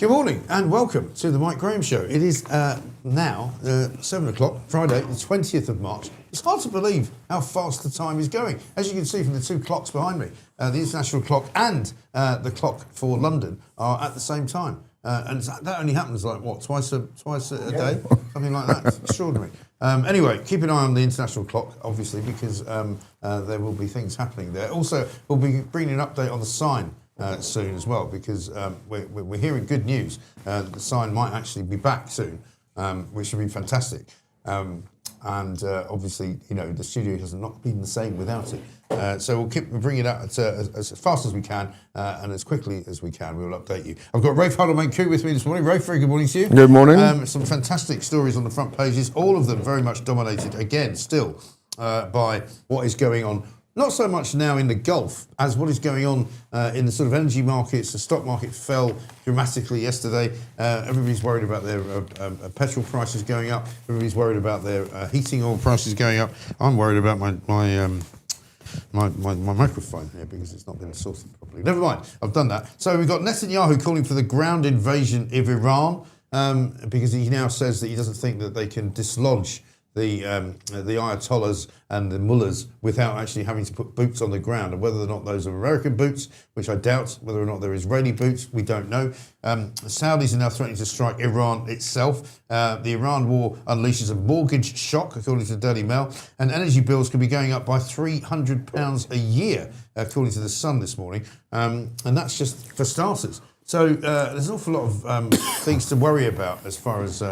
Good morning and welcome to the Mike Graham Show. It is now 7 o'clock, Friday, the 20th of March. It's hard to believe how fast the time is going. As you can see from the two clocks behind me, the international clock and the clock for London are at the same time. And that only happens like, what, twice a day? Something like that. It's extraordinary. Anyway, keep an eye on the international clock, obviously, because there will be things happening there. Also, we'll be bringing an update on the sign soon as well, because we're hearing good news. The sign might actually be back soon, which would be fantastic. And obviously, you know, the studio has not been the same without it. So we'll bring it out as fast as we can and as quickly as we can. We will update you. I've got Rafe Huddlemain with me this morning. Rafe, very good morning to you. Good morning. Some fantastic stories on the front pages, all of them very much dominated, again, still by what is going on. Not so much now in the Gulf as what is going on in the sort of energy markets. The stock market fell dramatically yesterday. Everybody's worried about their petrol prices going up. Everybody's worried about their heating oil prices going up. I'm worried about my microphone here because it's not been sorted properly. Never mind, I've done that. So we've got Netanyahu calling for the ground invasion of Iran because he now says that he doesn't think that they can dislodge the Ayatollahs and the mullahs without actually having to put boots on the ground. And whether or not those are American boots, which I doubt, whether or not they're Israeli boots, we don't know. The Saudis are now threatening to strike Iran itself. The Iran war unleashes a mortgage shock, according to the Daily Mail, and energy bills could be going up by £300 a year, according to The Sun this morning. And that's just for starters. So there's an awful lot of things to worry about as far as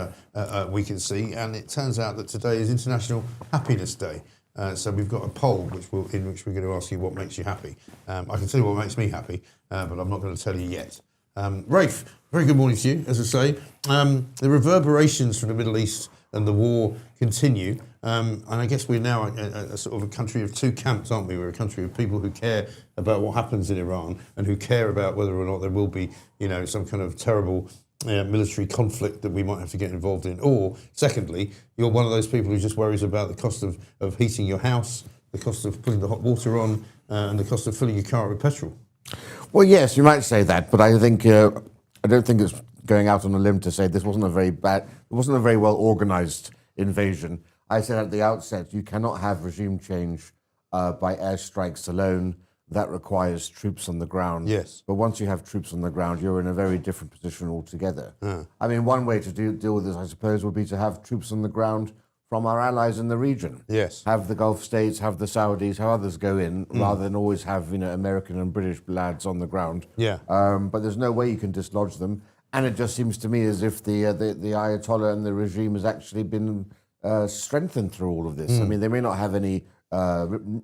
we can see, and it turns out that today is International Happiness Day. So we've got a poll in which we're going to ask you what makes you happy. I can tell you what makes me happy, but I'm not going to tell you yet. Rafe, very good morning to you, as I say. The reverberations from the Middle East and the war continue. And I guess we're now a sort of a country of two camps, aren't we? We're a country of people who care about what happens in Iran and who care about whether or not there will be, you know, some kind of terrible military conflict that we might have to get involved in. Or, secondly, you're one of those people who just worries about the cost of heating your house, the cost of putting the hot water on, and the cost of filling your car with petrol. Well, yes, you might say that, but I think I don't think it's going out on a limb to say this wasn't a very well organised invasion. I said at the outset, you cannot have regime change by airstrikes alone. That requires troops on the ground. Yes. But once you have troops on the ground, you're in a very different position altogether. I mean, one way to deal with this, I suppose, would be to have troops on the ground from our allies in the region. Yes. Have the Gulf states, have the Saudis, have others go in, rather than always have, you know, American and British lads on the ground. Yeah. But there's no way you can dislodge them. And it just seems to me as if the Ayatollah and the regime has actually been strengthened through all of this. I mean, they may not have any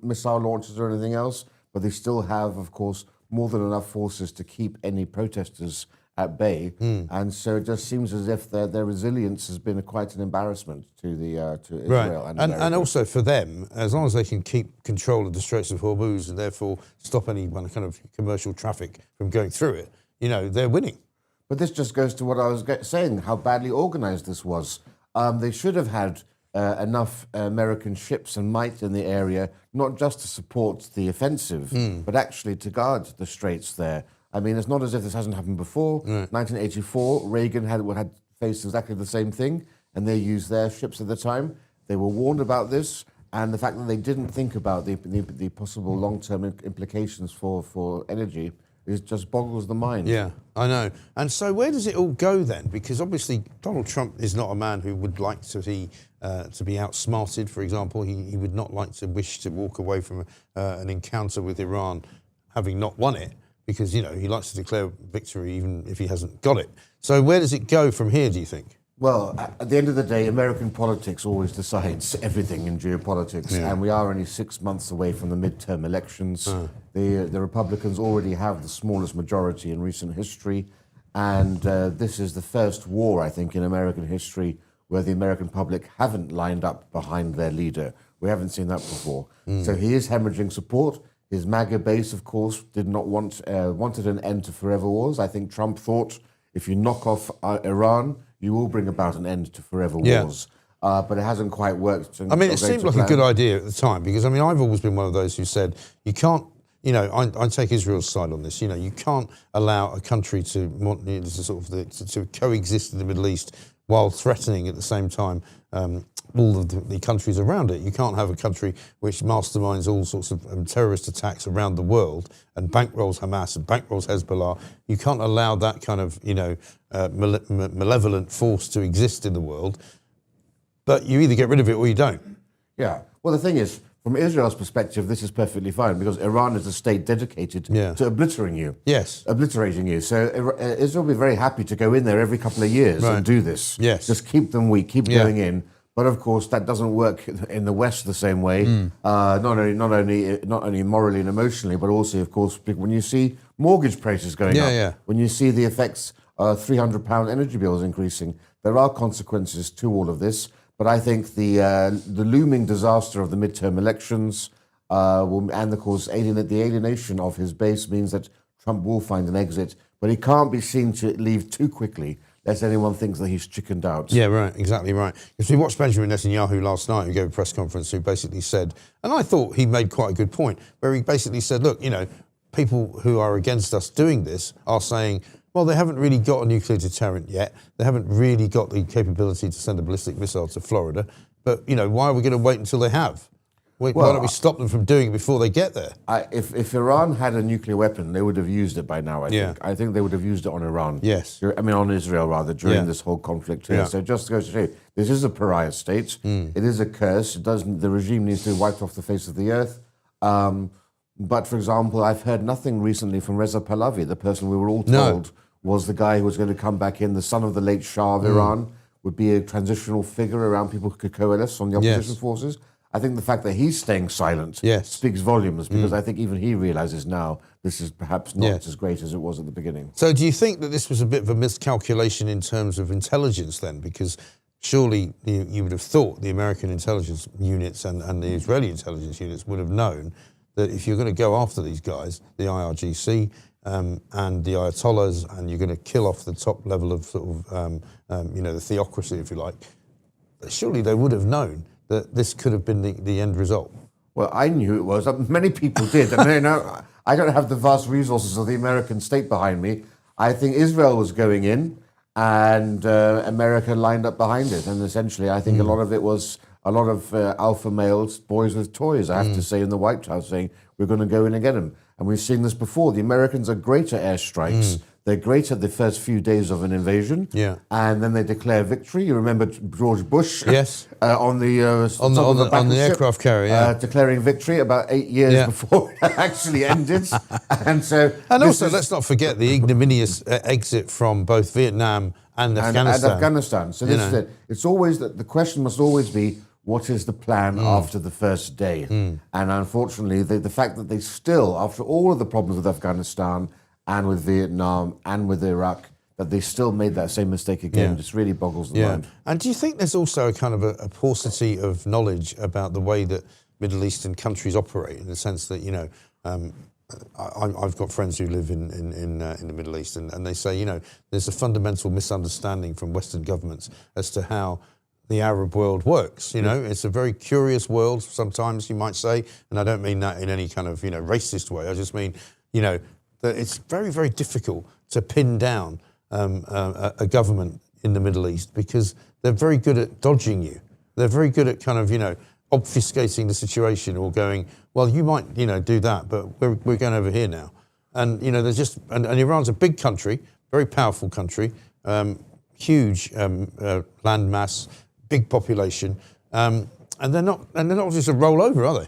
missile launchers or anything else, but they still have, of course, more than enough forces to keep any protesters at bay. And so it just seems as if their resilience has been quite an embarrassment to Israel. Right. And also for them, as long as they can keep control of the Straits of Hormuz and therefore stop any kind of commercial traffic from going through it, you know, they're winning. But this just goes to what I was saying, how badly organised this was. They should have had enough American ships and might in the area, not just to support the offensive, but actually to guard the straits there. I mean, it's not as if this hasn't happened before. 1984, Reagan had faced exactly the same thing, and they used their ships at the time. They were warned about this, and the fact that they didn't think about the possible long-term implications for energy it just boggles the mind. Yeah, I know. And so where does it all go then? Because obviously Donald Trump is not a man who would like to be outsmarted, for example. He would not like to wish to walk away from an encounter with Iran having not won it, because, you know, he likes to declare victory even if he hasn't got it. So where does it go from here, do you think? Well, at the end of the day, American politics always decides everything in geopolitics, and we are only 6 months away from the midterm elections. The Republicans already have the smallest majority in recent history, and this is the first war, I think, in American history where the American public haven't lined up behind their leader. We haven't seen that before. So he is hemorrhaging support. His MAGA base, of course, did not wanted an end to forever wars. I think Trump thought if you knock off Iran, you will bring about an end to forever wars. But it hasn't quite worked. I mean, it seemed like a good idea at the time, because, I mean, I've always been one of those who said you can't I take Israel's side on this. You can't allow a country to coexist in the Middle East while threatening at the same time all of the countries around it. You can't have a country which masterminds all sorts of terrorist attacks around the world and bankrolls Hamas and bankrolls Hezbollah. You can't allow that kind of malevolent force to exist in the world. But you either get rid of it or you don't. Yeah. Well, the thing is, from Israel's perspective, this is perfectly fine because Iran is a state dedicated to obliterating you. Yes. Obliterating you. So Israel will be very happy to go in there every couple of years and do this. Yes. Just keep them weak, keep going in. But of course, that doesn't work in the West the same way. Not only morally and emotionally, but also, of course, when you see mortgage prices going up, when you see the effects of £300 energy bills increasing, there are consequences to all of this. But I think the looming disaster of the midterm elections and, of course, the alienation of his base means that Trump will find an exit. But he can't be seen to leave too quickly, lest anyone thinks that he's chickened out. Yeah, right, exactly right. Because we watched Benjamin Netanyahu last night, who gave a press conference, who basically said, and I thought he made quite a good point, where he basically said, look, people who are against us doing this are saying, well, they haven't really got a nuclear deterrent yet. They haven't really got the capability to send a ballistic missile to Florida. But, why are we going to wait until they have? Why don't we stop them from doing it before they get there? If Iran had a nuclear weapon, they would have used it by now, I think. I think they would have used it on Iran. Yes. On Israel, rather, during this whole conflict here. So just goes to show you, this is a pariah state. It is a curse. The regime needs to be wiped off the face of the earth. But, for example, I've heard nothing recently from Reza Pahlavi, the person we were all told was the guy who was going to come back in, the son of the late Shah of Iran, would be a transitional figure around people who could coalesce on the opposition forces. I think the fact that he's staying silent speaks volumes because I think even he realizes now this is perhaps not as great as it was at the beginning. So do you think that this was a bit of a miscalculation in terms of intelligence then? Because surely you would have thought the American intelligence units and the Israeli intelligence units would have known that if you're going to go after these guys, the IRGC and the Ayatollahs, and you're going to kill off the top level of the theocracy, if you like, surely they would have known that this could have been the end result. Well, I knew it was. Many people did. And I don't have the vast resources of the American state behind me. I think Israel was going in and America lined up behind it. And essentially, I think a lot of it was a lot of alpha males, boys with toys, I have to say, in the White House saying, we're going to go in and get them. And we've seen this before. The Americans are great at airstrikes. They're great at the first few days of an invasion, and then they declare victory. You remember George Bush, on the aircraft carrier, declaring victory about 8 years before it actually ended. And also, let's not forget the ignominious exit from both Vietnam and Afghanistan. So this is it. It's always the question must always be, what is the plan after the first day? And unfortunately, the fact that they still, after all of the problems with Afghanistan and with Vietnam and with Iraq, that they still made that same mistake again, just really boggles the mind. And do you think there's also a kind of a paucity of knowledge about the way that Middle Eastern countries operate, in the sense that, I've got friends who live in the Middle East, and they say, there's a fundamental misunderstanding from Western governments as to how the Arab world works. It's a very curious world sometimes, you might say, and I don't mean that in any kind of racist way. I just mean that it's very, very difficult to pin down a government in the Middle East, because they're very good at dodging you. They're very good at kind of obfuscating the situation, or going, well, you might do that, but we're going over here now. And there's just and Iran's a big country, very powerful country, huge land mass, big population, and they're not just a rollover, are they?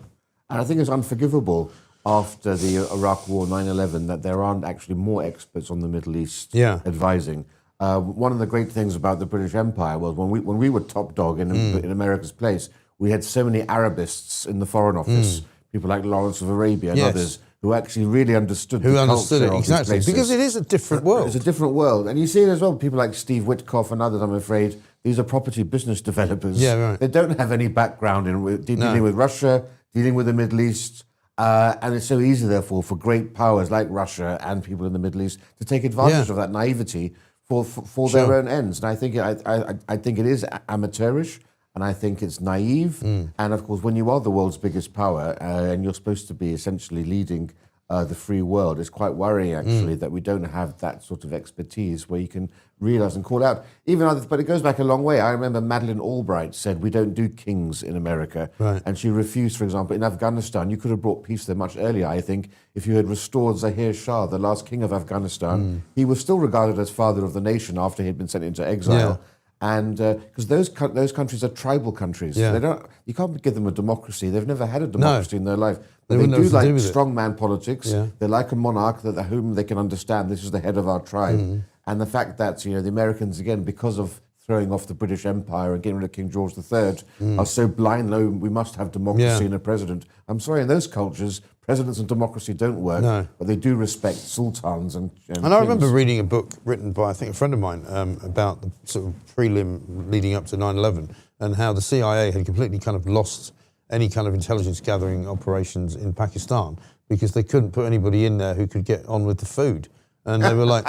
And I think it's unforgivable after the Iraq War, 9/11, that there aren't actually more experts on the Middle East advising. One of the great things about the British Empire was when we were top dog in America's place, we had so many Arabists in the Foreign Office, people like Lawrence of Arabia and others, who actually really understood the culture it, exactly, of these places. because it is a different world. It's a different world. And you see it as well, people like Steve Witkoff and others, I'm afraid, these are property business developers. They don't have any background in dealing with Russia, dealing with the Middle East, and it's so easy, therefore, for great powers like Russia and people in the Middle East to take advantage of that naivety for their own ends. And I think it is amateurish, and I think it's naive. And of course, when you are the world's biggest power and you're supposed to be essentially leading the free world. It's quite worrying, actually, that we don't have that sort of expertise where you can realize and call out. But it goes back a long way. I remember Madeleine Albright said, we don't do kings in America. Right. And she refused, for example, in Afghanistan. You could have brought peace there much earlier, I think, if you had restored Zahir Shah, the last king of Afghanistan. He was still regarded as father of the nation after he'd been sent into exile. And because those countries are tribal countries, you can't give them a democracy. They've never had a democracy in their life. But they do like strongman politics. They like a monarch whom they can understand. This is the head of our tribe. And the fact that the Americans, again, because of throwing off the British Empire and getting rid of King George III, are so blind. No, we must have democracy and a president. I'm sorry, in those cultures, presidents and democracy don't work, but they do respect sultans and I remember reading a book written by, I think, a friend of mine about the sort of prelim leading up to 9/11 and how the CIA had completely kind of lost any kind of intelligence gathering operations in Pakistan because they couldn't put anybody in there who could get on with the food. And they were like,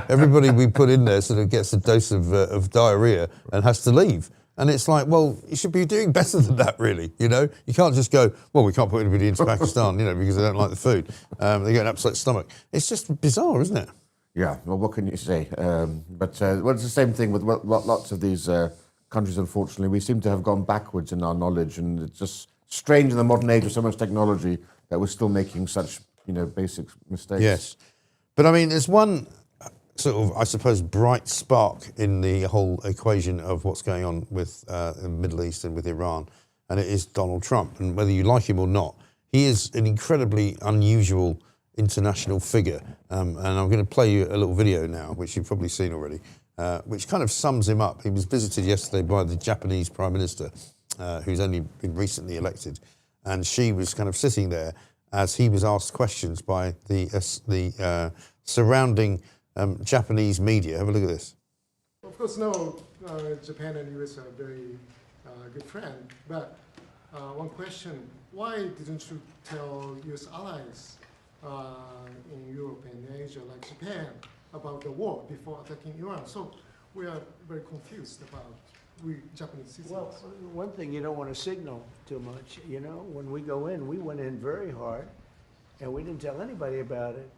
everybody we put in there sort of gets a dose of diarrhea and has to leave. And it's like, well, you should be doing better than that, really. You can't just go, well, we can't put anybody into Pakistan, because they don't like the food. They get an upset stomach. It's just bizarre, isn't it? Yeah. Well, what can you say? But it's the same thing with lots of these countries. Unfortunately, we seem to have gone backwards in our knowledge, and it's just strange in the modern age of so much technology that we're still making such, basic mistakes. Yes. But I mean, there's one sort of, I suppose, bright spark in the whole equation of what's going on with the Middle East and with Iran, and it is Donald Trump. And whether you like him or not, he is an incredibly unusual international figure. And I'm going to play you a little video now, which you've probably seen already, which kind of sums him up. He was visited yesterday by the Japanese Prime Minister, who's only been recently elected, and she was kind of sitting there as he was asked questions by the surrounding Japanese media. Have a look at this. Of course, Japan and US are very good friends, but one question, why didn't you tell US allies in Europe and Asia, like Japan, about the war before attacking Iran? So we are very confused about we Japanese citizens. Well, one thing, you don't want to signal too much. When we go in, we went in very hard, and we didn't tell anybody about it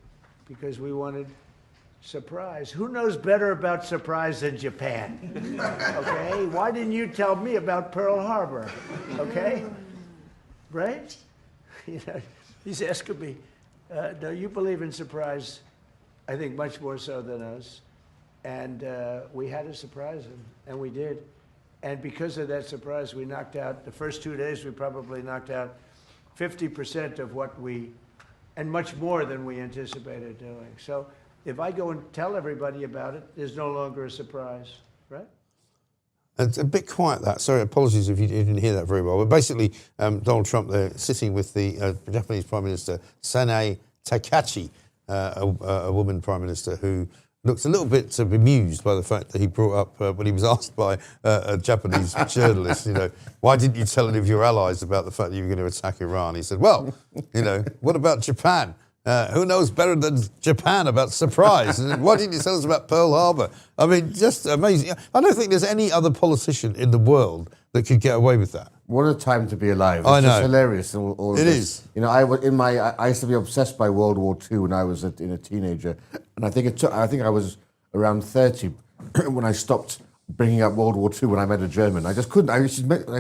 because we wanted surprise. Who knows better about surprise than Japan? Okay? Why didn't you tell me about Pearl Harbor? Okay? Right? He's asking me, do you believe in surprise? I think much more so than us. And we had to surprise him, and we did. And because of that surprise, we knocked out, the first 2 days, we probably knocked out 50% of what and much more than we anticipated doing. So if I go and tell everybody about it, there's no longer a surprise, right? It's a bit quiet, that. Sorry, apologies if you didn't hear that very well. But basically, Donald Trump there sitting with the Japanese Prime Minister, Sanae Takachi, a woman Prime Minister who looked a little bit bemused by the fact that he brought up, when he was asked by a Japanese journalist, why didn't you tell any of your allies about the fact that you were going to attack Iran? He said, well, what about Japan? Who knows better than Japan about surprise? And why didn't you tell us about Pearl Harbor? I mean, just amazing. I don't think there's any other politician in the world that could get away with that. What a time to be alive. It's I know. Just hilarious. All of It this. is. I used to be obsessed by World War II when I was a teenager. And I think I was around 30 when I stopped bringing up World War II when I met a German. I just couldn't. I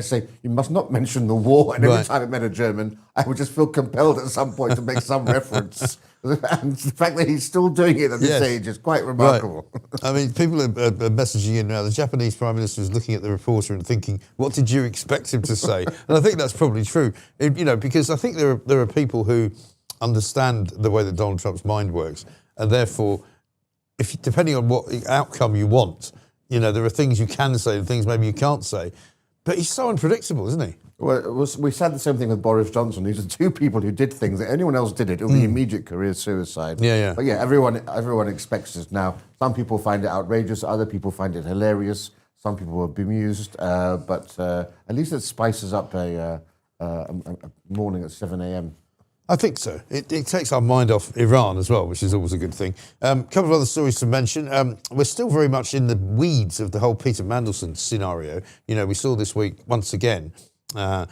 say, you must not mention the war. And every time I met a German, I would just feel compelled at some point to make some reference. And the fact that he's still doing it at this age is quite remarkable. Right. I mean, people are messaging in now. The Japanese Prime Minister is looking at the reporter and thinking, what did you expect him to say? And I think that's probably true, because I think there are people who understand the way that Donald Trump's mind works. And therefore, depending on what outcome you want, there are things you can say and things maybe you can't say. But he's so unpredictable, isn't he? Well, we said the same thing with Boris Johnson. These are two people who did things that anyone else did it. It would be immediate career suicide. Yeah. But yeah, everyone expects this now. Some people find it outrageous. Other people find it hilarious. Some people are bemused. But at least it spices up a morning at 7 a.m. I think so. It takes our mind off Iran as well, which is always a good thing. A couple of other stories to mention. We're still very much in the weeds of the whole Peter Mandelson scenario. We saw this week, once again, that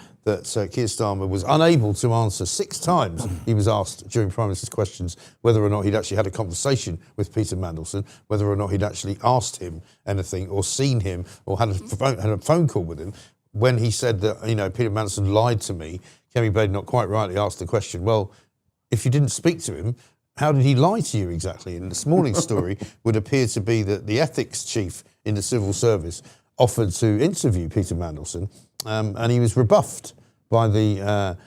Keir Starmer was unable to answer 6 times. He was asked during Prime Minister's questions whether or not he'd actually had a conversation with Peter Mandelson, whether or not he'd actually asked him anything or seen him or had a phone call with him. When he said that, Peter Mandelson lied to me, Kemi Badenoch quite rightly asked the question, well, if you didn't speak to him, how did he lie to you exactly? And this morning's story would appear to be that the ethics chief in the civil service offered to interview Peter Mandelson, and he was rebuffed by the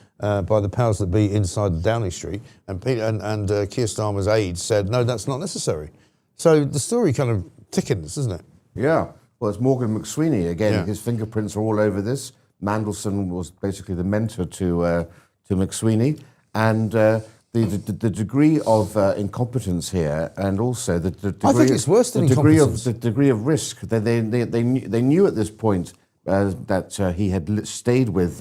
powers that be inside Downing Street, and Keir Starmer's aide said, no, that's not necessary. So the story kind of thickens, doesn't it? Yeah. Well, it's Morgan McSweeney again. Yeah. His fingerprints are all over this. Mandelson was basically the mentor to McSweeney, and the degree of incompetence here, and also the degree. I think it's worse than incompetence. The degree of risk that they knew at this point that he had stayed with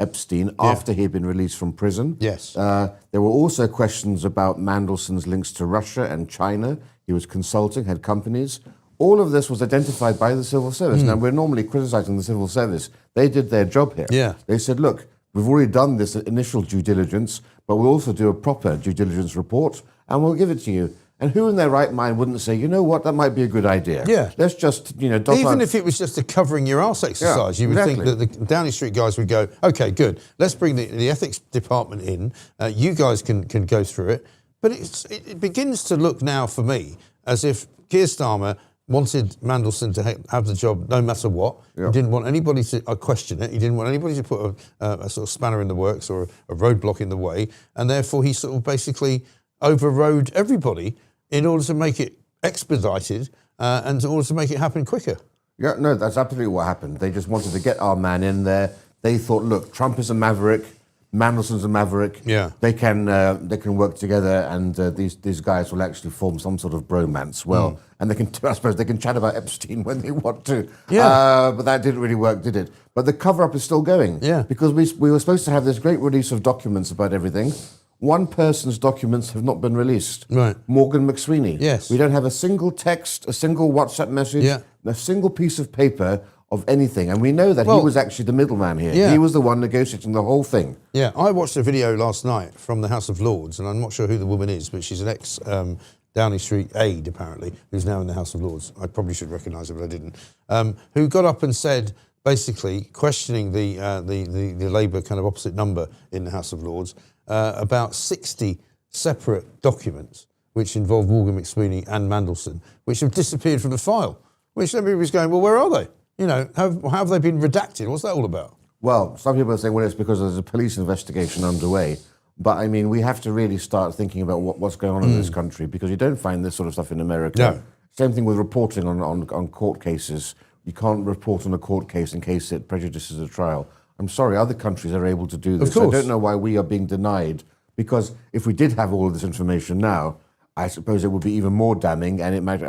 Epstein after he had been released from prison. Yes. There were also questions about Mandelson's links to Russia and China. He was consulting, had companies. All of this was identified by the civil service. Now, we're normally criticizing the civil service. They did their job here. Yeah. They said, look, we've already done this initial due diligence, but we'll also do a proper due diligence report, and we'll give it to you. And who in their right mind wouldn't say, you know what, that might be a good idea? Yeah. Let's just, Even if it was just a covering your arse exercise, you would think that the Downing Street guys would go, okay, good, let's bring the ethics department in, you guys can go through it. But it begins to look now for me as if Keir Starmer wanted Mandelson to have the job no matter what. Yeah. He didn't want anybody to question it. He didn't want anybody to put a sort of spanner in the works or a roadblock in the way. And therefore he sort of basically overrode everybody in order to make it expedited and in order to make it happen quicker. Yeah, no, that's absolutely what happened. They just wanted to get our man in there. They thought, look, Trump is a maverick, Mandelson's a maverick. Yeah. They can work together, and these guys will actually form some sort of bromance. Well, and I suppose they can chat about Epstein when they want to. Yeah. But that didn't really work, did it? But the cover-up is still going. Yeah. Because we were supposed to have this great release of documents about everything. One person's documents have not been released. Right. Morgan McSweeney. Yes. We don't have a single text, a single WhatsApp message, a single piece of paper of anything. And we know that he was actually the middleman here. Yeah. He was the one negotiating the whole thing. Yeah, I watched a video last night from the House of Lords, and I'm not sure who the woman is, but she's an ex Downing Street aide, apparently, who's now in the House of Lords. I probably should recognise her, but I didn't. Who got up and said, basically, questioning the Labour kind of opposite number in the House of Lords, about 60 separate documents which involve Morgan McSweeney and Mandelson, which have disappeared from the file. Which everybody was going, well, where are they? How have they been redacted? What's that all about? Well, some people are saying, well, it's because there's a police investigation underway. But, I mean, we have to really start thinking about what's going on in this country, because you don't find this sort of stuff in America. No. Same thing with reporting on court cases. You can't report on a court case in case it prejudices a trial. I'm sorry, other countries are able to do this. Of course. I don't know why we are being denied, because if we did have all of this information now, I suppose it would be even more damning, and it might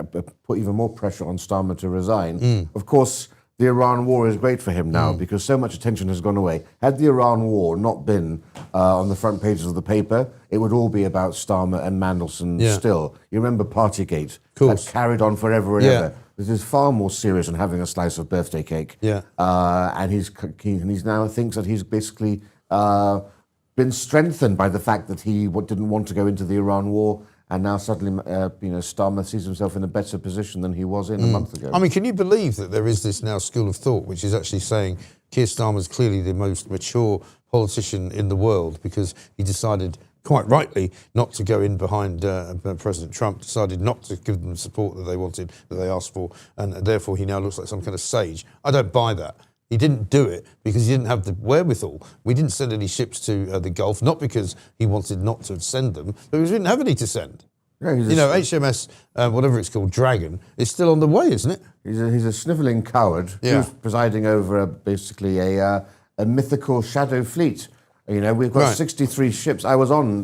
put even more pressure on Starmer to resign. Of course, the Iran war is great for him now, because so much attention has gone away. Had the Iran war not been on the front pages of the paper, it would all be about Starmer and Mandelson still. You remember Partygate? Course. That carried on forever and ever. This is far more serious than having a slice of birthday cake. Yeah. And he's now thinks that he's basically been strengthened by the fact that he didn't want to go into the Iran war. And now suddenly, Starmer sees himself in a better position than he was in a month ago. I mean, can you believe that there is this now school of thought which is actually saying Keir Starmer is clearly the most mature politician in the world because he decided, quite rightly, not to go in behind President Trump, decided not to give them the support that they wanted, that they asked for, and therefore he now looks like some kind of sage. I don't buy that. He didn't do it because he didn't have the wherewithal. We didn't send any ships to the Gulf, not because he wanted not to send them, but because we didn't have any to send. Yeah, HMS, whatever it's called, Dragon, is still on the way, isn't it? He's a snivelling coward who's presiding over basically a mythical shadow fleet. We've got 63 ships. I was on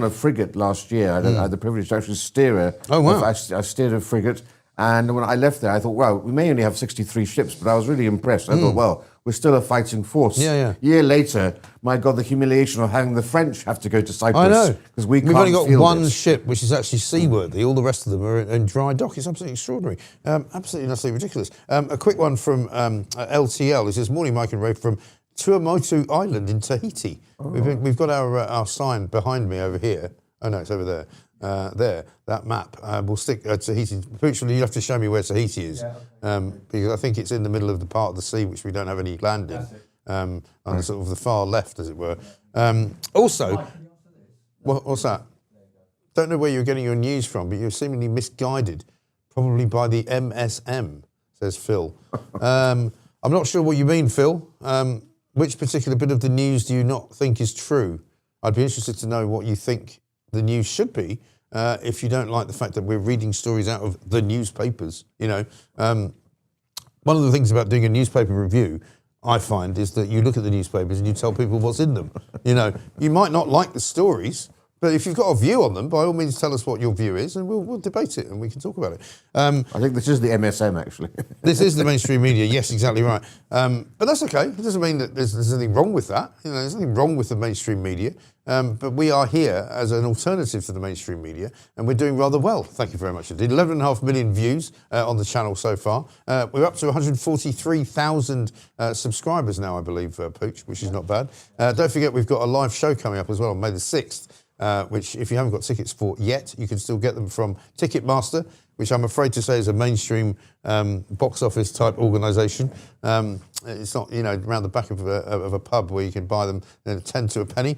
a frigate last year. I had the privilege to actually steer I steered a frigate. And when I left there, I thought, well, we may only have 63 ships, but I was really impressed. I thought, well, we're still a fighting force. Yeah. Year later, my God, the humiliation of having the French have to go to Cyprus. I know. Because we've only got one it. ship which is actually seaworthy. All the rest of them are in dry dock. It's absolutely extraordinary. Absolutely ridiculous. A quick one from LTL. It says, morning, Mike and Ray from Tuamotu Island in Tahiti. We've got our sign behind me over here. Oh no, it's over there. That map. We'll stick Tahiti. Virtually, you have to show me where Tahiti is, because I think it's in the middle of the part of the sea which we don't have any land in, on the sort of the far left, as it were. Also, what's that? Don't know where you're getting your news from, but you're seemingly misguided, probably by the MSM, says Phil. I'm not sure what you mean, Phil. Which particular bit of the news do you not think is true? I'd be interested to know what you think the news should be, if you don't like the fact that we're reading stories out of the newspapers. You know, one of the things about doing a newspaper review, I find, is that you look at the newspapers and you tell people what's in them. You know, you might not like the stories, but if you've got a view on them, by all means tell us what your view is and we'll debate it and we can talk about it. I think this is the MSM, actually. This is the mainstream media, yes, exactly right. But that's okay. It doesn't mean that there's anything wrong with that. You know, there's nothing wrong with the mainstream media. But we are here as an alternative to the mainstream media, and we're doing rather well. Thank you very much indeed. 11.5 million views on the channel so far. We're up to 143,000 subscribers now, I believe, Pooch, which is not bad. Don't forget, we've got a live show coming up as well on May the 6th. Which, if you haven't got tickets for yet, you can still get them from Ticketmaster, which I'm afraid to say is a mainstream box office type organisation. It's not, you know, around the back of a pub where you can buy them 10 to a penny.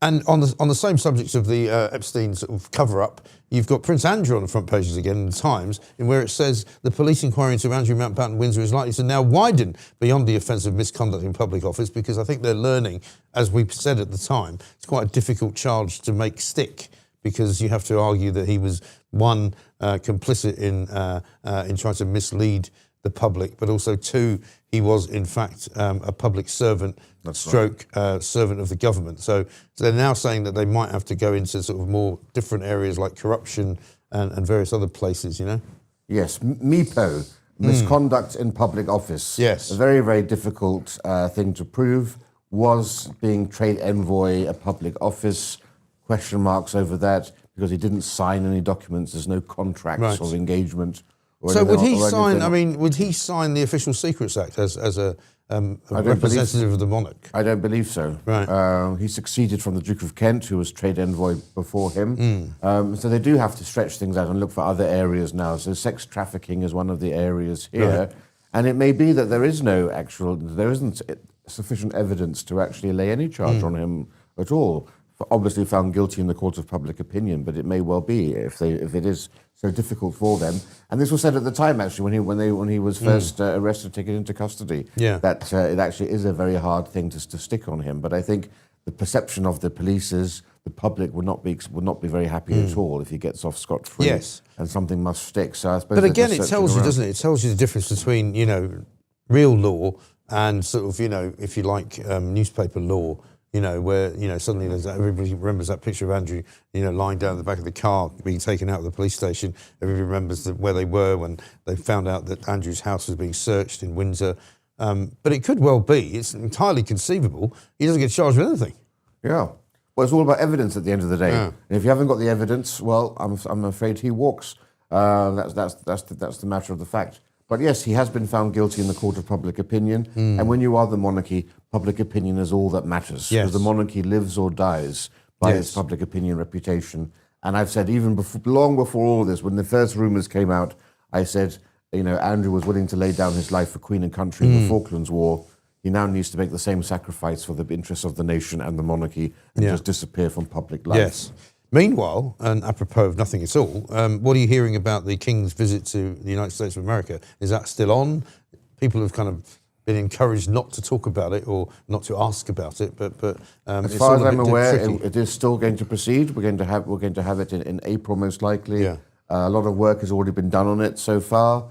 And on the same subject of the Epstein sort of cover-up, you've got Prince Andrew on the front pages again in the Times, in where it says the police inquiry into Andrew Mountbatten Windsor is likely to now widen beyond the offence of misconduct in public office, because I think they're learning, as we said at the time, it's quite a difficult charge to make stick, because you have to argue that he was, one, complicit in trying to mislead the public, but also two, he was in fact a public servant, servant of the government. So they're now saying that they might have to go into sort of more different areas like corruption and various other places, you know? Yes, MIPO, misconduct in public office. Yes. A very, very difficult thing to prove. Was being trade envoy a public office? Question marks over that, because he didn't sign any documents. There's no contracts of engagement. So would he sign? I mean, would he sign the Official Secrets Act as a representative of the monarch? I don't believe so. Right. He succeeded from the Duke of Kent, who was trade envoy before him. So they do have to stretch things out and look for other areas now. So sex trafficking is one of the areas here, Right. and it may be that there isn't sufficient evidence to actually lay any charge on him at all. Obviously found guilty in the court of public opinion, but it may well be if it is so difficult for them. And this was said at the time, actually, when he was first arrested, taken into custody. Yeah. That it actually is a very hard thing to stick on him. But I think the perception of the police is the public would not be very happy at all if he gets off scot-free. Yes. And something must stick. So I suppose. But again, it tells you, doesn't it? It tells you the difference between, you know, real law and sort of, you know, if you like, newspaper law. You know, where, you know, suddenly everybody remembers that picture of Andrew, you know, lying down in the back of the car being taken out of the police station. Everybody remembers where they were when they found out that Andrew's house was being searched in Windsor. But it could well be, it's entirely conceivable, he doesn't get charged with anything. Yeah. Well, it's all about evidence at the end of the day. Yeah. And if you haven't got the evidence, well, I'm afraid he walks. That's the matter of the fact. But yes, he has been found guilty in the court of public opinion. And when you are the monarchy, public opinion is all that matters. Yes. Because the monarchy lives or dies by its public opinion reputation. And I've said, even long before all this, when the first rumours came out, I said, you know, Andrew was willing to lay down his life for Queen and country in the Falklands War. He now needs to make the same sacrifice for the interests of the nation and the monarchy and just disappear from public life. Yes. Meanwhile, and apropos of nothing at all, what are you hearing about the King's visit to the United States of America? Is that still on? People have kind of been encouraged not to talk about it or not to ask about it, but as far as I'm aware, it is still going to proceed. We're going to have it in April, most likely. Yeah. A lot of work has already been done on it so far.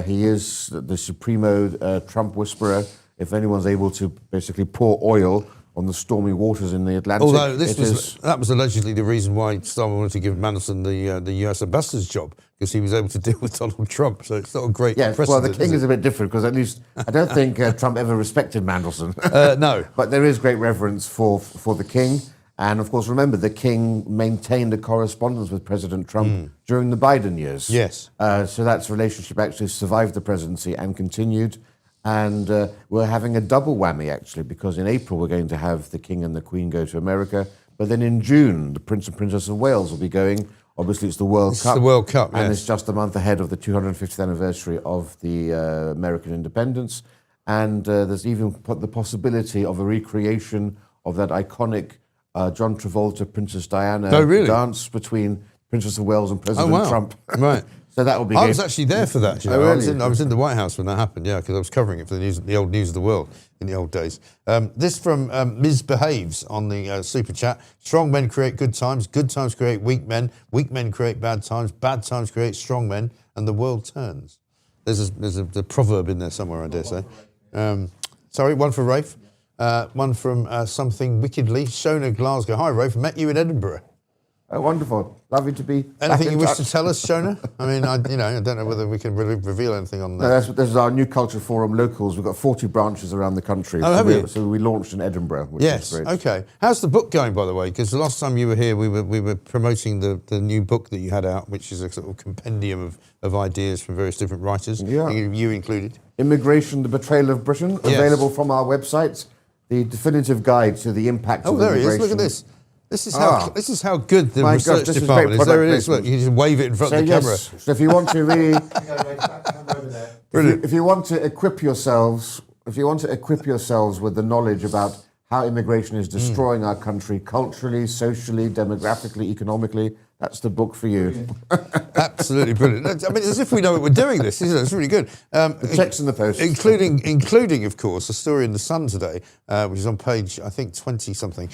He is the supremo Trump whisperer. If anyone's able to basically pour oil on the stormy waters in the Atlantic. Although that was allegedly the reason why Starmer wanted to give Mandelson the US ambassador's job, because he was able to deal with Donald Trump. So it's not a great precedent. Well, the king is a bit different, because at least I don't think Trump ever respected Mandelson. No. But there is great reverence for the king. And of course, remember, the king maintained a correspondence with President Trump during the Biden years. Yes. So that relationship actually survived the presidency and continued. And we're having a double whammy, actually, because in April we're going to have the King and the Queen go to America. But then in June, the Prince and Princess of Wales will be going. Obviously, it's the World Cup. It's the World Cup, and yes. it's just a month ahead of the 250th anniversary of the American independence. And there's even the possibility of a recreation of that iconic John Travolta, Princess Diana dance between Princess of Wales and President Trump. Right. So that will be. I was actually there for that. You know? Oh, really? I was in the White House when that happened. Yeah, because I was covering it for the old News of the World in the old days. This from Ms. Behaves on the super chat. Strong men create good times create weak men create bad times create strong men, and the world turns. There's a proverb in there somewhere, I dare say. Sorry, one for Rafe. One from Something Wickedly. Shona Glasgow. Hi, Rafe. Met you in Edinburgh. Oh, wonderful. Lovely to be back Anything in you wish touch. to tell us, Shona? I mean, I don't know whether we can reveal anything on that. No, this is our New Culture Forum locals. We've got 40 branches around the country. Oh, have you? So we launched in Edinburgh, which Yes. is great. Okay. How's the book going, by the way? Because the last time you were here, we were promoting the new book that you had out, which is a sort of compendium of ideas from various different writers. Yeah. You included. Immigration: The Betrayal of Britain, Yes. available from our website. The definitive guide to the impact Oh, of there he immigration. is. Look at this. This is how good the My gosh, research this is department great is. There it product is. Look, placement. you just wave it in front So of the camera. yes, so if you want to really, Brilliant. if you want to equip yourselves with the knowledge about how immigration is destroying our country culturally, socially, demographically, economically, that's the book for you. Absolutely brilliant. I mean, it's as if we know what we're doing this, isn't it? It's really good. The check's in the post. Including, of course, a story in The Sun today, which is on page, I think, 20-something,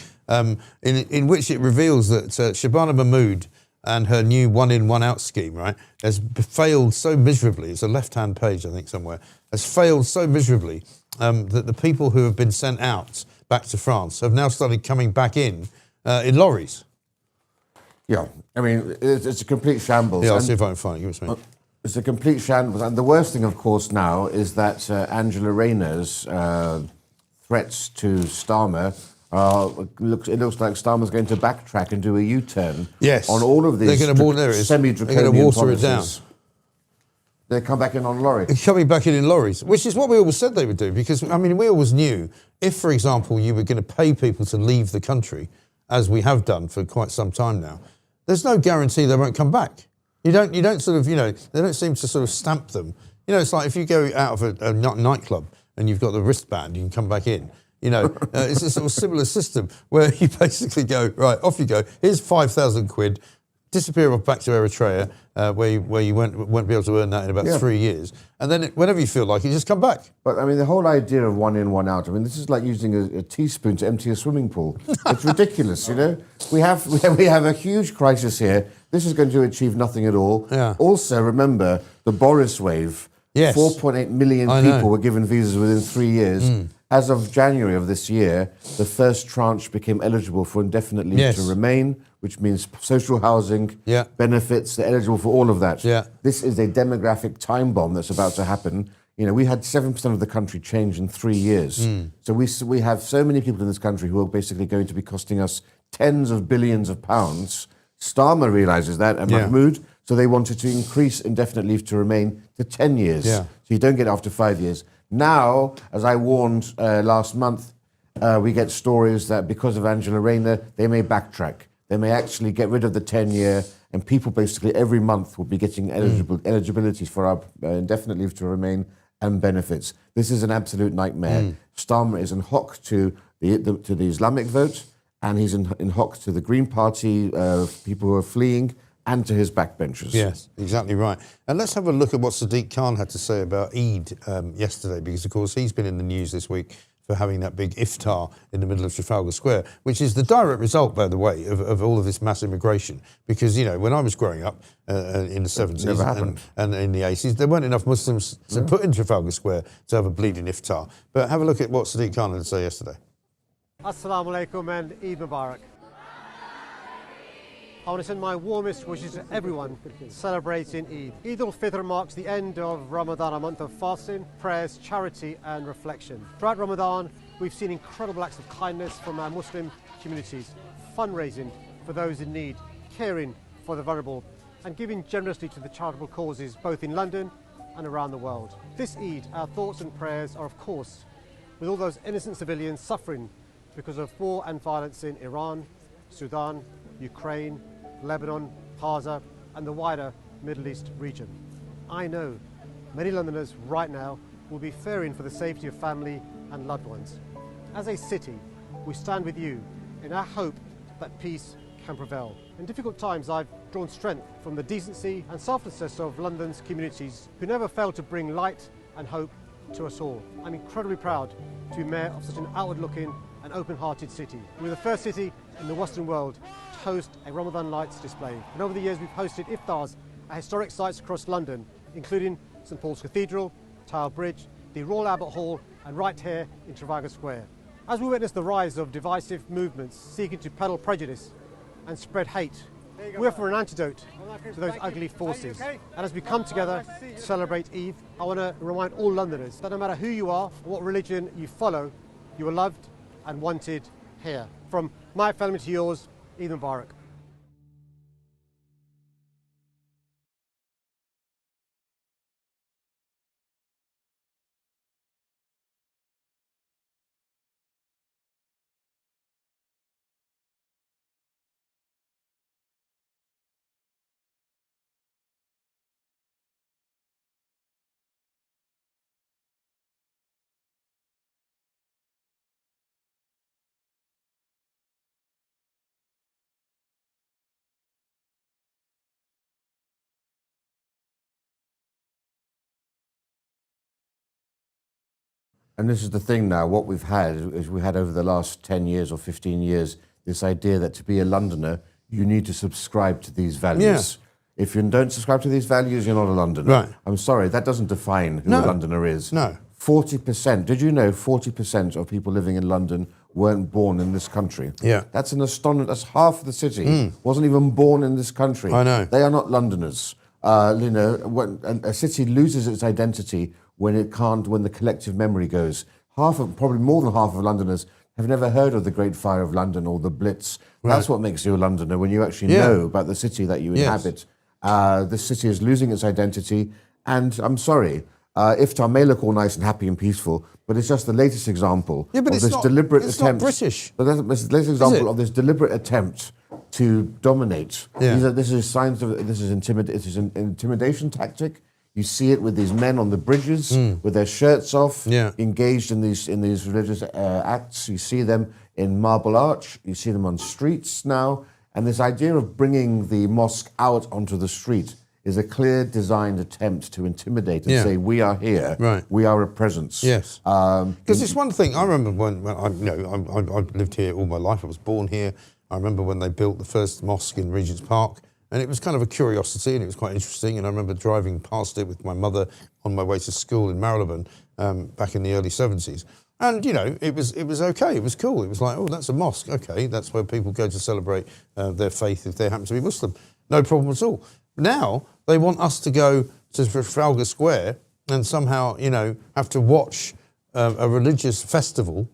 in which it reveals that Shabana Mahmood and her new one-in, one-out scheme, right, has failed so miserably. It's a left-hand page, I think, somewhere. Has failed so miserably that the people who have been sent out back to France have now started coming back in lorries. Yeah, I mean, it's a complete shambles. Yeah, I'll And see if I can find it. Give it to me. it's a complete shambles. And the worst thing, of course, now is that Angela Rayner's threats to Starmer, it looks like Starmer's going to backtrack and do a U-turn on all of these semi-draconian policies. They come back in on lorries. Coming back in lorries, which is what we always said they would do, because, I mean, we always knew if, for example, you were going to pay people to leave the country, as we have done for quite some time now, there's no guarantee they won't come back. You don't sort of, they don't seem to sort of stamp them. It's like if you go out of a nightclub and you've got the wristband, you can come back in. It's a sort of similar system where you basically go, right, off you go, here's 5,000 quid, disappear off back to Eritrea, where you won't be able to earn that in about 3 years. And then whenever you feel like it, you just come back. But, I mean, the whole idea of one in, one out, I mean, this is like using a teaspoon to empty a swimming pool. It's ridiculous, We have a huge crisis here. This is going to achieve nothing at all. Yeah. Also, remember, the Boris wave, Yes. 4.8 million people were given visas within 3 years. As of January of this year, the first tranche became eligible for indefinite leave to remain, which means social housing, benefits, they're eligible for all of that. Yeah. This is a demographic time bomb that's about to happen. We had 7% of the country change in 3 years. So we have so many people in this country who are basically going to be costing us tens of billions of pounds. Starmer realises that, and Mahmood, so they wanted to increase indefinite leave to remain to 10 years. Yeah. So you don't get it after 5 years. Now, as I warned last month, we get stories that because of Angela Rayner, they may backtrack. They may actually get rid of the 10-year, and people basically every month will be getting eligibility for our indefinite leave to remain and benefits. This is an absolute nightmare. Starmer is in hock to the Islamic vote, and he's in hock to the Green Party, people who are fleeing, and to his backbenchers. Yes, exactly right. And let's have a look at what Sadiq Khan had to say about Eid yesterday, because, of course, he's been in the news this week for having that big iftar in the middle of Trafalgar Square, which is the direct result, by the way, of all of this mass immigration. Because, when I was growing up in the 70s and in the 80s, there weren't enough Muslims to put in Trafalgar Square to have a bleeding iftar. But have a look at what Sadiq Khan had to say yesterday. Assalamu alaikum and Eid Mubarak. I want to send my warmest wishes to everyone celebrating Eid. Eid al-Fitr marks the end of Ramadan, a month of fasting, prayers, charity and reflection. Throughout Ramadan, we've seen incredible acts of kindness from our Muslim communities, fundraising for those in need, caring for the vulnerable and giving generously to the charitable causes both in London and around the world. This Eid, our thoughts and prayers are, of course, with all those innocent civilians suffering because of war and violence in Iran, Sudan, Ukraine, Lebanon, Gaza, and the wider Middle East region. I know many Londoners right now will be fearing for the safety of family and loved ones. As a city, we stand with you in our hope that peace can prevail. In difficult times, I've drawn strength from the decency and selflessness of London's communities who never fail to bring light and hope to us all. I'm incredibly proud to be mayor of such an outward-looking and open-hearted city. We're the first city in the Western world to host a Ramadan lights display. And over the years, we've hosted iftars at historic sites across London, including St Paul's Cathedral, Tower Bridge, the Royal Albert Hall, and right here in Trafalgar Square. As we witness the rise of divisive movements seeking to peddle prejudice and spread hate, we're for an antidote to those ugly forces. And as we come together to celebrate Eid, I want to remind all Londoners that no matter who you are or what religion you follow, you are loved and wanted here. From my family to yours, Eid Mubarak. And this is the thing now, what we've had is we had over the last 10 years or 15 years, this idea that to be a Londoner, you need to subscribe to these values. Yeah. If you don't subscribe to these values, you're not a Londoner. Right. I'm sorry, that doesn't define who a Londoner is. No. 40%, did you know 40% of people living in London weren't born in this country? Yeah. That's an astonishing, that's half the city wasn't even born in this country. I know. They are not Londoners. You know, when a city loses its identity when it can't, when the collective memory goes. Probably more than half of Londoners have never heard of the Great Fire of London or the Blitz. Right. That's what makes you a Londoner, when you actually know about the city that you inhabit. The city is losing its identity, and I'm sorry, Iftar may look all nice and happy and peaceful, but it's just the latest example of this deliberate attempt. It's not British. But it's the latest example of this deliberate attempt to dominate. Yeah. This is an intimidation tactic. You see it with these men on the bridges with their shirts off, engaged in these religious acts. You see them in Marble Arch. You see them on streets now. And this idea of bringing the mosque out onto the street is a clear designed attempt to intimidate and say, we are here, we are a presence. Yes. Because it's one thing, I remember when I've lived here all my life, I was born here. I remember when they built the first mosque in Regent's Park, and it was kind of a curiosity and it was quite interesting. And I remember driving past it with my mother on my way to school in Marylebone back in the early 70s. And, you know, it was okay, it was cool. It was like, oh, that's a mosque, okay, that's where people go to celebrate their faith if they happen to be Muslim. No problem at all. Now, they want us to go to Trafalgar Square and somehow, you know, have to watch a religious festival,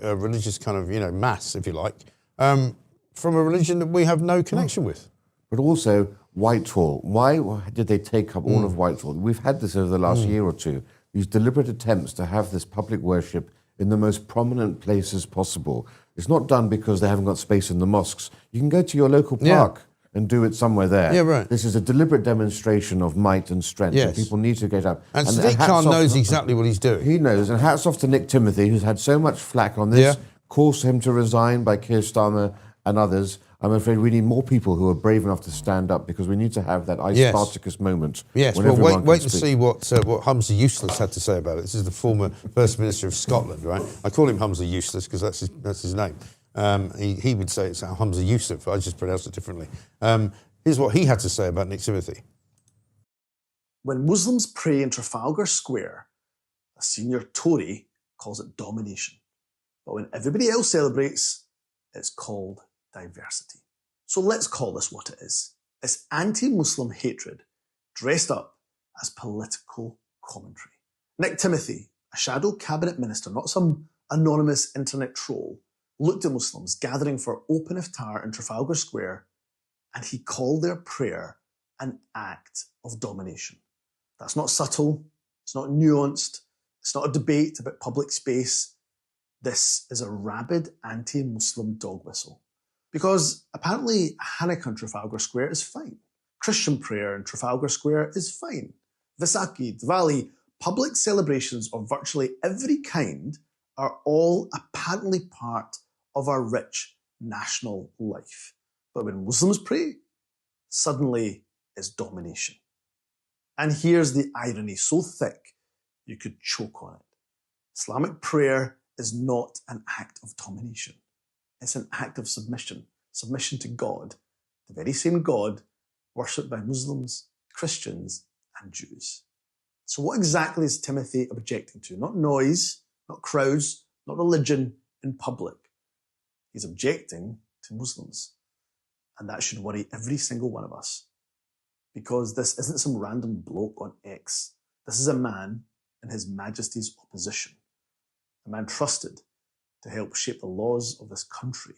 a religious kind of, you know, mass, if you like, from a religion that we have no connection with. But also, Whitehall. Why did they take up all of Whitehall? We've had this over the last year or two, these deliberate attempts to have this public worship in the most prominent places possible. It's not done because they haven't got space in the mosques. You can go to your local park and do it somewhere there. Yeah, right. This is a deliberate demonstration of might and strength. Yes. And people need to get up. And Sadiq Khan knows exactly what he's doing. He knows. And hats off to Nick Timothy, who's had so much flack on this. Calls for him to resign by Keir Starmer and others. I'm afraid we need more people who are brave enough to stand up, because we need to have that Spartacus moment. Yes, well, wait and see what Humza Yousaf had to say about it. This is the former First Minister of Scotland, right? I call him Humza Useless because that's his name. He would say it's Humza Yousaf. I just pronounced it differently. Here's what he had to say about Nick Timothy. When Muslims pray in Trafalgar Square, a senior Tory calls it domination. But when everybody else celebrates, it's called diversity. So let's call this what it is. It's anti-Muslim hatred dressed up as political commentary. Nick Timothy, a shadow cabinet minister, not some anonymous internet troll, looked at Muslims gathering for open iftar in Trafalgar Square, and he called their prayer an act of domination. That's not subtle. It's not nuanced. It's not a debate about public space. This is a rabid anti-Muslim dog whistle. Because apparently Hanukkah in Trafalgar Square is fine. Christian prayer in Trafalgar Square is fine. Vaisakhi, Diwali, public celebrations of virtually every kind are all apparently part of our rich national life. But when Muslims pray, suddenly it's domination. And here's the irony, so thick you could choke on it. Islamic prayer is not an act of domination. It's an act of submission. Submission to God, the very same God worshipped by Muslims, Christians, and Jews. So what exactly is Timothy objecting to? Not noise, not crowds, not religion in public. He's objecting to Muslims. And that should worry every single one of us. Because this isn't some random bloke on X. This is a man in His Majesty's opposition. A man trusted to help shape the laws of this country.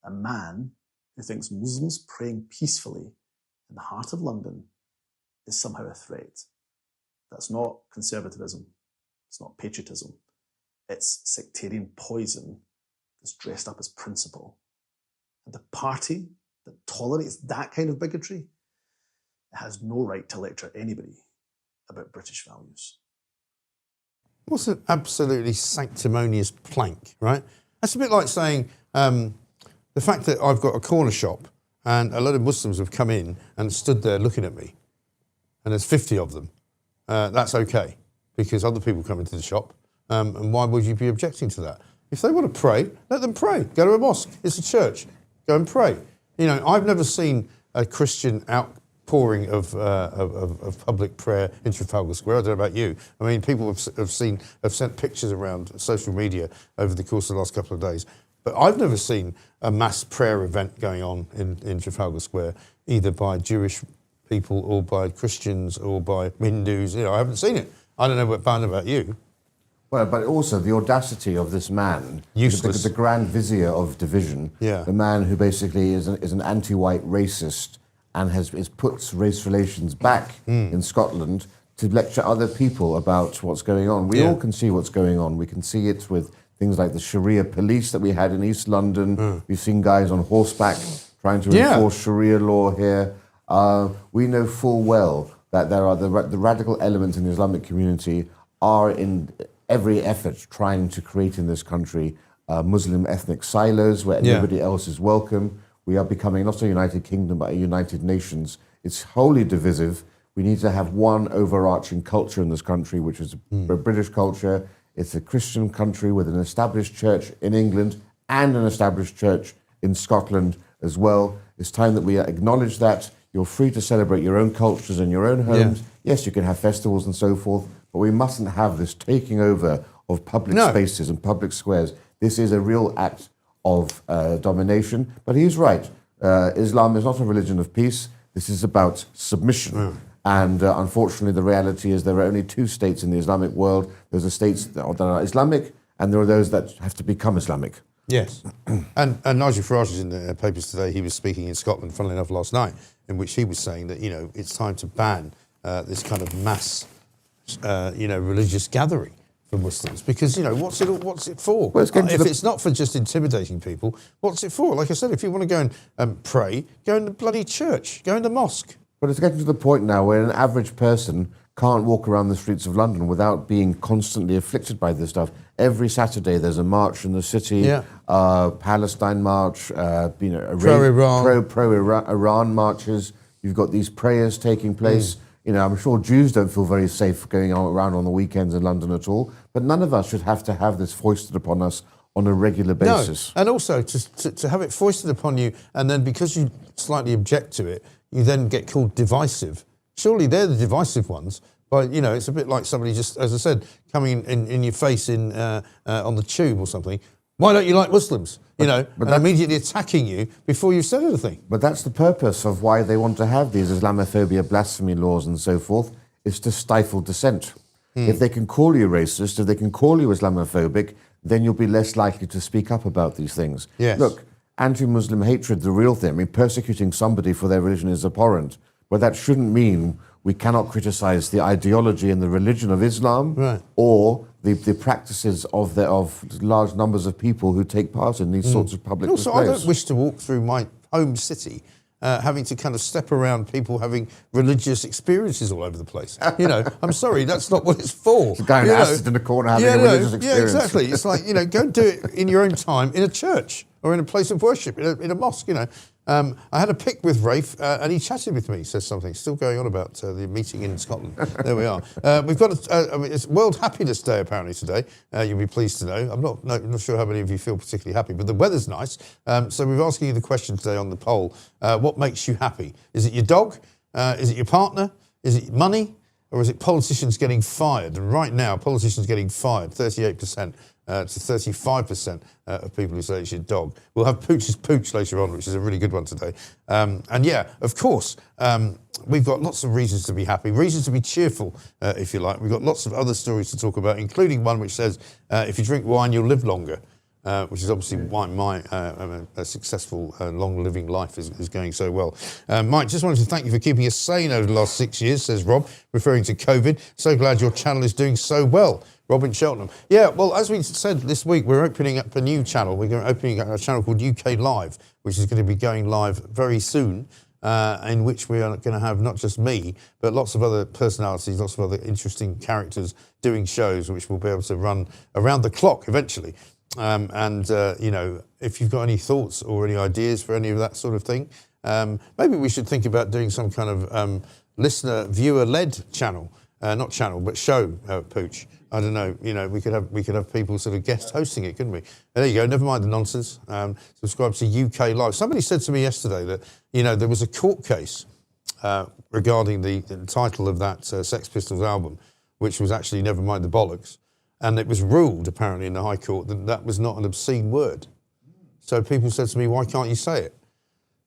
A man who thinks Muslims praying peacefully in the heart of London is somehow a threat. That's not conservatism. It's not patriotism. It's sectarian poison that's dressed up as principle. And the party that tolerates that kind of bigotry has no right to lecture anybody about British values. What's an absolutely sanctimonious plank, right? That's a bit like saying the fact that I've got a corner shop and a lot of Muslims have come in and stood there looking at me, and there's 50 of them. That's okay, because other people come into the shop, and why would you be objecting to that? If they want to pray, let them pray. Go to a mosque. It's a church. Go and pray. You know, I've never seen a Christian outpouring of public prayer in Trafalgar Square. I don't know about you. I mean, people have sent pictures around social media over the course of the last couple of days. But I've never seen a mass prayer event going on in Trafalgar Square, either by Jewish people or by Christians or by Hindus. You know, I haven't seen it. I don't know about you. Well, but also the audacity of this man, Useless. the Grand Vizier of division, the man who basically is an anti-white racist and puts race relations back in Scotland to lecture other people about what's going on. We all can see what's going on. We can see it with things like the Sharia police that we had in East London. We've seen guys on horseback trying to enforce Sharia law here. We know full well that there are the radical elements in the Islamic community are in every effort trying to create in this country Muslim ethnic silos where nobody else is welcome. We are becoming not a United Kingdom but a United Nations. It's wholly divisive. We need to have one overarching culture in this country, which is a British culture. It's a Christian country with an established church in England and an established church in Scotland as well. It's time that we acknowledge that. You're free to celebrate your own cultures in your own homes. Yes, you can have festivals and so forth, but we mustn't have this taking over of public spaces and public squares. This is a real act of domination. But he's right. Islam is not a religion of peace. This is about submission. And unfortunately, the reality is there are only two states in the Islamic world. There's the states that are Islamic, and there are those that have to become Islamic. Yes. And Nigel Farage is in the papers today. He was speaking in Scotland, funnily enough, last night, in which he was saying that, you know, it's time to ban this kind of mass, religious gathering for Muslims. Because, you know, what's it for? Well, if it's not for just intimidating people, what's it for? Like I said, if you want to go and pray, go in the bloody church, go in the mosque. But it's getting to the point now where an average person can't walk around the streets of London without being constantly afflicted by this stuff. Every Saturday there's a march in the city, Palestine march, pro-Iran marches. You've got these prayers taking place. You know, I'm sure Jews don't feel very safe going around on the weekends in London at all. But none of us should have to have this foisted upon us on a regular basis. No, and also to have it foisted upon you, and then because you slightly object to it, you then get called divisive. Surely they're the divisive ones. But, you know, it's a bit like somebody just, as I said, coming in your face on the tube or something. Why don't you like Muslims? But immediately attacking you before you've said anything. But that's the purpose of why they want to have these Islamophobia, blasphemy laws and so forth, is to stifle dissent. If they can call you racist, if they can call you Islamophobic, then you'll be less likely to speak up about these things. Yes. Look, anti-Muslim hatred, the real thing, I mean, persecuting somebody for their religion is abhorrent, but that shouldn't mean we cannot criticize the ideology and the religion of Islam Right. or the practices of large numbers of people who take part in these sorts of public Also, I displays. don't wish to walk through my home city having to kind of step around people having religious experiences all over the place. You know, I'm sorry, that's not what it's for. The guy in You know? acid in the corner having a religious experience. Yeah, exactly. It's like, you know, go and do it in your own time in a church or in a place of worship, in a mosque, you know. I had a pic with Rafe, and he chatted with me, says something, still going on about the meeting in Scotland. There we are. We've got, it's World Happiness Day apparently today, you'll be pleased to know. I'm not sure how many of you feel particularly happy, but the weather's nice. So we're asking you the question today on the poll, what makes you happy? Is it your dog? Is it your partner? Is it money? Or is it politicians getting fired? And right now, politicians getting fired, 38%. To 35% of people who say it's your dog. We'll have Pooch's Pooch later on, which is a really good one today. And yeah, of course, we've got lots of reasons to be happy, reasons to be cheerful, if you like. We've got lots of other stories to talk about, including one which says, if you drink wine, you'll live longer. Which is obviously why my successful long-living life is going so well. Mike, just wanted to thank you for keeping us sane over the last 6 years, says Rob, referring to COVID. So glad your channel is doing so well. Robin Cheltenham. Yeah, well, as we said this week, we're opening up a new channel. We're opening up a channel called UK Live, which is going to be going live very soon, in which we are going to have not just me, but lots of other personalities, lots of other interesting characters doing shows, which we'll be able to run around the clock eventually. You know, if you've got any thoughts or any ideas for any of that sort of thing, maybe we should think about doing some kind of listener, viewer-led channel. Not channel, but show, Pooch. I don't know. You know, we could have people sort of guest hosting it, couldn't we? There you go. Never mind the nonsense. Subscribe to UK Live. Somebody said to me yesterday that, you know, there was a court case regarding the title of that Sex Pistols album, which was actually Never Mind the Bollocks, and it was ruled apparently in the High Court that that was not an obscene word. So people said to me, "Why can't you say it?"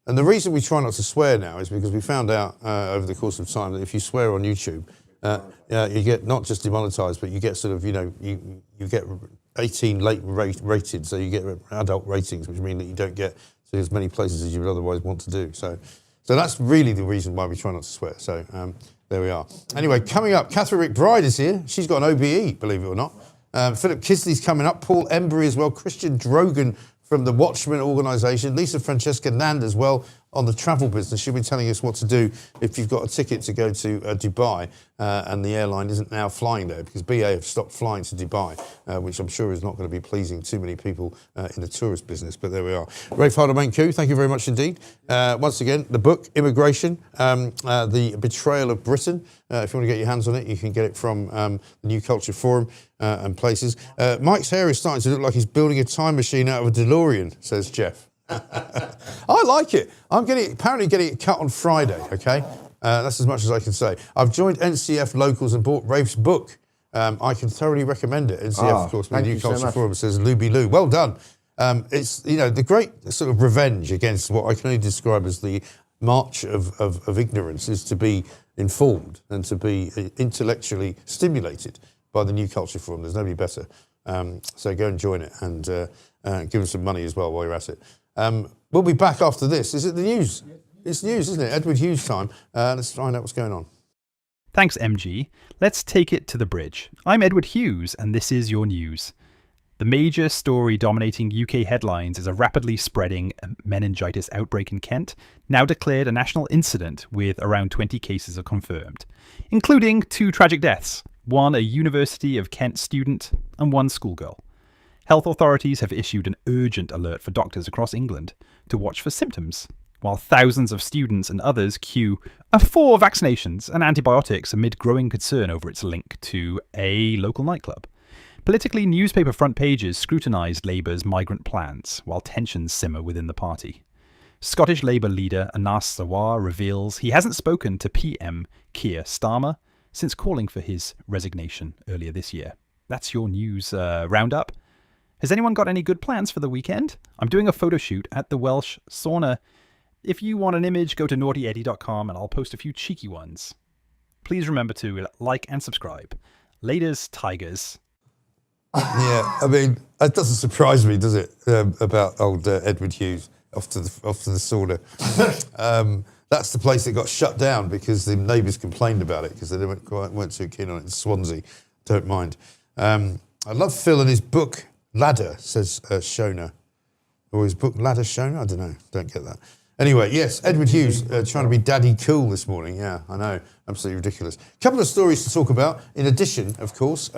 And the reason we try not to swear now is because we found out over the course of time that if you swear on YouTube, you get not just demonetised, but you get sort of, you know, you get 18 rated, so you get adult ratings, which mean that you don't get to as many places as you would otherwise want to do. So that's really the reason why we try not to swear. So there we are. Anyway, coming up, Catherine McBride is here. She's got an OBE, believe it or not. Philip Kisley's coming up. Paul Embry as well. Christian Drogan from the Watchmen organisation. Lisa Francesca Nand as well on the travel business. She'll be telling us what to do if you've got a ticket to go to Dubai and the airline isn't now flying there because BA have stopped flying to Dubai, which I'm sure is not going to be pleasing too many people in the tourist business, but there we are. Rafe Harder-Manku, thank you very much indeed. Once again, the book, Immigration, The Betrayal of Britain. If you want to get your hands on it, you can get it from the New Culture Forum and places. Mike's hair is starting to look like he's building a time machine out of a DeLorean, says Jeff. I like it. I'm apparently getting it cut on Friday, okay? That's as much as I can say. I've joined NCF Locals and bought Rafe's book. I can thoroughly recommend it. NCF, of course, the New Culture Forum says Luby Lou. Well done. It's, you know, the great sort of revenge against what I can only describe as the march of ignorance is to be informed and to be intellectually stimulated by the New Culture Forum. There's nobody better. So go and join it and give them some money as well while you're at it. We'll be back after this. Is it the news? It's news, isn't it? Edward Hughes time. Let's find out what's going on. Thanks, MG. Let's take it to the bridge. I'm Edward Hughes, and this is your news. The major story dominating UK headlines is a rapidly spreading meningitis outbreak in Kent, now declared a national incident with around 20 cases confirmed, including 2 tragic deaths, one a University of Kent student and one schoolgirl. Health authorities have issued an urgent alert for doctors across England to watch for symptoms, while thousands of students and others queue for vaccinations and antibiotics amid growing concern over its link to a local nightclub. Politically, newspaper front pages scrutinised Labour's migrant plans, while tensions simmer within the party. Scottish Labour leader Anas Sawar reveals he hasn't spoken to PM Keir Starmer since calling for his resignation earlier this year. That's your news roundup. Has anyone got any good plans for the weekend? I'm doing a photo shoot at the Welsh sauna. If you want an image, go to naughtyeddie.com and I'll post a few cheeky ones. Please remember to like and subscribe. Laters, tigers. Yeah, I mean, it doesn't surprise me, does it, about old Edward Hughes off to the sauna. That's the place that got shut down because the neighbours complained about it because they weren't too keen on it. In Swansea, don't mind. I love Phil and his book Ladder, says Shona. Or his book Ladder Shona? I don't know. Don't get that. Anyway, yes, Edward Hughes trying to be daddy cool this morning. Yeah, I know. Absolutely ridiculous. Couple of stories to talk about. In addition, of course,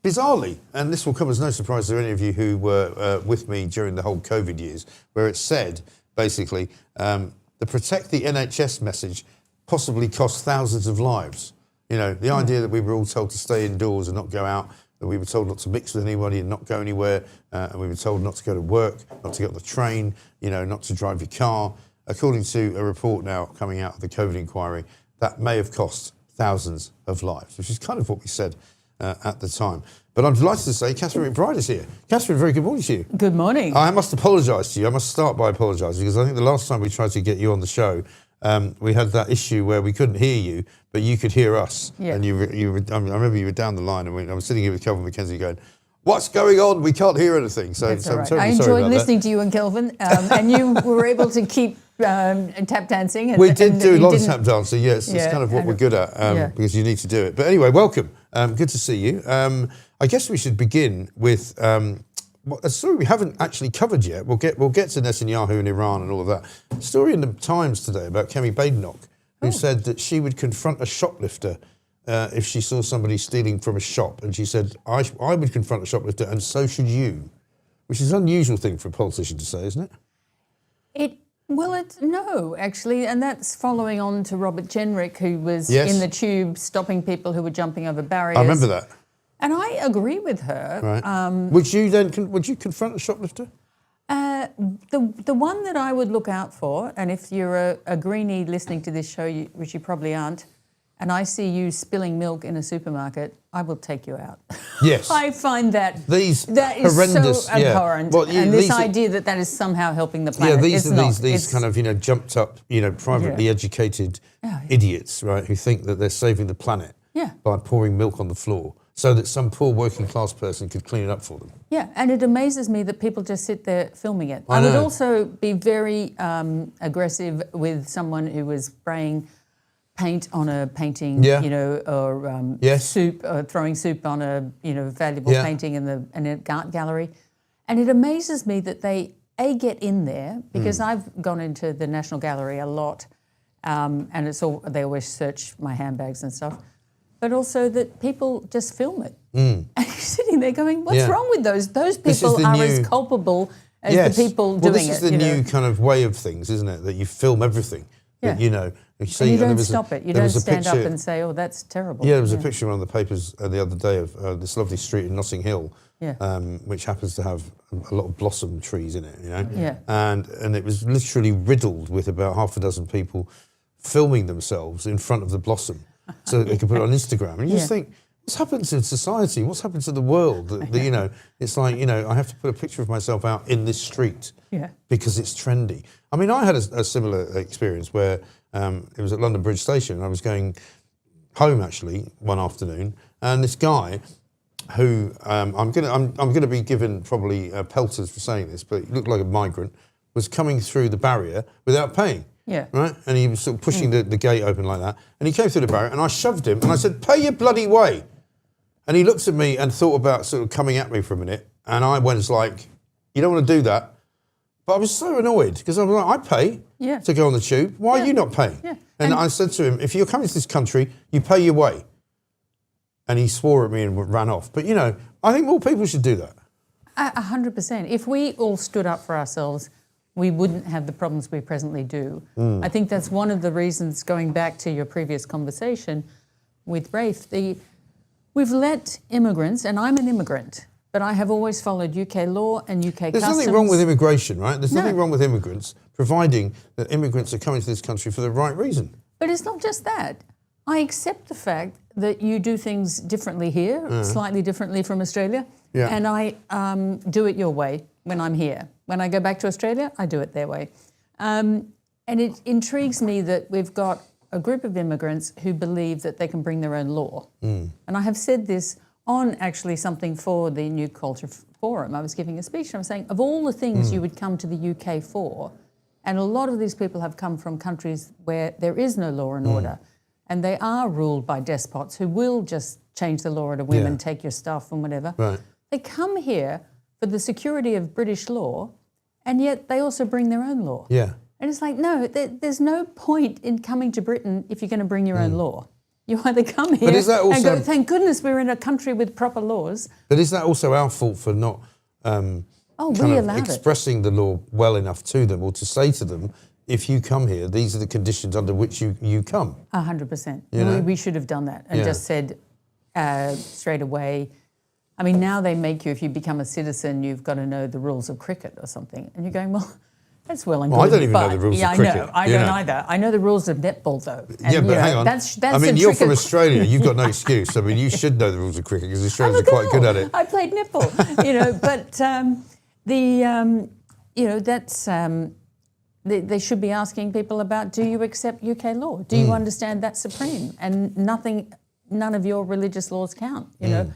bizarrely, and this will come as no surprise to any of you who were with me during the whole COVID years, where it said, basically, the Protect the NHS message possibly cost thousands of lives. You know, the idea that we were all told to stay indoors and not go out, that we were told not to mix with anybody and not go anywhere, and we were told not to go to work, not to get on the train, you know, not to drive your car. According to a report now coming out of the COVID inquiry, that may have cost thousands of lives, which is kind of what we said at the time. But I'm delighted to say Catherine McBride is here. Catherine, very good morning to you. Good morning. I must apologise to you. I must start by apologising because I think the last time we tried to get you on the show, we had that issue where we couldn't hear you, but you could hear us. Yeah. And I remember you were down the line and I was sitting here with Kelvin McKenzie going, "What's going on? We can't hear anything." So, That's so all I'm right. terribly I sorry enjoyed about listening to you and Kelvin, and you were able to keep tap dancing. And, we did do a you lot of didn't- tap dancing, yes. It's Yeah, kind of what we're good at because you need to do it. But anyway, welcome. Good to see you. I guess we should begin with a story we haven't actually covered yet. We'll get to Netanyahu and Iran and all of that. A story in the Times today about Kemi Badenoch, who said that she would confront a shoplifter if she saw somebody stealing from a shop. And she said, I would confront a shoplifter and so should you, which is an unusual thing for a politician to say, isn't it? No, actually, and that's following on to Robert Jenrick, who was Yes. in the tube stopping people who were jumping over barriers. I remember that. And I agree with her. Right. Would you then would you confront a shoplifter? The one that I would look out for, and if you're a greenie listening to this show, which you probably aren't, and I see you spilling milk in a supermarket, I will take you out. Yes. I find that These that is horrendous, so abhorrent, Well, and this these are- idea that is somehow helping the planet. Yeah, these it's are not. these It's- kind of jumped up, privately educated idiots, right, who think that they're saving the planet by pouring milk on the floor so that some poor working class person could clean it up for them. Yeah, and it amazes me that people just sit there filming it. I I would know. also be very aggressive with someone who was spraying paint on a painting, or Yes. soup, or throwing soup on a valuable Yeah. painting in an art gallery. And it amazes me that they get in there, because I've gone into the National Gallery a lot, and they always search my handbags and stuff. But also that people just film it. And you're sitting there going, what's wrong with those? Those This is people the are new- as culpable as the people well, doing this is it. the new kind of way of things, isn't it? That you film everything. Yeah. That, you see, And you there don't was stop it. You there don't was a stand up picture- and say, oh, that's terrible. Yeah, there was a picture on the papers the other day of this lovely street in Notting Hill, which happens to have a lot of blossom trees in it, Yeah. And it was literally riddled with about half a dozen people filming themselves in front of the blossom so that they could put it on Instagram. And you just think, what's happened to society? What's happened to the world? That, it's like, I have to put a picture of myself out in this street because it's trendy. I mean, I had a similar experience where it was at London Bridge Station. And I was going home actually one afternoon, and this guy who I'm gonna be given probably pelters for saying this, but he looked like a migrant, was coming through the barrier without paying. Yeah. Right? And he was sort of pushing the gate open like that. And he came through the barrier and I shoved him and I said, "Pay your bloody way." And he looked at me and thought about sort of coming at me for a minute. And I went like, "You don't want to do that." But I was so annoyed because I was like, "I pay to go on the tube. Why are you not paying?" Yeah. And I said to him, "If you're coming to this country, you pay your way." And he swore at me and ran off. But, I think more people should do that. 100%. If we all stood up for ourselves, we wouldn't have the problems we presently do. I think that's one of the reasons, going back to your previous conversation with Rafe, we've let immigrants, and I'm an immigrant, but I have always followed UK law and UK There's customs. nothing wrong with immigration, right? There's No. nothing wrong with immigrants, providing that immigrants are coming to this country for the right reason. But it's not just that. I accept the fact that you do things differently here, slightly differently from Australia, and I do it your way when I'm here. When I go back to Australia, I do it their way. And it intrigues me that we've got a group of immigrants who believe that they can bring their own law. And I have said this on actually something for the New Culture Forum. I was giving a speech and I was saying, of all the things you would come to the UK for, And a lot of these people have come from countries where there is no law and order. And they are ruled by despots who will just change the law to women, take your stuff and whatever. Right. They come here for the security of British law, and yet they also bring their own law. Yeah. And it's like, no, there's no point in coming to Britain if you're going to bring your own law. You either come here is that and also- go, thank goodness we're in a country with proper laws. But is that also our fault for not We kind of allowed it. expressing the law well enough to them, or to say to them, if you come here, these are the conditions under which you come? 100%. You know? We should have done that and Yeah. just said straight away. I mean, now they make you, if you become a citizen, you've got to know the rules of cricket or something. And you're going, well, that's well and good. Well, I don't even know but- the rules of yeah, cricket, I know. I you don't know. either. I know the rules of netball, though. And, Yeah, but you know, hang on. That's I the mean, you're trick from of- Australia. You've got no excuse. I mean, you should know the rules of cricket because Australians I'm are a quite good girl. at it. I played netball, you know, but you know, that's they should be asking people about, do you accept UK law? Do you understand that's supreme? And none of your religious laws count, you know?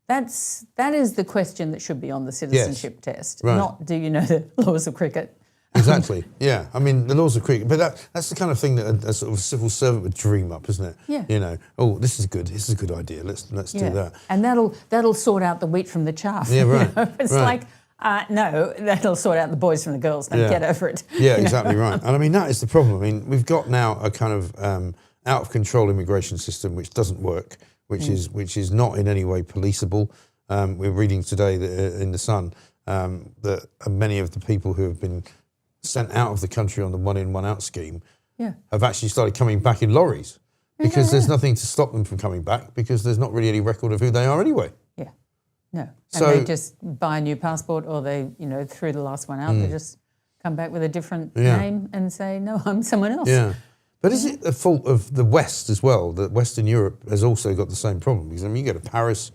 That is the question that should be on the citizenship test, Right. not do you know the laws of cricket? Exactly. Yeah. I mean, the laws of cricket, but that's the kind of thing that a sort of civil servant would dream up, isn't it? Yeah. You know, oh, this is good. This is a good idea. Let's do that. And that'll sort out the wheat from the chaff. Yeah, right, You know? It's right. like, no, that'll sort out the boys from the girls. Now get over it. Yeah, exactly right. And I mean, that is the problem. I mean, we've got now a kind of out of control immigration system which doesn't work, which is not in any way policeable. We're reading today that, in the Sun that many of the people who have been sent out of the country on the one in, one out scheme have actually started coming back in lorries because there's nothing to stop them from coming back because there's not really any record of who they are anyway. Yeah, no. So- And they just buy a new passport, or they, you know, threw the last one out. They just come back with a different name and say, no, I'm someone else. Yeah. But is it the fault of the West as well, that Western Europe has also got the same problem? Because, I mean, you go to Paris,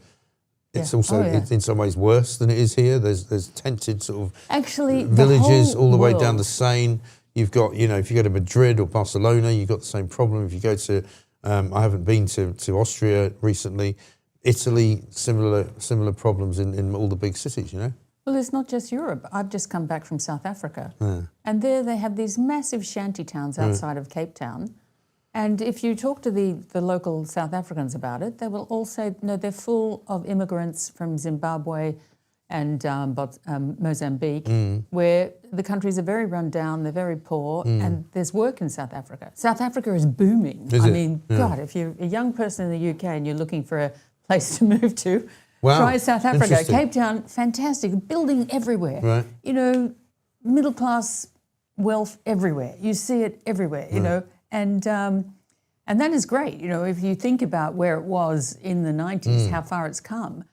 it's also it's in some ways worse than it is here. There's tented sort of Actually, villages the whole all the way world- down the Seine. You've got, you know, if you go to Madrid or Barcelona, you've got the same problem. If you go to, I haven't been to Austria recently, Italy, similar problems in all the big cities, you know? Well, it's not just Europe. I've just come back from South Africa. And there they have these massive shanty towns outside of Cape Town. And if you talk to the local South Africans about it, they will all say, no, they're full of immigrants from Zimbabwe and Mozambique, where the countries are very run down, they're very poor, and there's work in South Africa. South Africa is booming. Is I it? mean, God, if you're a young person in the UK and you're looking for a place to move to, Wow, try South Africa. interesting. Cape Town, fantastic, building everywhere. Right. You know, middle class wealth everywhere. You see it everywhere, you know, and that is great. You know, if you think about where it was in the 90s, how far it's come.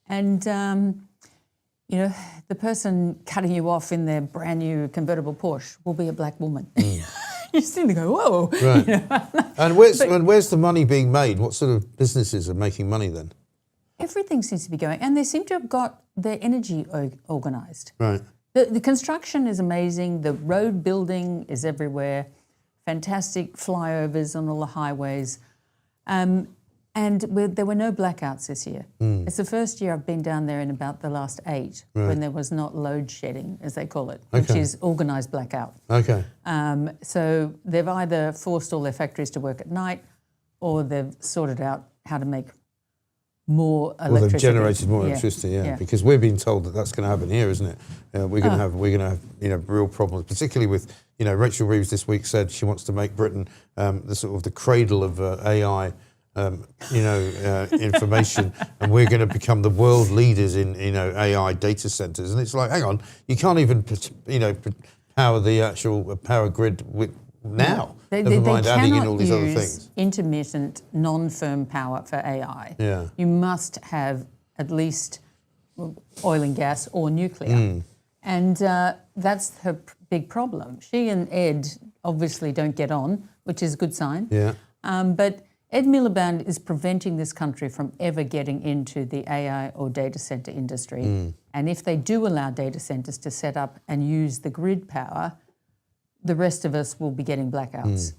And, you know, the person cutting you off in their brand new convertible Porsche will be a black woman. You see them go, whoa. Right. You know? And where's the money being made? What sort of businesses are making money then? Everything seems to be going, and they seem to have got their energy organised. Right. The construction is amazing. The road building is everywhere. Fantastic flyovers on all the highways. And there were no blackouts this year. It's the first year I've been down there in about the last 8 when there was not load shedding, as they call it, which is organised blackout. Okay. So they've either forced all their factories to work at night, or they've sorted out how to make more electricity. Well, they've generated more electricity, yeah, because we're being told that that's going to happen here, isn't it? We're going to have you know, real problems, particularly with, you know, Rachel Reeves this week said she wants to make Britain the sort of the cradle of AI, you know, information, and we're going to become the world leaders in, you know, AI data centers. And it's like, hang on, you can't even, you know, power the actual power grid with now. Never mind adding in all these other things. Intermittent, non-firm power for AI. Yeah. You must have at least oil and gas or nuclear. And that's her big problem. She and Ed obviously don't get on, which is a good sign. Yeah. But Ed Miliband is preventing this country from ever getting into the AI or data center industry. And if they do allow data centers to set up and use the grid power, the rest of us will be getting blackouts.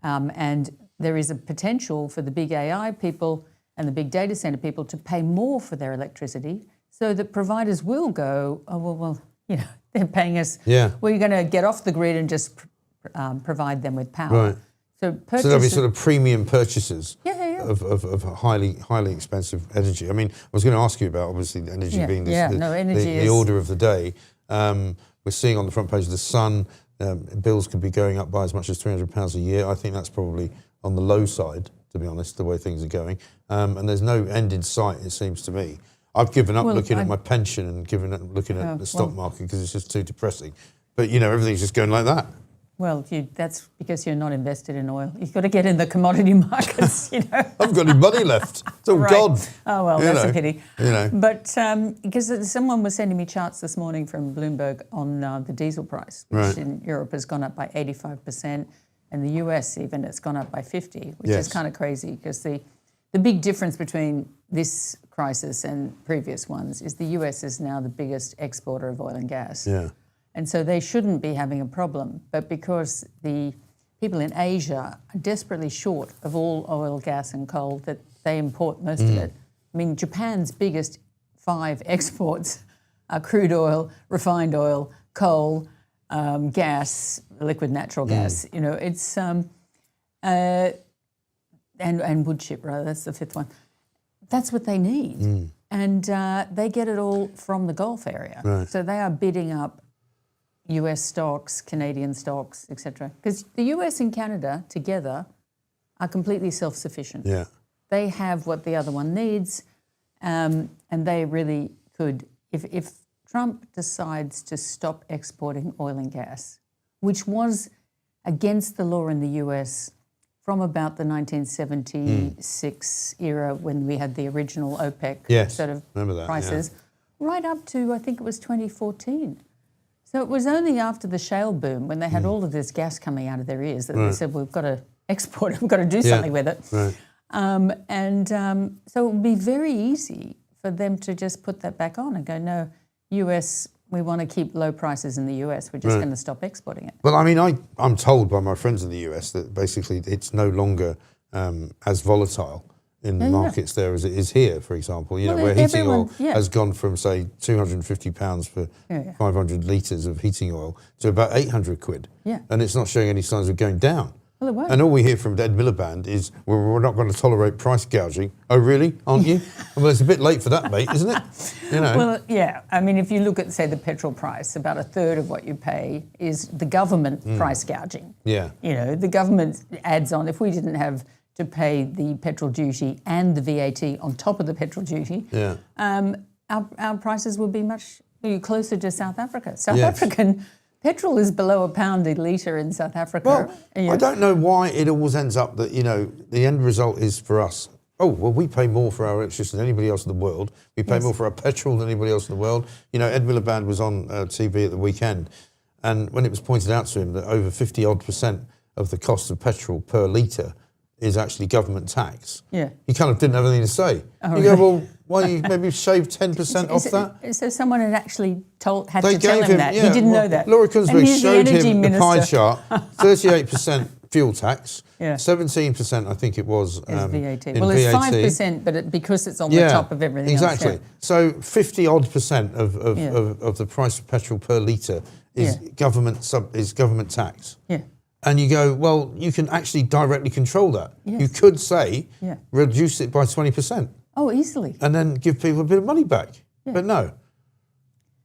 And there is a potential for the big AI people and the big data center people to pay more for their electricity, so that providers will go, oh, well, you know, They're paying us. Yeah. We're going to get off the grid and just provide them with power. Right. So So there'll be sort of premium purchases Yeah. of highly expensive energy. I mean, I was going to ask you about, obviously, energy being the order of the day. We're seeing on the front page of The Sun, bills could be going up by as much as £300 a year. I think that's probably on the low side, to be honest, the way things are going. And there's no end in sight, it seems to me. I've given up looking at my pension and given up looking at the stock market because it's just too depressing. But, everything's just going like that. Well, that's because you're not invested in oil. You've got to get in the commodity markets, I haven't got any money left. It's all gone. Oh, well, that's a pity. You know. But because someone was sending me charts this morning from Bloomberg on the diesel price, which in Europe has gone up by 85%, and the US even, it's gone up by 50%, which is kind of crazy because the big difference between this crisis and previous ones is the US is now the biggest exporter of oil and gas. Yeah. And so they shouldn't be having a problem. But because the people in Asia are desperately short of all oil, gas and coal, that they import most of it. I mean, Japan's biggest 5 exports are crude oil, refined oil, coal, gas, liquid natural gas. It's and wood chip, rather. That's the 5th one. That's what they need. And they get it all from the Gulf area. Right. So they are bidding up US stocks, Canadian stocks, etc. Because the US and Canada together are completely self-sufficient. Yeah. They have what the other one needs, and they really could, if Trump decides to stop exporting oil and gas, which was against the law in the US from about the 1976 era when we had the original OPEC sort of prices, right up to, I think it was 2014. So it was only after the shale boom, when they had all of this gas coming out of their ears, that they said, we've got to export it, we've got to do something with it. Right. So it would be very easy for them to just put that back on and go, no, US, we want to keep low prices in the US, we're just going to stop exporting it. Well, I mean, I'm told by my friends in the US that basically it's no longer as volatile in the markets there as it is here, for example. Where heating oil has gone from, say, £250 for 500 litres of heating oil to about 800 quid. Yeah. And it's not showing any signs of going down. Well, it won't. And all we hear from Ed Miliband is, well, we're not going to tolerate price gouging. Oh, really? Aren't you? Well, it's a bit late for that, mate, isn't it? Well, yeah. I mean, if you look at, say, the petrol price, about a third of what you pay is the government price gouging. Yeah. The government adds on. If we didn't have to pay the petrol duty and the VAT on top of the petrol duty, our prices would be much closer to South Africa. South African petrol is below £1 a litre in South Africa. Well, I don't know why it always ends up that, the end result is for us, we pay more for our electricity than anybody else in the world. We pay more for our petrol than anybody else in the world. Ed Miliband was on TV at the weekend, and when it was pointed out to him that over 50-odd% of the cost of petrol per litre is actually government tax. Yeah. He kind of didn't have anything to say. Oh, you go, well, why don't you maybe shave 10% off that? So someone had actually had They to tell gave him that. He didn't know that. Laura Kunsberg showed him the minister. pie chart, 38% fuel tax, Yeah. 17% I think it was Is VAT. in Well, it's VAT. 5%, but because it's on the top of everything exactly. else. So 50-odd% of the price of petrol per litre is government tax. Yeah. And you go, well, you can actually directly control that. Yes. You could say, Yeah. reduce it by 20%. Oh, easily. And then give people a bit of money back. Yeah. But no.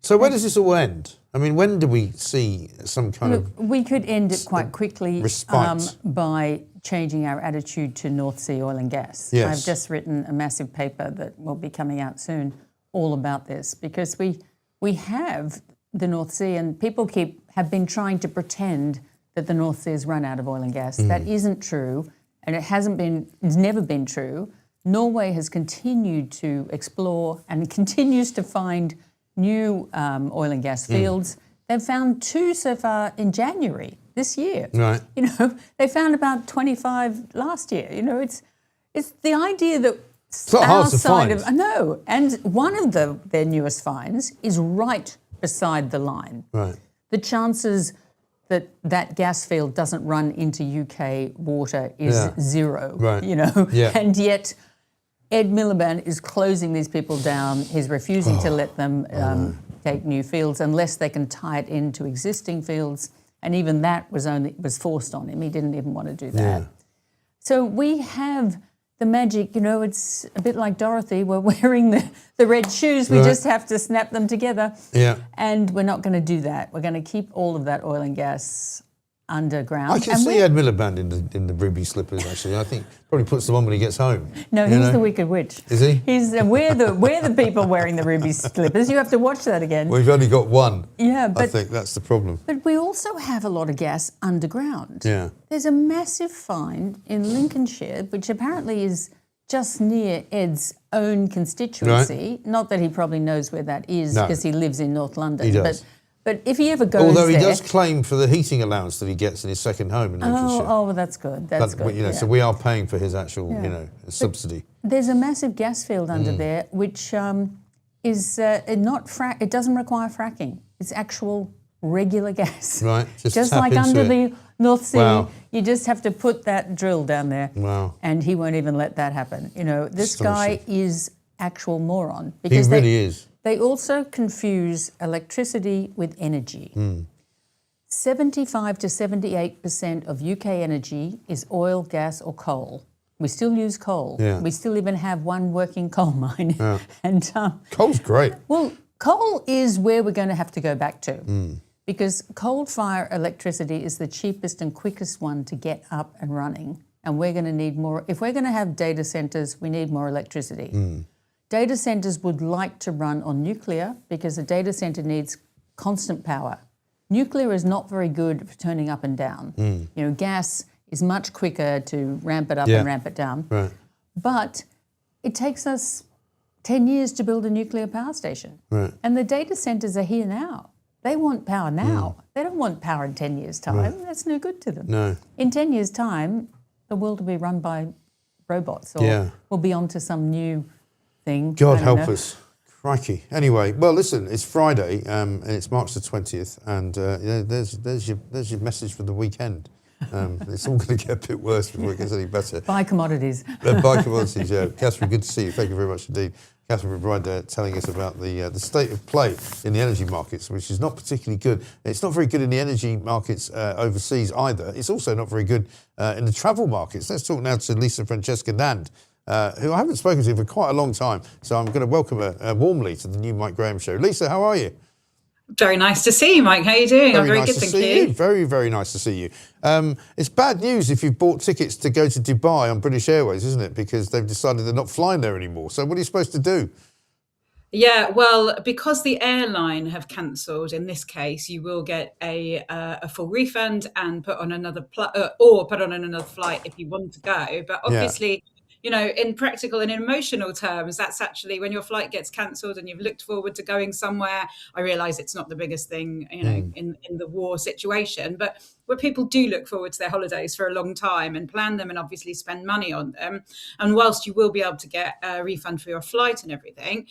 So where does this all end? I mean, when do we see some kind Look, we could end it quite quickly respite? By changing our attitude to North Sea oil and gas. Yes. I've just written a massive paper that will be coming out soon all about this, because we have the North Sea, and people have been trying to pretend that the North Sea has run out of oil and gas. That isn't true, and it's never been true. Norway has continued to explore and continues to find new oil and gas fields. They've found 2 so far in January this year. Right. They found about 25 last year. It's the idea that not hard our to side find. of no, and one of their newest finds is right beside the line. Right. The chances that gas field doesn't run into UK water is zero. Right. Yeah. And yet Ed Miliband is closing these people down. He's refusing to let them locate new fields unless they can tie it into existing fields. And even that was forced on him. He didn't even want to do that. Yeah. So we have the magic, it's a bit like Dorothy. We're wearing the red shoes. We just have to snap them together. Yeah. And we're not going to do that. We're going to keep all of that oil and gas underground. I can see Ed Miliband in the ruby slippers, actually. I think probably puts them on when he gets home. No, he's the Wicked Witch. Is he? We're the people wearing the ruby slippers. You have to watch that again. We've only got one. Yeah, but I think that's the problem. But we also have a lot of gas underground. Yeah. There's a massive find in Lincolnshire, which apparently is just near Ed's own constituency. Right. Not that he probably knows where that is because he lives in North London. He does. But if he ever goes Although he there, does claim for the heating allowance that he gets in his second home in Lincolnshire. Oh, well, that's good. That's good. You know, so we are paying for his actual, subsidy. There's a massive gas field under there, which is it doesn't require fracking. It's actual regular gas. Right. Just tap like into under it. the North Sea, Wow. you just have to put that drill down there. Wow. And he won't even let that happen. This guy is actual moron. He Because really is. They also confuse electricity with energy. 75 to 78% of UK energy is oil, gas or coal. We still use coal. Yeah. We still even have one working coal mine. Yeah. And Coal's great. well, coal is where we're going to have to go back to because coal-fired electricity is the cheapest and quickest one to get up and running. And we're going to need more. If we're going to have data centres, we need more electricity. Data centres would like to run on nuclear because a data centre needs constant power. Nuclear is not very good for turning up and down. Gas is much quicker to ramp it up and ramp it down. Right. But it takes us 10 years to build a nuclear power station. Right. And the data centres are here now. They want power now. They don't want power in 10 years' time. Right. That's no good to them. No. In 10 years' time, the world will be run by robots or we'll be on to some new thing. God help us. Crikey. Anyway, well, listen, it's Friday and it's March the 20th and there's your message for the weekend. It's all going to get a bit worse before it gets any better. Buy commodities. Buy commodities, yeah. Catherine, good to see you. Thank you very much indeed. Catherine McBride telling us about the state of play in the energy markets, which is not particularly good. It's not very good in the energy markets overseas either. It's also not very good in the travel markets. Let's talk now to Lisa Francesca Nand, who I haven't spoken to for quite a long time. So I'm going to welcome her warmly to the new Mike Graham Show. Lisa, how are you? Very nice to see you, Mike. How are you doing? I'm very good, thank you. Very, very nice to see you. It's bad news if you've bought tickets to go to Dubai on British Airways, isn't it? Because they've decided they're not flying there anymore. So what are you supposed to do? Yeah, well, because the airline have cancelled, in this case, you will get a full refund and put on another flight if you want to go. But obviously, in practical and emotional terms, that's actually when your flight gets cancelled and you've looked forward to going somewhere. I realise it's not the biggest thing, in the war situation, but where people do look forward to their holidays for a long time and plan them and obviously spend money on them. And whilst you will be able to get a refund for your flight and everything,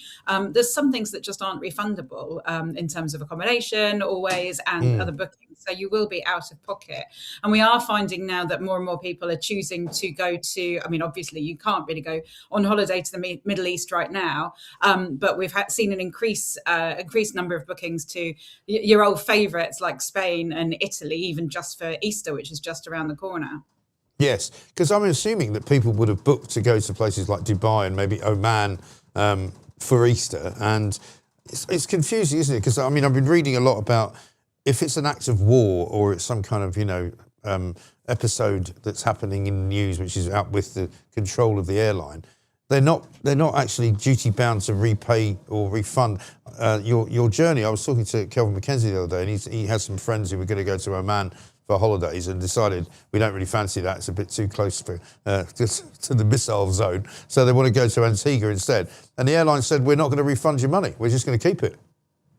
there's some things that just aren't refundable in terms of accommodation always and other bookings. So you will be out of pocket. And we are finding now that more and more people are choosing to go to, obviously you can't really go on holiday to the Middle East right now, but we've seen an increased number of bookings to your old favourites like Spain and Italy, even just for Easter, which is just around the corner. Yes, because I'm assuming that people would have booked to go to places like Dubai and maybe Oman for Easter, and it's confusing, isn't it? Because I've been reading a lot about if it's an act of war or it's some kind of episode that's happening in the news, which is out with the control of the airline. They're not actually duty bound to repay or refund your journey. I was talking to Kelvin McKenzie the other day, and he has some friends who were going to go to Oman for holidays and decided we don't really fancy that. It's a bit too close to the missile zone. So they want to go to Antigua instead. And the airline said, we're not going to refund your money. We're just going to keep it.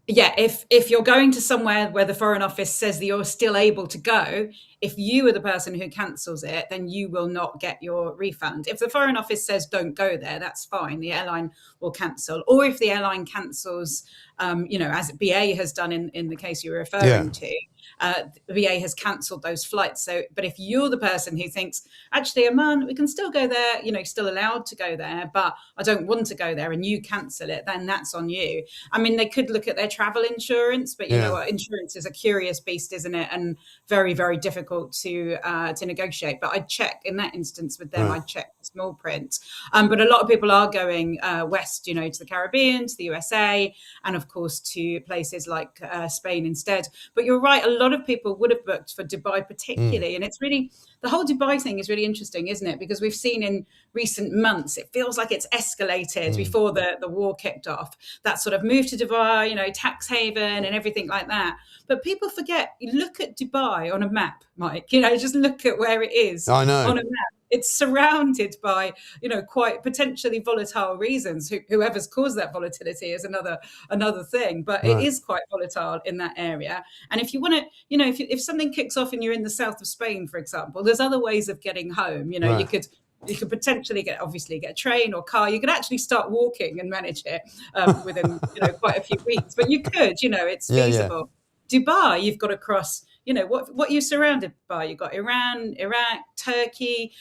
Yeah, if you're going to somewhere where the Foreign Office says that you're still able to go, if you are the person who cancels it, then you will not get your refund. If the Foreign Office says don't go there, that's fine. The airline will cancel. Or if the airline cancels, as BA has done in the case you're referring to, BA has cancelled those flights. So, but if you're the person who thinks, actually, Oman, we can still go there, you know, still allowed to go there, but I don't want to go there, and you cancel it, then that's on you. I mean, they could look at their travel insurance, but you know what, insurance is a curious beast, isn't it? And very, very difficult to negotiate. But I'd check in that instance with them. I'd check the small print. But a lot of people are going west, you know, to the Caribbean, to the USA, and of course to places like Spain instead. But you're right, a lot of people would have booked for Dubai particularly, and it's really, the whole Dubai thing is really interesting, isn't it? Because we've seen in recent months, it feels like it's escalated before the war kicked off. That sort of move to Dubai, you know, tax haven and everything like that. But people forget, you look at Dubai on a map, Mike, you know, just look at where it is I know. on a map. It's surrounded by, you know, quite potentially volatile reasons. Whoever's caused that volatility is another thing, but it is quite volatile in that area. And if you want to, you know, if something kicks off and you're in the south of Spain, for example, there's other ways of getting home. You know, you could potentially get a train or car. You could actually start walking and manage it within, you know, quite a few weeks. But you could, you know, it's feasible. Dubai, you've got to cross. You know, what you're surrounded by. You've got Iran, Iraq, Turkey.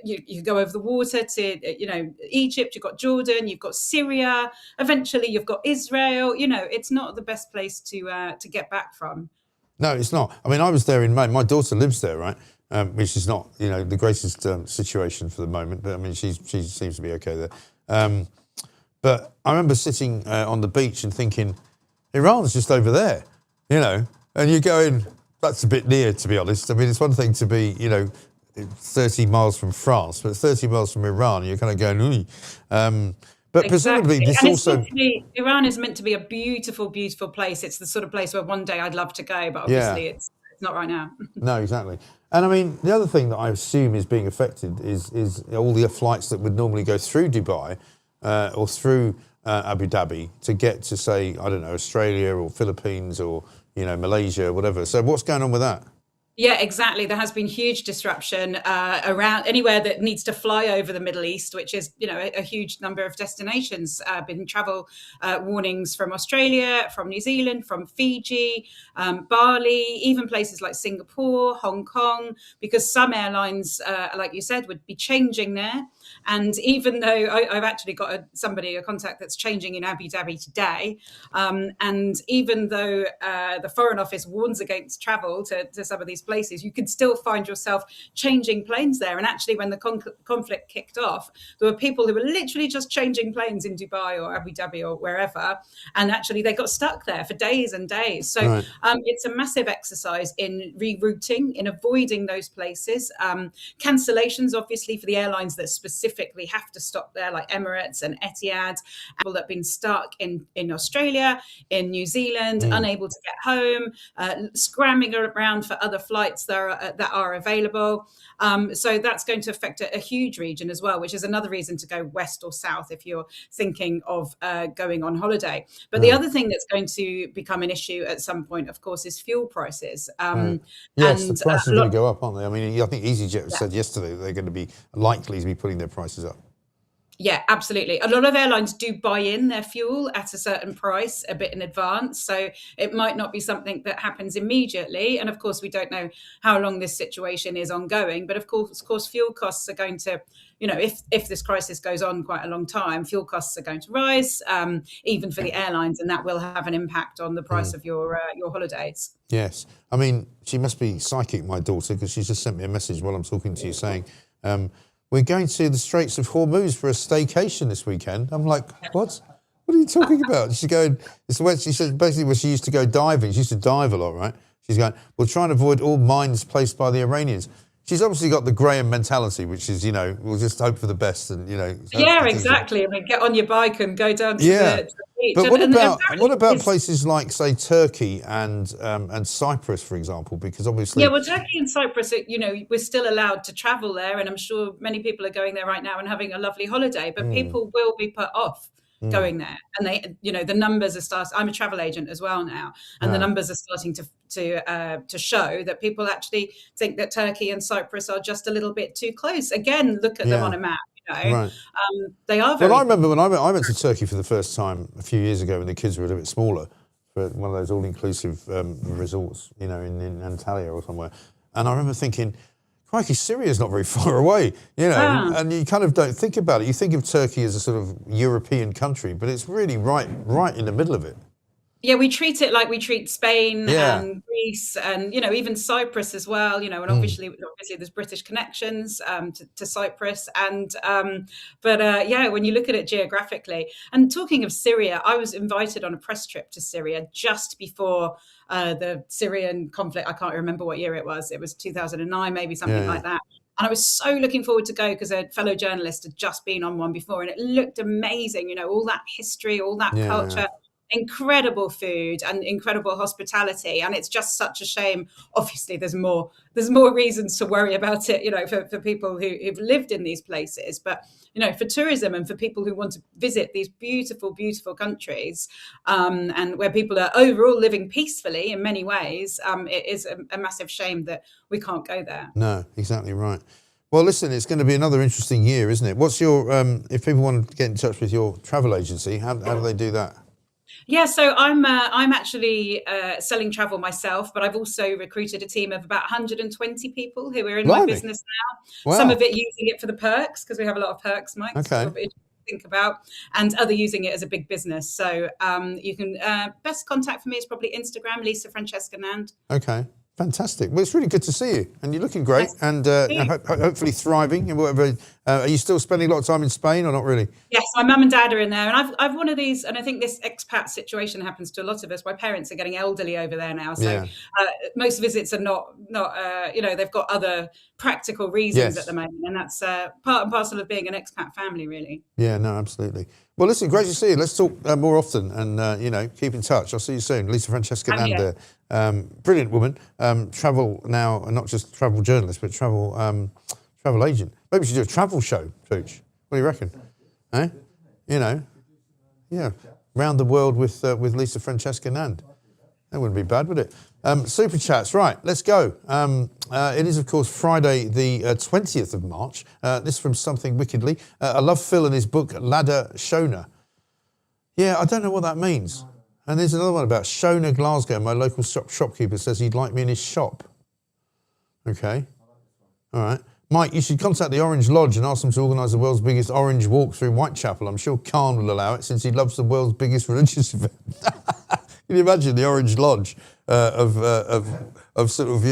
You go over the water to, you know, Egypt. You've got Jordan. You've got Syria. Eventually, you've got Israel. You know, it's not the best place to get back from. No, it's not. I mean, I was there in May. My daughter lives there, right? Which is not, you know, the greatest situation for the moment. But I mean, she seems to be okay there. But I remember sitting on the beach and thinking, Iran's just over there, you know, and you're going, that's a bit near, to be honest. I mean, it's one thing to be, you know, 30 miles from France, but 30 miles from Iran, you're kind of going, ooh. But presumably this and also... Iran is meant to be a beautiful, beautiful place. It's the sort of place where one day I'd love to go, but obviously it's not right now. No, exactly. And I mean, the other thing that I assume is being affected is all the flights that would normally go through Dubai or through Abu Dhabi to get to, say, I don't know, Australia or Philippines or, you know, Malaysia or whatever. So what's going on with that? Yeah, exactly. There has been huge disruption around anywhere that needs to fly over the Middle East, which is, you know, a huge number of destinations. Been travel warnings from Australia, from New Zealand, from Fiji, Bali, even places like Singapore, Hong Kong, because some airlines, like you said, would be changing there. And even though I've actually got a contact that's changing in Abu Dhabi today, and even though the Foreign Office warns against travel to some of these places, you could still find yourself changing planes there. And actually, when the conflict kicked off, there were people who were literally just changing planes in Dubai or Abu Dhabi or wherever, and actually they got stuck there for days and days. So it's a massive exercise in rerouting, in avoiding those places. Cancellations, obviously, for the airlines that specifically have to stop there, like Emirates and Etihad. People that have been stuck in Australia, in New Zealand, unable to get home, scrambling around for other flights that are available. So that's going to affect a huge region as well, which is another reason to go west or south if you're thinking of going on holiday. But the other thing that's going to become an issue at some point, of course, is fuel prices. Yes, the prices are going to go up, aren't they? I mean, I think EasyJet said yesterday that they're going to be likely to be putting their prices up. Yeah, absolutely. A lot of airlines do buy in their fuel at a certain price a bit in advance. So it might not be something that happens immediately. And of course, we don't know how long this situation is ongoing. But of course, fuel costs are going to, you know, if this crisis goes on quite a long time, fuel costs are going to rise, even for the airlines. And that will have an impact on the price of your holidays. Yes. I mean, she must be psychic, my daughter, because she's just sent me a message while I'm talking to you saying, we're going to the Straits of Hormuz for a staycation this weekend. I'm like, what? What are you talking about? She's going, it's where she said basically where she used to go diving. She used to dive a lot, right? She's going, we'll try and avoid all mines placed by the Iranians. She's obviously got the Graham mentality, which is, you know, we'll just hope for the best and, you know. Yeah, exactly. I mean, get on your bike and go down to the beach. But what about places like, say, Turkey and Cyprus, for example? Because obviously... Yeah, well, Turkey and Cyprus, you know, we're still allowed to travel there. And I'm sure many people are going there right now and having a lovely holiday. But people will be put off going there. And they, you know, the numbers are starting... I'm a travel agent as well now. And the numbers are starting to show that people actually think that Turkey and Cyprus are just a little bit too close. Again, look at them on a map. You know, they are very... Well, I remember when I went to Turkey for the first time a few years ago when the kids were a little bit smaller. for one of those all-inclusive resorts, in Antalya or somewhere. And I remember thinking, crikey, Syria's not very far away, and you kind of don't think about it. You think of Turkey as a sort of European country, but it's really right in the middle of it. Yeah, we treat it like we treat Spain and Greece and, even Cyprus as well, and obviously there's British connections to Cyprus. And, when you look at it geographically, and talking of Syria, I was invited on a press trip to Syria just before the Syrian conflict. I can't remember what year it was. It was 2009, maybe something like that. And I was so looking forward to go because a fellow journalist had just been on one before and it looked amazing, all that history, all that culture. Incredible food and incredible hospitality, and it's just such a shame. Obviously, there's more reasons to worry about it, for people who've lived in these places. But for tourism and for people who want to visit these beautiful, beautiful countries, and where people are overall living peacefully in many ways, it is a massive shame that we can't go there. No, exactly right. Well, listen, it's going to be another interesting year, isn't it? What's your if people want to get in touch with your travel agency, how do they do that? Yeah, so I'm actually selling travel myself, but I've also recruited a team of about 120 people who are in my business now. Wow. Some of it using it for the perks, because we have a lot of perks, Mike. Okay. So think about, and other using it as a big business. So you can best contact for me is probably Instagram, Lisa Francesca Nand. Okay. Fantastic. Well, it's really good to see you, and you're looking great, and hopefully thriving. And whatever. Are you still spending a lot of time in Spain, or not really? Yes, my mum and dad are in there, and I've one of these, and I think this expat situation happens to a lot of us. My parents are getting elderly over there now, so most visits are not they've got other practical reasons at the moment, and that's part and parcel of being an expat family, really. Yeah, no, absolutely. Well, listen, great to see you. Let's talk more often, and keep in touch. I'll see you soon, Lisa Francesca Nand. Brilliant woman, travel now, not just travel journalist, but travel agent. Maybe we should do a travel show, Pooch. What do you reckon? Round the world with Lisa Francesca Nand. That wouldn't be bad, would it? Super chats, right, let's go. It is, of course, Friday the 20th of March. This from Something Wickedly. I love Phil and his book, Ladder Shona. Yeah, I don't know what that means. And there's another one about Shona, Glasgow. My local shopkeeper says he'd like me in his shop. Okay. All right. Mike, you should contact the Orange Lodge and ask them to organise the world's biggest orange walk through Whitechapel. I'm sure Khan will allow it since he loves the world's biggest religious event. Can you imagine the Orange Lodge of sort of,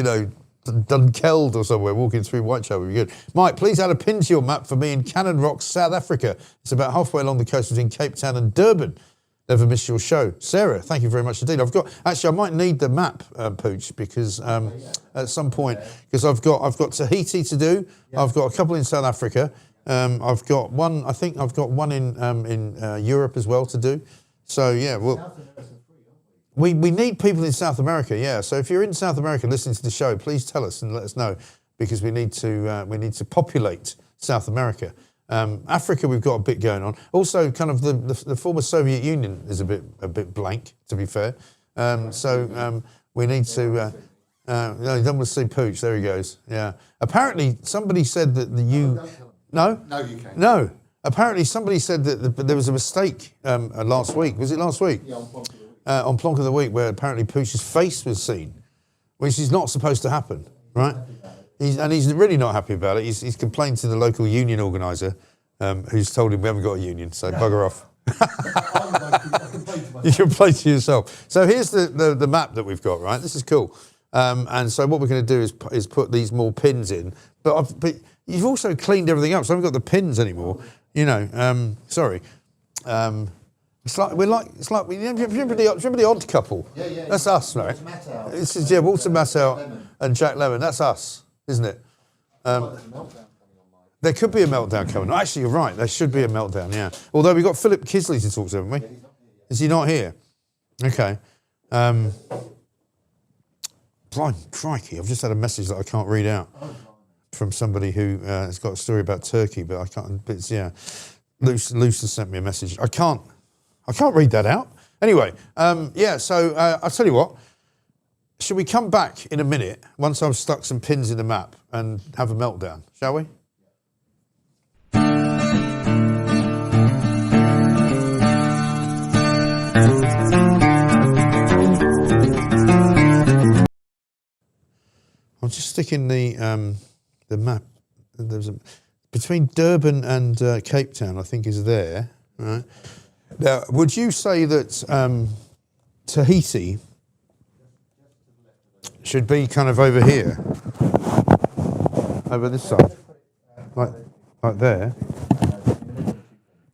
Dunkeld or somewhere walking through Whitechapel would be good. Mike, please add a pin to your map for me in Cannon Rock, South Africa. It's about halfway along the coast between Cape Town and Durban. Never miss your show. Sarah, thank you very much indeed. I might need the map, Pooch, because at some point, because I've got Tahiti to do. Yeah. I've got a couple in South Africa. I've got one. I think I've got one in Europe as well to do. So yeah, well, we need people in South America. Yeah. So if you're in South America listening to the show, please tell us and let us know, because we need to populate South America. Africa, we've got a bit going on. Also, kind of the former Soviet Union is a bit blank, to be fair. We need to. No, you don't want to see Pooch. There he goes. Yeah. Apparently, somebody said that No, you can't. No. Apparently, somebody said that there was a mistake last week. Was it last week? Yeah, on Plonk of the Week, where apparently Pooch's face was seen, which is not supposed to happen, right? He's really not happy about it. He's complained to the local union organiser, who's told him we haven't got a union, so bugger off. You complain to yourself. So here's the map that we've got, right? This is cool. And so what we're going to do is put these more pins in. But you've also cleaned everything up, so I haven't got the pins anymore. Sorry. It's like remember the Odd Couple? Yeah. That's us, right? This is Walter Matthau and Jack Lemmon. That's us. Isn't it? There could be a meltdown coming. Actually, you're right. There should be a meltdown, yeah. Although we've got Philip Kisley to talk to, haven't we? Is he not here? Okay. Blind crikey, I've just had a message that I can't read out from somebody who has got a story about Turkey, but I can't. Luce has sent me a message. I can't read that out. Anyway, so I'll tell you what. Should we come back in a minute once I've stuck some pins in the map and have a meltdown, shall we? taking the map. Between Durban and Cape Town, I think, is there. Right. Now, would you say that Tahiti should be kind of over here, over this side, like there,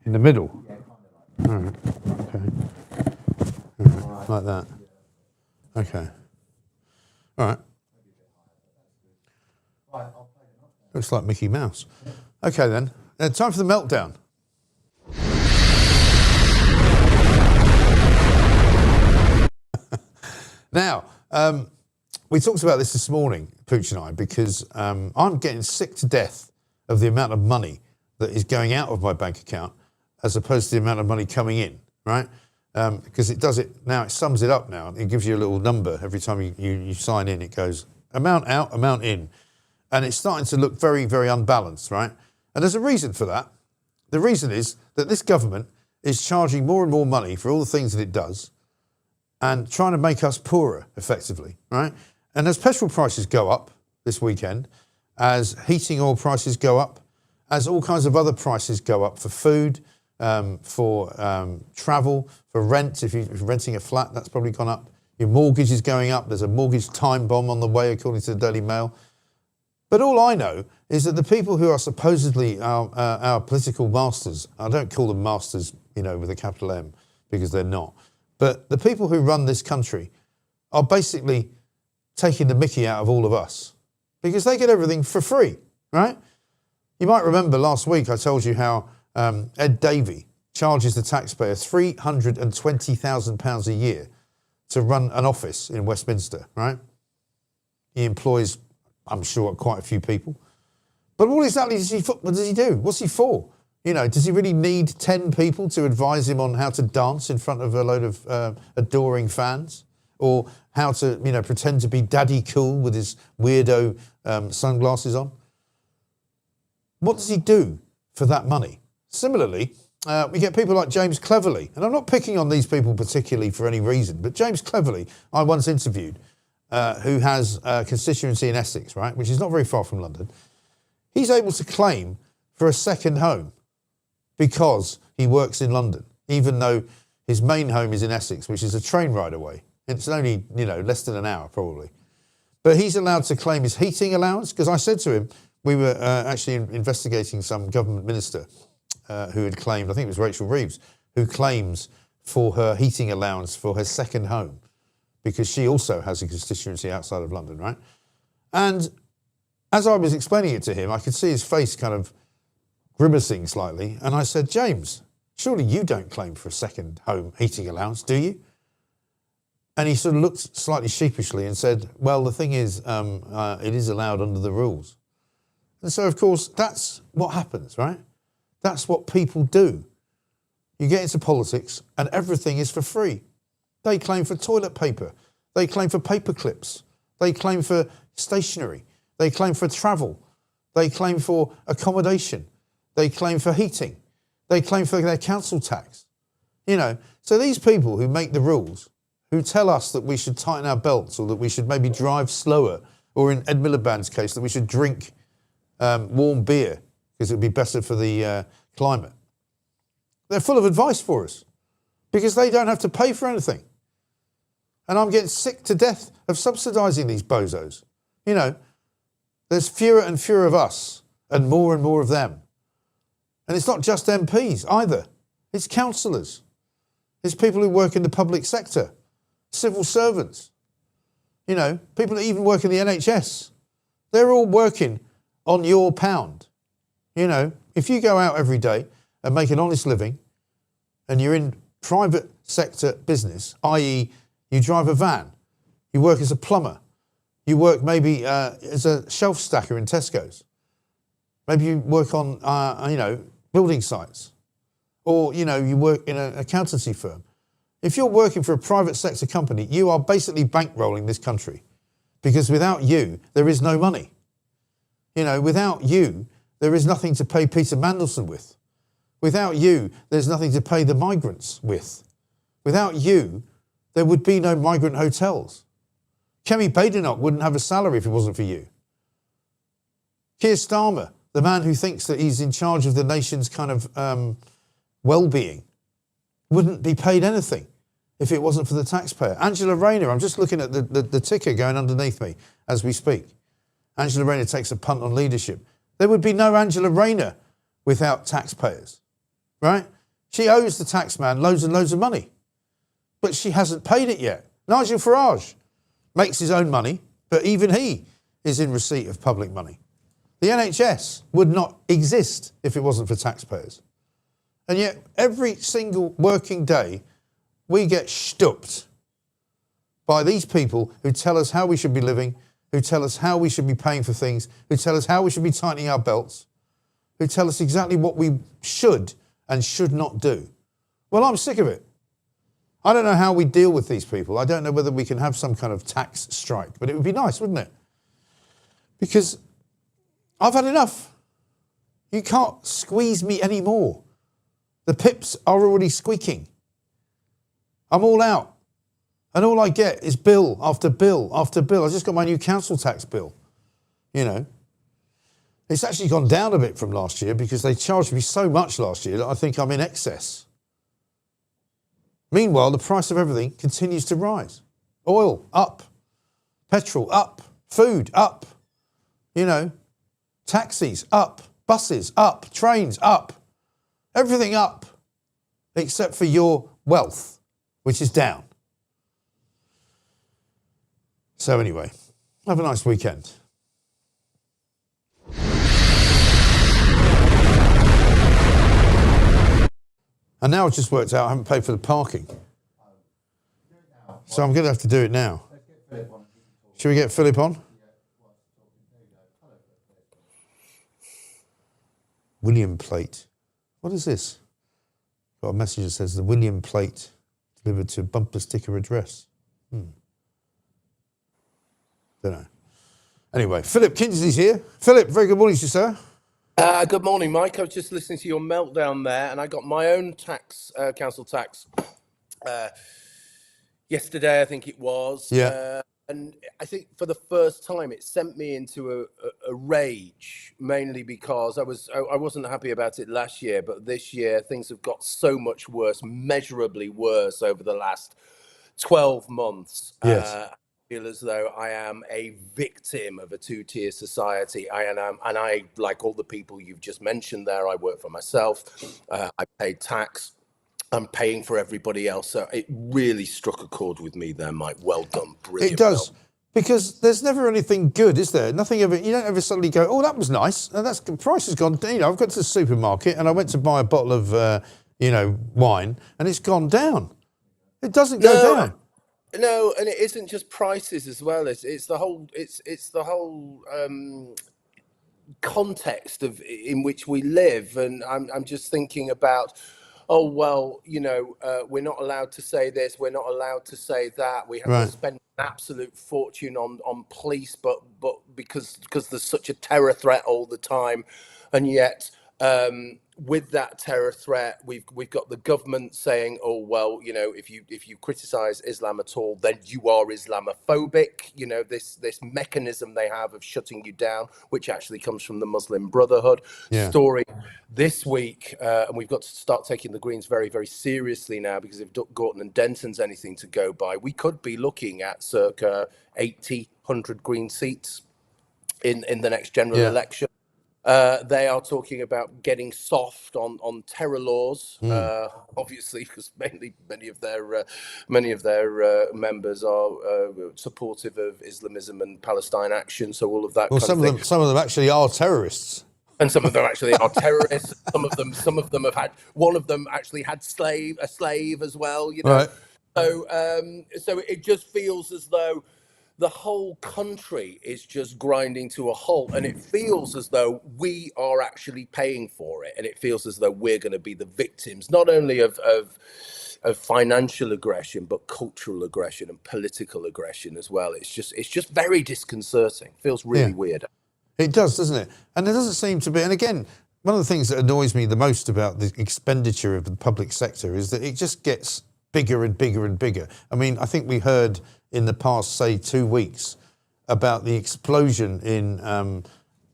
in the middle? All right. Okay. All right. Like that. Okay. All right. Looks like Mickey Mouse. Okay then. Time for the meltdown. Now, we talked about this morning, Pooch and I, because I'm getting sick to death of the amount of money that is going out of my bank account as opposed to the amount of money coming in, right? Because it does it now, it sums it up now. It gives you a little number every time you sign in. It goes amount out, amount in. And it's starting to look very, very unbalanced, right? And there's a reason for that. The reason is that this government is charging more and more money for all the things that it does and trying to make us poorer, effectively, right? And as petrol prices go up this weekend, as heating oil prices go up, as all kinds of other prices go up for food, for travel, for rent, if you're renting a flat, that's probably gone up. Your mortgage is going up. There's a mortgage time bomb on the way, according to the Daily Mail. But all I know is that the people who are supposedly our political masters, I don't call them masters, with a capital M, because they're not, but the people who run this country are basically taking the mickey out of all of us because they get everything for free, right? You might remember last week I told you how Ed Davey charges the taxpayer £320,000 a year to run an office in Westminster, right? He employs, I'm sure, quite a few people. But what exactly does he do? What's he for? Does he really need 10 people to advise him on how to dance in front of a load of adoring fans? Or how to, pretend to be daddy cool with his weirdo sunglasses on? What does he do for that money? Similarly, we get people like James Cleverly. And I'm not picking on these people particularly for any reason, but James Cleverly, I once interviewed, who has a constituency in Essex, right, which is not very far from London. He's able to claim for a second home because he works in London, even though his main home is in Essex, which is a train ride away. It's only, less than an hour probably. But he's allowed to claim his heating allowance, because I said to him, we were actually investigating some government minister who had claimed, I think it was Rachel Reeves, who claims for her heating allowance for her second home, because she also has a constituency outside of London, right? And as I was explaining it to him, I could see his face kind of grimacing slightly. And I said, James, surely you don't claim for a second home heating allowance, do you? And he sort of looked slightly sheepishly and said, well, the thing is, it is allowed under the rules. And so, of course, that's what happens, right? That's what people do. You get into politics and everything is for free. They claim for toilet paper. They claim for paper clips. They claim for stationery. They claim for travel. They claim for accommodation. They claim for heating. They claim for their council tax. So these people who make the rules, who tell us that we should tighten our belts or that we should maybe drive slower, or in Ed Miliband's case, that we should drink warm beer because it would be better for the climate. They're full of advice for us because they don't have to pay for anything. And I'm getting sick to death of subsidising these bozos. There's fewer and fewer of us and more of them. And it's not just MPs either. It's councillors. It's people who work in the public sector, civil servants, people that even work in the NHS. They're all working on your pound. If you go out every day and make an honest living and you're in private sector business, i.e. you drive a van, you work as a plumber, you work maybe as a shelf stacker in Tesco's, maybe you work on, building sites, or, you work in an accountancy firm. If you're working for a private sector company, you are basically bankrolling this country, because without you, there is no money. Without you, there is nothing to pay Peter Mandelson with. Without you, there's nothing to pay the migrants with. Without you, there would be no migrant hotels. Kemi Badenoch wouldn't have a salary if it wasn't for you. Keir Starmer, the man who thinks that he's in charge of the nation's kind of well-being, wouldn't be paid anything if it wasn't for the taxpayer. Angela Rayner, I'm just looking at the ticker going underneath me as we speak. Angela Rayner takes a punt on leadership. There would be no Angela Rayner without taxpayers, right? She owes the taxman loads and loads of money, but she hasn't paid it yet. Nigel Farage makes his own money, but even he is in receipt of public money. The NHS would not exist if it wasn't for taxpayers. And yet, every single working day, we get stooped by these people who tell us how we should be living, who tell us how we should be paying for things, who tell us how we should be tightening our belts, who tell us exactly what we should and should not do. Well, I'm sick of it. I don't know how we deal with these people. I don't know whether we can have some kind of tax strike, but it would be nice, wouldn't it? Because I've had enough. You can't squeeze me anymore. The pips are already squeaking. I'm all out. And all I get is bill after bill after bill. I just got my new council tax bill. You know. It's actually gone down a bit from last year because they charged me so much last year that I think I'm in excess. Meanwhile, the price of everything continues to rise. Oil, up. Petrol, up. Food, up. You know. Taxis, up. Buses, up. Trains, up. Everything up. Except for your wealth, which is down. So anyway, have a nice weekend. And now it's just worked out I haven't paid for the parking. So I'm going to have to do it now. Should we get Philip on? William Plate. What is this? Got a message that says the William Plate delivered to bumper sticker address. Don't know. Anyway, Philip Kinsley's here. Philip, very good morning to you, sir. Good morning, Mike. I was just listening to your meltdown there, and I got my own council tax yesterday, I think it was. Yeah. And I think for the first time, it sent me into a rage, mainly because I wasn't happy about it last year, but this year things have got so much worse, measurably worse over the last 12 months. Yes. I feel as though I am a victim of a two-tier society. And I, like all the people you've just mentioned there, I work for myself. I pay tax. I'm paying for everybody else. So it really struck a chord with me there, Mike. Well done. Brilliant. It does. Because there's never anything good, is there? Nothing ever. You don't ever suddenly go, oh, that was nice. And that's the price has gone. You know, I've got to the supermarket and I went to buy a bottle of, wine, and it's gone down. It doesn't go down. No, and it isn't just prices as well. It's the whole context in which we live, and I'm just thinking about. Oh, well, we're not allowed to say this, we're not allowed to say that. We have to spend an absolute fortune on police, but because there's such a terror threat all the time. And yet, with that terror threat, we've got the government saying, oh, well, if you criticize Islam at all, then you are Islamophobic. This mechanism they have of shutting you down, which actually comes from the Muslim Brotherhood story this week. And we've got to start taking the Greens very, very seriously now, because if Gorton and Denton's anything to go by, we could be looking at circa 100 Green seats in the next general election. They are talking about getting soft on terror laws, obviously, because many of their members are supportive of Islamism and Palestine action. So all of that. Well, some of them actually are terrorists. And some of them actually are terrorists. Some of them have had. One of them actually had a slave as well. Right. So it just feels as though the whole country is just grinding to a halt, and it feels as though we are actually paying for it, and it feels as though we're going to be the victims, not only of financial aggression, but cultural aggression and political aggression as well. It's just very disconcerting. Feels really weird. It does, doesn't it? And there doesn't seem to be. And again, one of the things that annoys me the most about the expenditure of the public sector is that it just gets bigger and bigger and bigger. I mean, I think we heard in the past, say, 2 weeks about the explosion in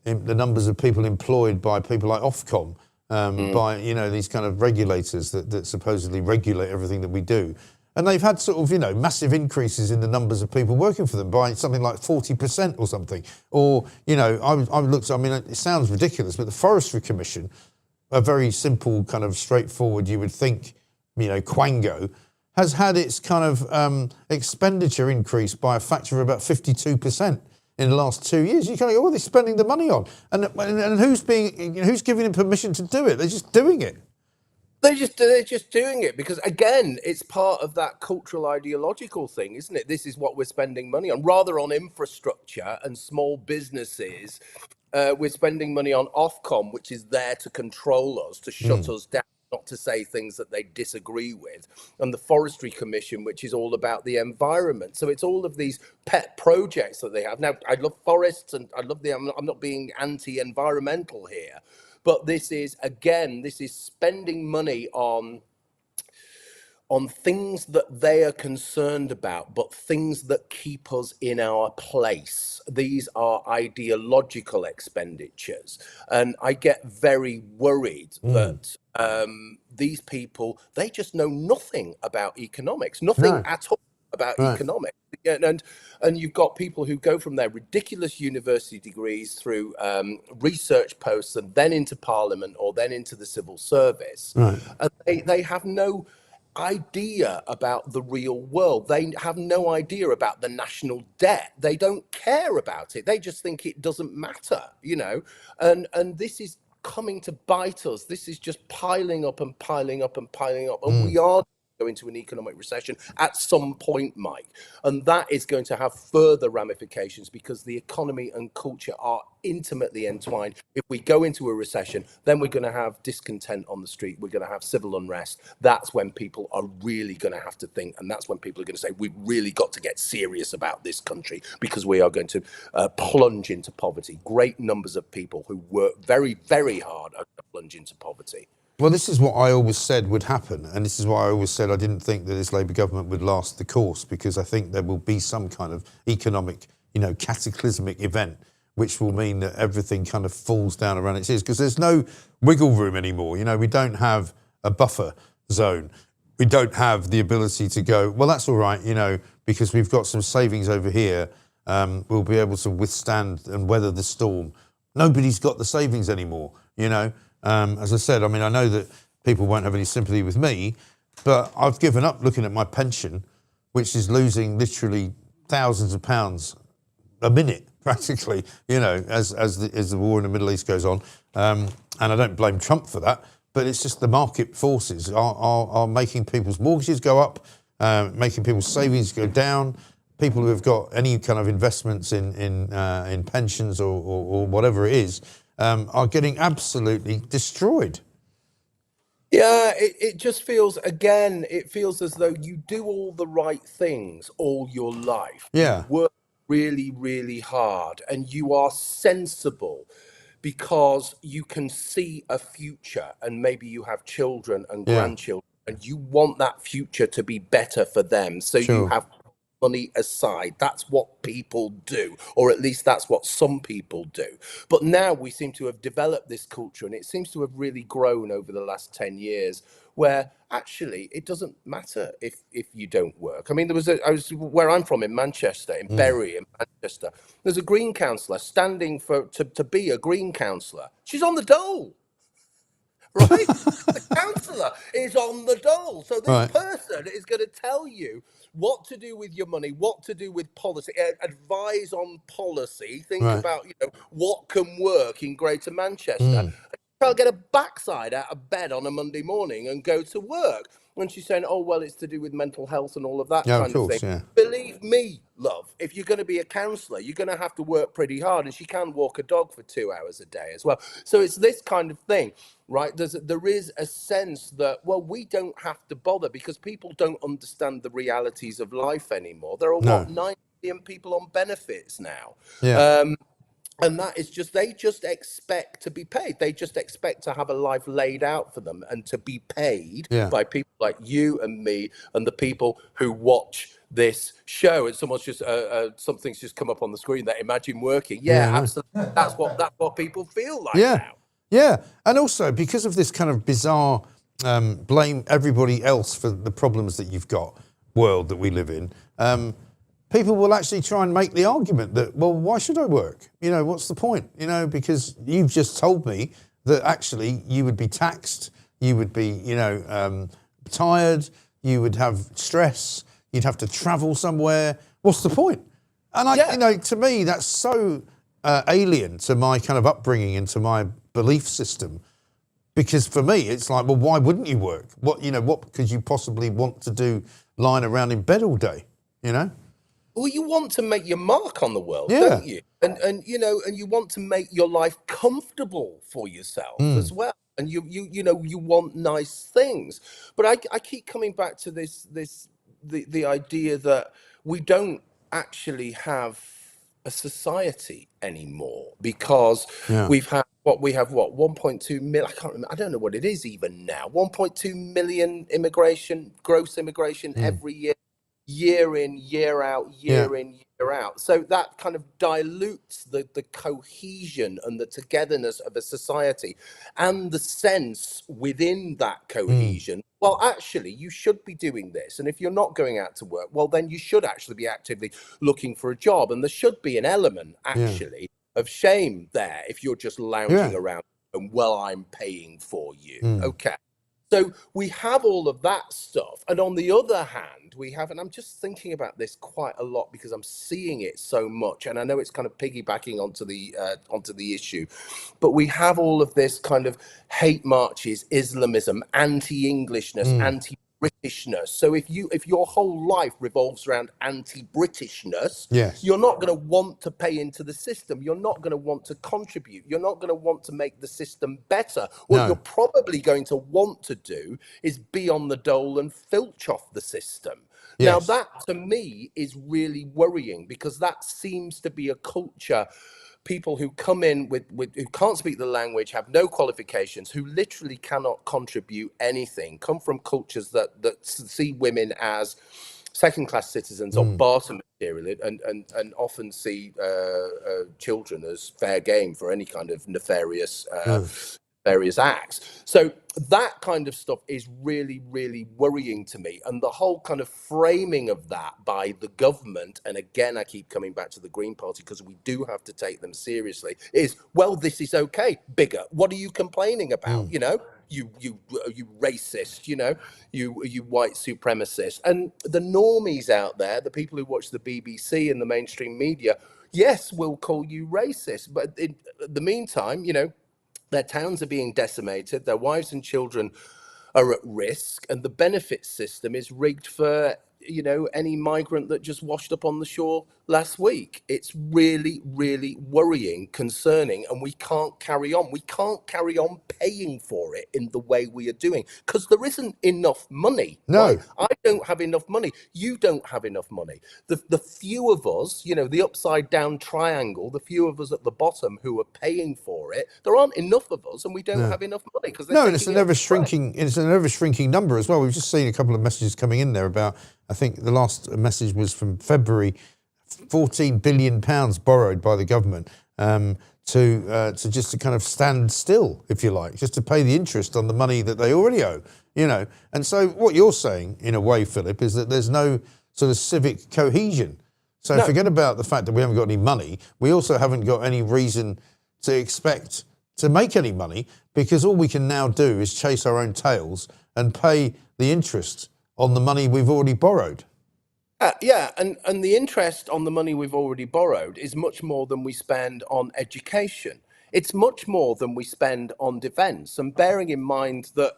the numbers of people employed by people like Ofcom, by these kind of regulators that supposedly regulate everything that we do. And they've had sort of, massive increases in the numbers of people working for them by something like 40% or something. Or, I've looked, it sounds ridiculous, but the Forestry Commission, a very simple kind of straightforward, you would think, quango, has had its kind of expenditure increase by a factor of about 52% in the last 2 years. You kind of go, what are they spending the money on? And who's giving them permission to do it? They're just doing it. They're just doing it because, again, it's part of that cultural ideological thing, isn't it? This is what we're spending money on, rather on infrastructure and small businesses. We're spending money on Ofcom, which is there to control us, to shut us down, not to say things that they disagree with, and the Forestry Commission, which is all about the environment. So it's all of these pet projects that they have. Now, I love forests and I love I'm not being anti-environmental here. But this is spending money on things that they are concerned about, but things that keep us in our place. These are ideological expenditures. And I get very worried that these people, they just know nothing about economics, nothing at all about economics. And you've got people who go from their ridiculous university degrees through research posts and then into Parliament or then into the civil service. And they have no idea about the real world. They have no idea about the national debt. They don't care about it. They just think it doesn't matter, and this is coming to bite us. This is just piling up and piling up and piling up. And we are go into an economic recession at some point, Mike, and that is going to have further ramifications because the economy and culture are intimately entwined. If we go into a recession, then we're going to have discontent on the street, we're going to have civil unrest. That's when people are really going to have to think, and that's when people are going to say, we've really got to get serious about this country because we are going to plunge into poverty. Great numbers of people who work very, very hard are going to plunge into poverty. Well, this is what I always said would happen, and this is why I always said I didn't think that this Labour government would last the course, because I think there will be some kind of economic, cataclysmic event which will mean that everything kind of falls down around its ears, because there's no wiggle room anymore. We don't have a buffer zone. We don't have the ability to go, well, that's all right, because we've got some savings over here. We'll be able to withstand and weather the storm. Nobody's got the savings anymore, As I said, I know that people won't have any sympathy with me, but I've given up looking at my pension, which is losing literally thousands of pounds a minute, practically, as the war in the Middle East goes on. And I don't blame Trump for that, but it's just the market forces are making people's mortgages go up, making people's savings go down. People who have got any kind of investments in pensions or whatever it is, are getting absolutely destroyed. Yeah, it just feels, again, it feels as though you do all the right things all your life. Yeah. You work really, really hard and you are sensible because you can see a future and maybe you have children and grandchildren and you want that future to be better for them. So you have money aside. That's what people do, or at least that's what some people do. But now we seem to have developed this culture, and it seems to have really grown over the last 10 years, where actually it doesn't matter if you don't work. I was where I'm from in Manchester, in Bury in Manchester. There's a Green councillor standing to be a Green councillor. She's on the dole. Right? The councillor is on the dole. So this person is going to tell you what to do with your money, what to do with policy, advise on policy, think about what can work in Greater Manchester. I'll get a backside out of bed on a Monday morning and go to work. When she's saying, oh, well, it's to do with mental health and all of that kind of thing. Yeah. Believe me, love, if you're going to be a counsellor, you're going to have to work pretty hard, and she can walk a dog for 2 hours a day as well. So it's this kind of thing, right? There is a sense that, well, we don't have to bother because people don't understand the realities of life anymore. There are, 9 million people on benefits now. Yeah. And that is just, they just expect to be paid. They just expect to have a life laid out for them and to be paid by people like you and me and the people who watch this show, and someone's just something's just come up on the screen that Imagine Working. Yeah, Absolutely. That's what people feel like yeah, now. yeah, and also because of this kind of bizarre blame everybody else for the problems that you've got world that we live in. People will actually try and make the argument that, well, why should I work? You know, what's the point? You know, because you've just told me that actually you would be taxed, you would be, you know, tired, you would have stress, you'd have to travel somewhere. What's the point? And you know, to me, that's so alien to my kind of upbringing and to my belief system. Because for me, it's like, well, why wouldn't you work? What could you possibly want to do lying around in bed all day? You know? Well, you want to make your mark on the world, don't you? And you know, and you want to make your life comfortable for yourself as well. And you know, you want nice things. But I keep coming back to the idea that we don't actually have a society anymore, because we have 1.2 million. I can't remember. I don't know what it is even now. 1.2 million gross immigration every year. Year in, year out, year in, year out. So that kind of dilutes the cohesion and the togetherness of a society and the sense within that cohesion. Well, actually, you should be doing this. And if you're not going out to work, well, then you should actually be actively looking for a job. And there should be an element, actually, of shame there if you're just lounging around and, well, I'm paying for you. Okay. So we have all of that stuff. And on the other hand, we have, and I'm just thinking about this quite a lot because I'm seeing it so much. And I know it's kind of piggybacking onto the issue, but we have all of this kind of hate marches, Islamism, anti-Englishness, anti-Britishness. So if your whole life revolves around anti-Britishness, you're not going to want to pay into the system. You're not going to want to contribute. You're not going to want to make the system better. What you're probably going to want to do is be on the dole and filch off the system. Now, that to me is really worrying, because that seems to be a culture. People who come in with who can't speak the language, have no qualifications, who literally cannot contribute anything, come from cultures that see women as second-class citizens or barter material, and often see children as fair game for any kind of nefarious acts. So that kind of stuff is really, really worrying to me. And the whole kind of framing of that by the government, and again, I keep coming back to the Green Party because we do have to take them seriously, is, well, this is okay, bigger. What are you complaining about? You know, you racist, you know, you white supremacist. And the normies out there, the people who watch the BBC and the mainstream media, yes, will call you racist. But in the meantime, you know, their towns are being decimated, their wives and children are at risk, and the benefit system is rigged for, you know, any migrant that just washed up on the shore last week. It's really, really worrying, concerning, and we can't carry on. We can't carry on paying for it in the way we are doing, because there isn't enough money. Right? I don't have enough money. You don't have enough money. The few of us, you know, the upside down triangle, the few of us at the bottom who are paying for it, there aren't enough of us, and we don't have enough money. And it's an ever shrinking number as well. We've just seen a couple of messages coming in there about, I think the last message was from February, £14 billion borrowed by the government to just to kind of stand still, if you like, just to pay the interest on the money that they already owe, you know. And so what you're saying, in a way, Philip, is that there's no sort of civic cohesion. So forget about the fact that we haven't got any money. We also haven't got any reason to expect to make any money, because all we can now do is chase our own tails and pay the interest on the money we've already borrowed. And the interest on the money we've already borrowed is much more than we spend on education. It's much more than we spend on defence. And bearing in mind that,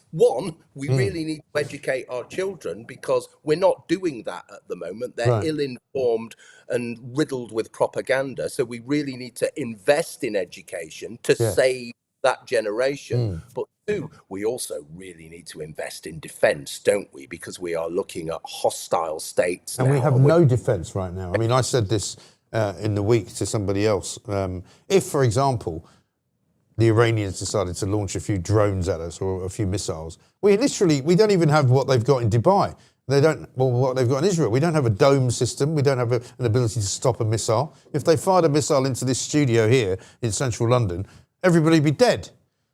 one, we really need to educate our children, because we're not doing that at the moment. They're ill-informed and riddled with propaganda. So we really need to invest in education to save that generation. But two, we also really need to invest in defence, don't we? Because we are looking at hostile states and now. We have no defence right now. I mean, I said this in the week to somebody else. If, for example, the Iranians decided to launch a few drones at us or a few missiles, we don't even have what they've got in Dubai. They don't. Well, what they've got in Israel, we don't have a dome system. We don't have an ability to stop a missile. If they fired a missile into this studio here in central London, everybody'd be dead.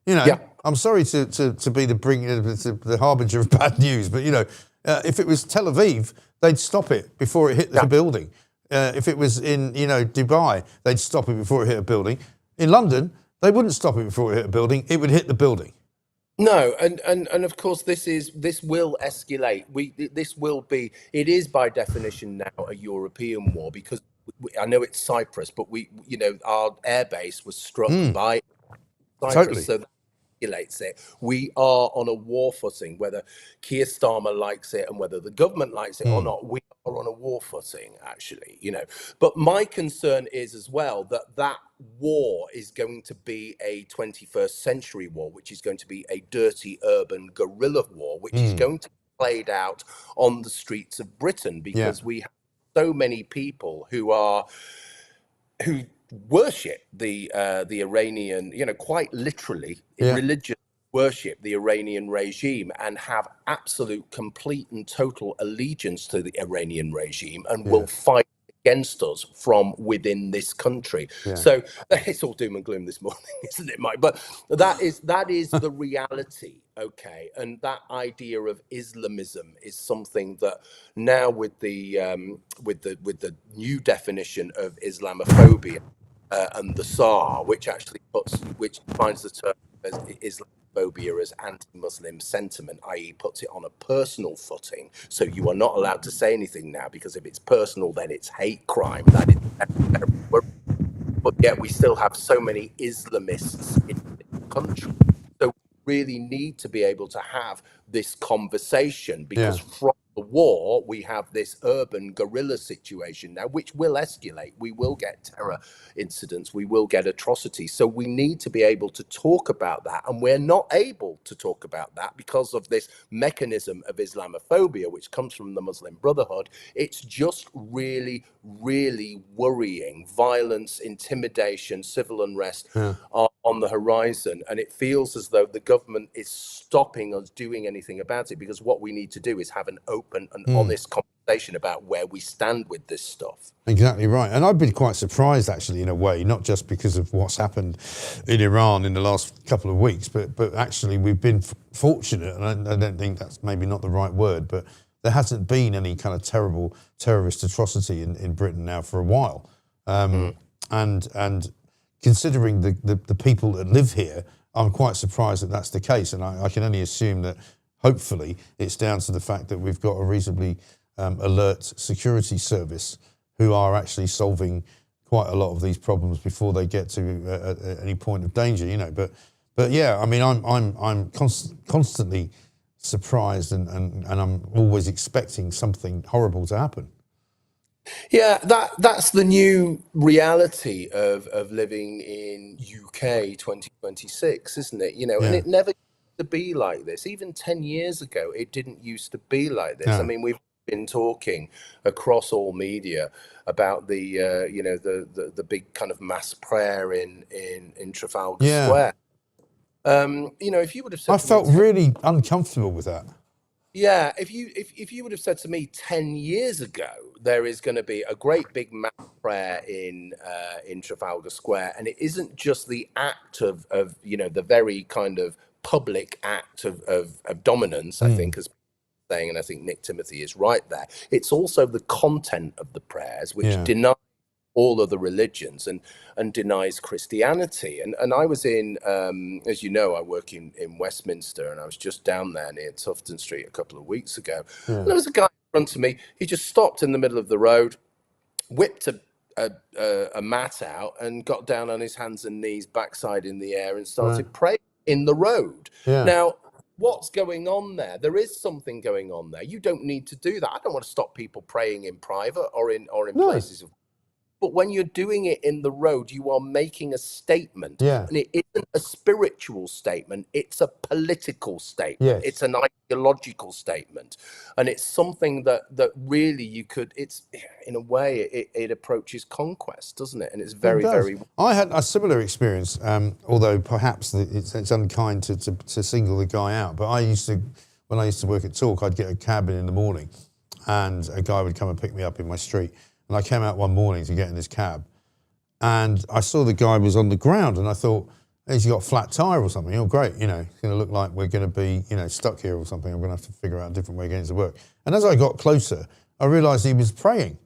You know, I'm sorry to be the harbinger of bad news, but you know, if it was Tel Aviv, they'd stop it before it hit the building. If it was in Dubai, they'd stop it before it hit a building. In London, they wouldn't stop it before it hit a building. It would hit the building. No, and of course this will escalate. This will be. It is by definition now a European war because I know it's Cyprus, but our airbase was struck by Cyprus, Totally. so that escalates it. We are on a war footing, whether Keir Starmer likes it and whether the government likes it or not. We are on a war footing, actually. But my concern is as well that war is going to be a 21st century war, which is going to be a dirty urban guerrilla war, which is going to be played out on the streets of Britain because we have so many people who worship the Iranian, quite literally, religious worship the Iranian regime and have absolute, complete and total allegiance to the Iranian regime and will fight against us from within this country. So it's all doom and gloom this morning, isn't it, Mike? But that is the reality, okay? And that idea of Islamism is something that now with the new definition of Islamophobia and the SAR, which defines the term as Islamophobia as anti-Muslim sentiment, i.e. puts it on a personal footing. So you are not allowed to say anything now because if it's personal, then it's hate crime. That is terrible. But yet we still have so many Islamists in the country. So we really need to be able to have this conversation because from the war, we have this urban guerrilla situation now, which will escalate. We will get terror incidents. We will get atrocities. So we need to be able to talk about that. And we're not able to talk about that because of this mechanism of Islamophobia, which comes from the Muslim Brotherhood. It's just really, really worrying. Violence, intimidation, civil unrest are on the horizon. And it feels as though the government is stopping us doing anything about it because what we need to do is have an open and honest conversation about where we stand with this stuff. Exactly right. And I've been quite surprised, actually, in a way, not just because of what's happened in Iran in the last couple of weeks, but actually we've been fortunate, and I don't think that's maybe not the right word, but there hasn't been any kind of terrible terrorist atrocity in Britain now for a while. And considering the people that live here, I'm quite surprised that that's the case. And I can only assume that hopefully it's down to the fact that we've got a reasonably alert security service who are actually solving quite a lot of these problems before they get to any point of danger, But yeah, I mean, I'm constantly surprised and I'm always expecting something horrible to happen. Yeah, that's the new reality of living in UK 2026, isn't it? And it never used to be like this. Even 10 years ago, it didn't used to be like this. I mean, we've been talking across all media about the big kind of mass prayer in Trafalgar Square. If you would have said, I felt really uncomfortable with that. Yeah, if you would have said to me 10 years ago, there is going to be a great big mass prayer in Trafalgar Square, and it isn't just the act of the very kind of public act of dominance, I think, as saying, and I think Nick Timothy is right there. It's also the content of the prayers, which deny all other religions and denies Christianity. And I was in, as you know, I work in Westminster, and I was just down there near Tufton Street a couple of weeks ago. And there was a guy in front of me. He just stopped in the middle of the road, whipped a mat out and got down on his hands and knees, backside in the air, and started praying in the road. Now, what's going on there? There is something going on there. You don't need to do that. I don't want to stop people praying in private or in places of. But when you're doing it in the road, you are making a statement. And it isn't a spiritual statement. It's a political statement. It's an ideological statement. And it's something that really you could, it's in a way, it approaches conquest, doesn't it? And it's very, very. I had a similar experience, although perhaps it's unkind to single the guy out. But I used to when I used to work at Talk, I'd get a cab in the morning and a guy would come and pick me up in my street. And I came out one morning to get in this cab and I saw the guy was on the ground and I thought, he's got a flat tyre or something. Oh, great, you know, it's going to look like we're going to be, you know, stuck here or something. I'm going to have to figure out a different way of getting to work. And as I got closer, I realised he was praying.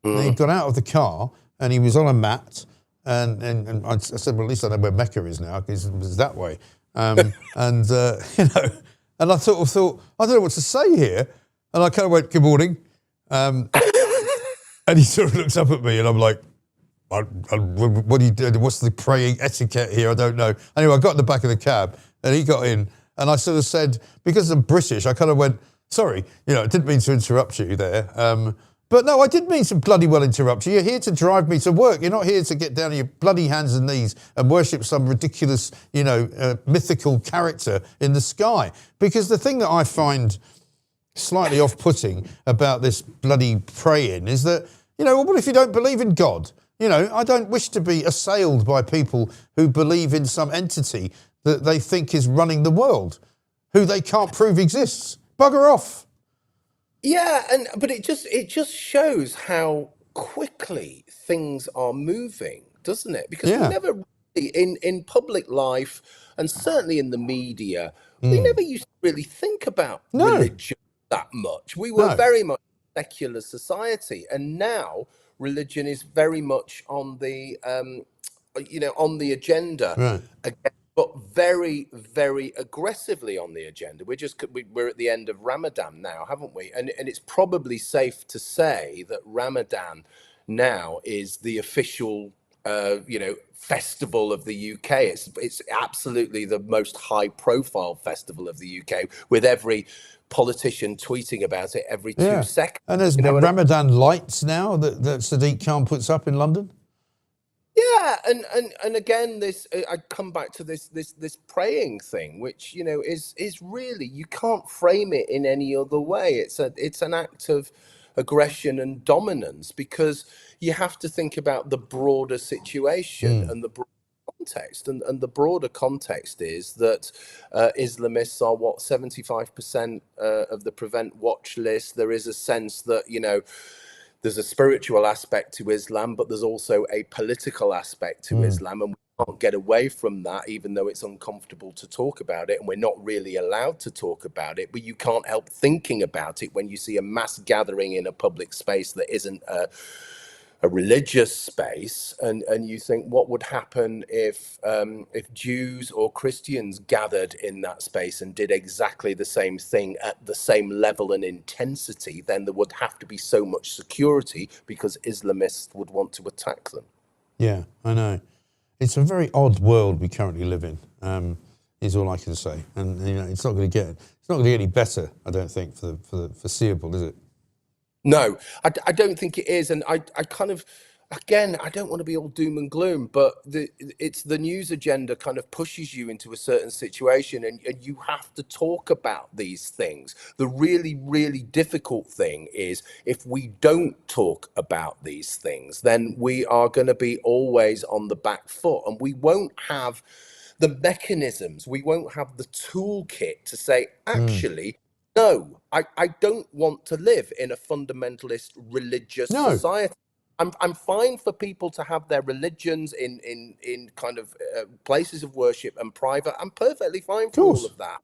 And he'd got out of the car and he was on a mat. And I said, well, at least I know where Mecca is now because it was that way. You know, and I sort of thought, I don't know what to say here. And I kind of went, good morning. And he sort of looked up at me and I'm like, what do you do? What's the praying etiquette here? I don't know. Anyway, I got in the back of the cab and he got in and I sort of said, because I'm British, I kind of went, sorry, you know, I didn't mean to interrupt you there. But no, I did mean to bloody well interrupt you. You're here to drive me to work. You're not here to get down on your bloody hands and knees and worship some ridiculous, you know, mythical character in the sky. Because the thing that I find slightly off-putting about this bloody praying is that, you know, well, what if you don't believe in God? You know, I don't wish to be assailed by people who believe in some entity that they think is running the world, who they can't prove exists. Bugger off. Yeah, but it just shows how quickly things are moving, doesn't it? Because we never really, in public life and certainly in the media, we never used to really think about religion that much. We were very much a secular society, and now religion is very much on the you know, on the agenda again, but very, very aggressively on the agenda. We're at the end of Ramadan now, haven't we? And it's probably safe to say that Ramadan now is the official you know, festival of the UK. It's absolutely the most high profile festival of the UK, with every politician tweeting about it every 2 seconds. And there's Ramadan lights now that Sadiq Khan puts up in London. Yeah, and again, this I come back to this praying thing, which, you know, is really, you can't frame it in any other way. It's an act of aggression and dominance, because you have to think about the broader situation and the broader context, and the broader context is that Islamists are 75% of the Prevent watch list. There is a sense that, you know, there's a spiritual aspect to Islam, but there's also a political aspect to Islam, and we can't get away from that, even though it's uncomfortable to talk about it, and we're not really allowed to talk about it. But you can't help thinking about it when you see a mass gathering in a public space that isn't a religious space, and you think, what would happen if Jews or Christians gathered in that space and did exactly the same thing at the same level and intensity? Then there would have to be so much security, because Islamists would want to attack them. Yeah, I know. It's a very odd world we currently live in, is all I can say. And, you know, it's not going to get any better, I don't think, for the foreseeable, is it? No, I don't think it is. And I kind of, again, I don't want to be all doom and gloom, but it's the news agenda kind of pushes you into a certain situation, and you have to talk about these things. The really, really difficult thing is, if we don't talk about these things, then we are going to be always on the back foot, and we won't have the mechanisms, we won't have the toolkit to say, actually, no, I don't want to live in a fundamentalist religious society. I'm fine for people to have their religions in kind of places of worship and private. I'm perfectly fine for all of that.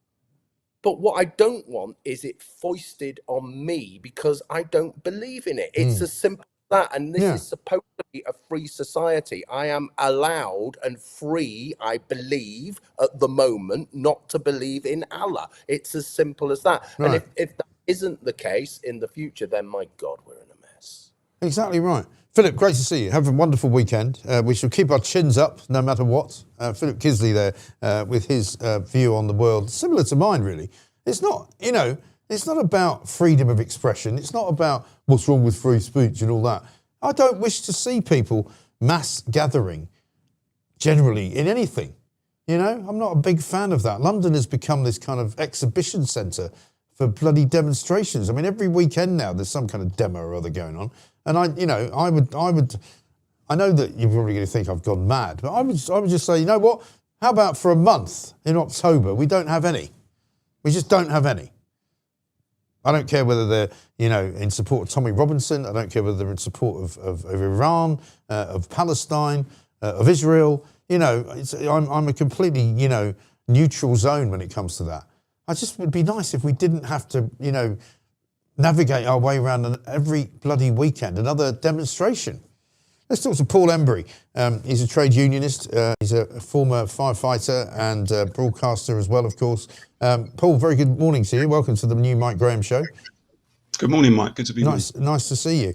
But what I don't want is it foisted on me because I don't believe in it. It's as simple as that. And this is supposed to be a free society. I am allowed and free, I believe, at the moment, not to believe in Allah. It's as simple as that. Right. And if that isn't the case in the future, then my God, we're in a mess. Exactly right. Philip, great to see you. Have a wonderful weekend. We shall keep our chins up no matter what. Philip Kisley there with his view on the world, similar to mine, really. It's not, you know, it's not about freedom of expression. It's not about what's wrong with free speech and all that. I don't wish to see people mass gathering generally in anything. You know, I'm not a big fan of that. London has become this kind of exhibition centre for bloody demonstrations. I mean, every weekend now there's some kind of demo or other going on. And I know that you're probably going to think I've gone mad, but I would just say, you know what? How about for a month in October, we don't have any. We just don't have any. I don't care whether they're, in support of Tommy Robinson. I don't care whether they're in support of Iran, of Palestine, of Israel. I'm a completely, neutral zone when it comes to that. I just would be nice if we didn't have to, navigate our way around every bloody weekend, another demonstration. Let's talk to Paul Embry. He's a trade unionist. He's a former firefighter and broadcaster as well, of course. Paul, very good morning to you. Welcome to the new Mike Graham Show. Good morning, Mike. Good to be nice, with you. Nice to see you.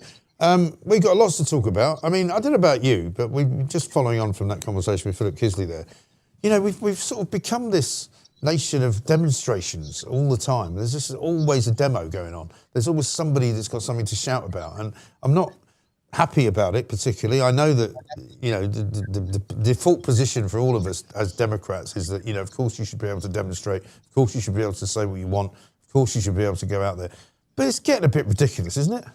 We've got lots to talk about. I mean, I don't know about you, but we're just following on from that conversation with Philip Kisley there. We've sort of become this nation of demonstrations all the time. There's just always a demo going on. There's always somebody that's got something to shout about. And I'm not happy about it particularly. I know that, the default position for all of us as Democrats is that, of course you should be able to demonstrate. Of course you should be able to say what you want. Of course you should be able to go out there. But it's getting a bit ridiculous, isn't it?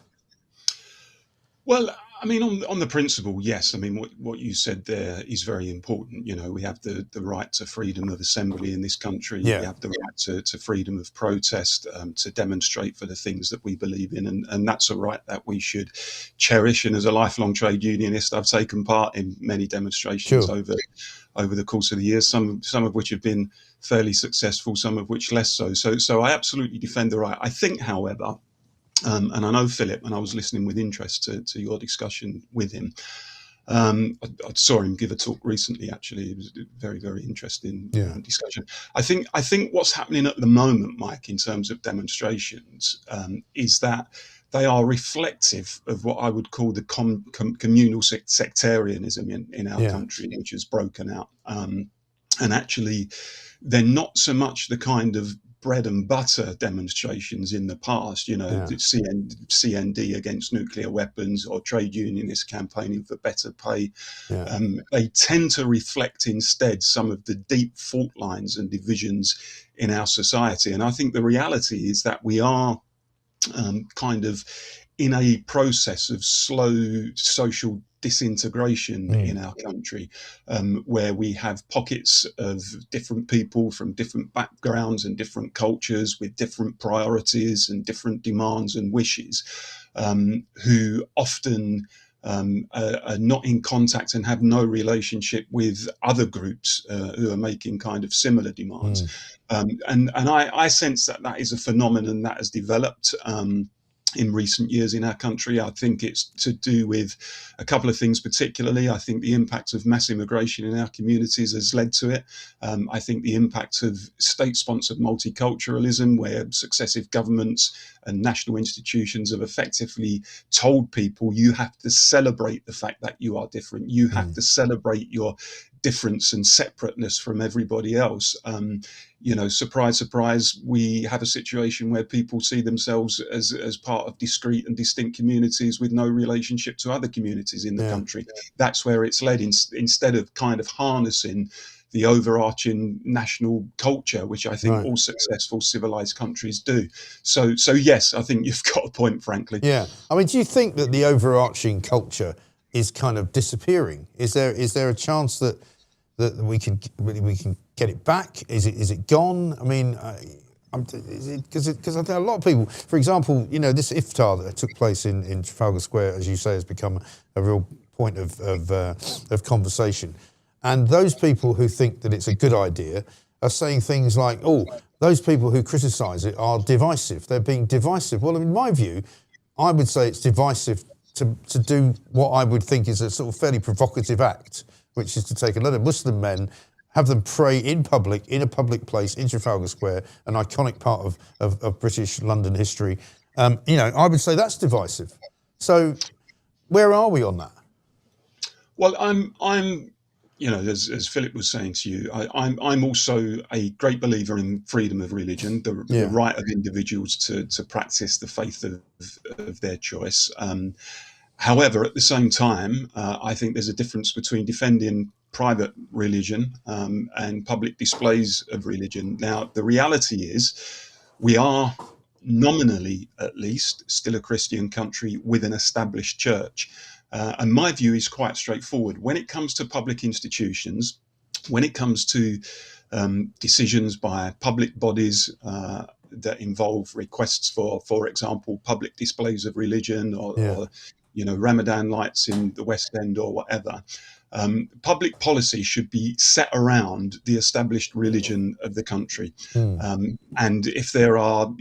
Well, I mean, on the principle, yes. I mean, what you said there is very important. We have the right to freedom of assembly in this country. Yeah. We have the right to freedom of protest, to demonstrate for the things that we believe in. And that's a right that we should cherish. And as a lifelong trade unionist, I've taken part in many demonstrations over the course of the years, some of which have been fairly successful, some of which less so. So I absolutely defend the right. I think, however, and I know Philip, and I was listening with interest to your discussion with him. I saw him give a talk recently, actually. It was a very, very interesting discussion. I think what's happening at the moment, Mike, in terms of demonstrations, is that they are reflective of what I would call the communal sectarianism in our country, which has broken out. And actually, they're not so much the kind of bread and butter demonstrations in the past, the CND against nuclear weapons or trade unionists campaigning for better pay. They tend to reflect instead some of the deep fault lines and divisions in our society. And I think the reality is that we are kind of in a process of slow social disintegration in our country, where we have pockets of different people from different backgrounds and different cultures with different priorities and different demands and wishes, who often are not in contact and have no relationship with other groups who are making kind of similar demands. And I sense that is a phenomenon that has developed in recent years in our country. I think it's to do with a couple of things particularly. I think the impact of mass immigration in our communities has led to it. I think the impact of state-sponsored multiculturalism, where successive governments and national institutions have effectively told people you have to celebrate the fact that you are different. You have to celebrate your difference and separateness from everybody else. Surprise, surprise, we have a situation where people see themselves as part of discrete and distinct communities with no relationship to other communities in the country. That's where it's led, instead of kind of harnessing the overarching national culture, which I think all successful civilized countries do. So yes, I think you've got a point, frankly. Yeah. I mean, do you think that the overarching culture is kind of disappearing? Is there a chance that we can get it back? Is it gone? I mean, because I think a lot of people, for example, this iftar that took place in Trafalgar Square, as you say, has become a real point of conversation. And those people who think that it's a good idea are saying things like, "Oh, those people who criticise it are divisive. They're being divisive." Well, in my view, I would say it's divisive to do what I would think is a sort of fairly provocative act, which is to take a lot of Muslim men, have them pray in public, in a public place, in Trafalgar Square, an iconic part of British London history. I would say that's divisive. So where are we on that? Well, I'm as Philip was saying to you, I'm also a great believer in freedom of religion, the right of individuals to practice the faith of their choice. However, at the same time, I think there's a difference between defending private religion and public displays of religion. Now, the reality is we are nominally, at least, still a Christian country with an established church. And my view is quite straightforward. When it comes to public institutions, when it comes to decisions by public bodies that involve requests for example, public displays of religion or Ramadan lights in the West End or whatever. Public policy should be set around the established religion of the country. And if there are,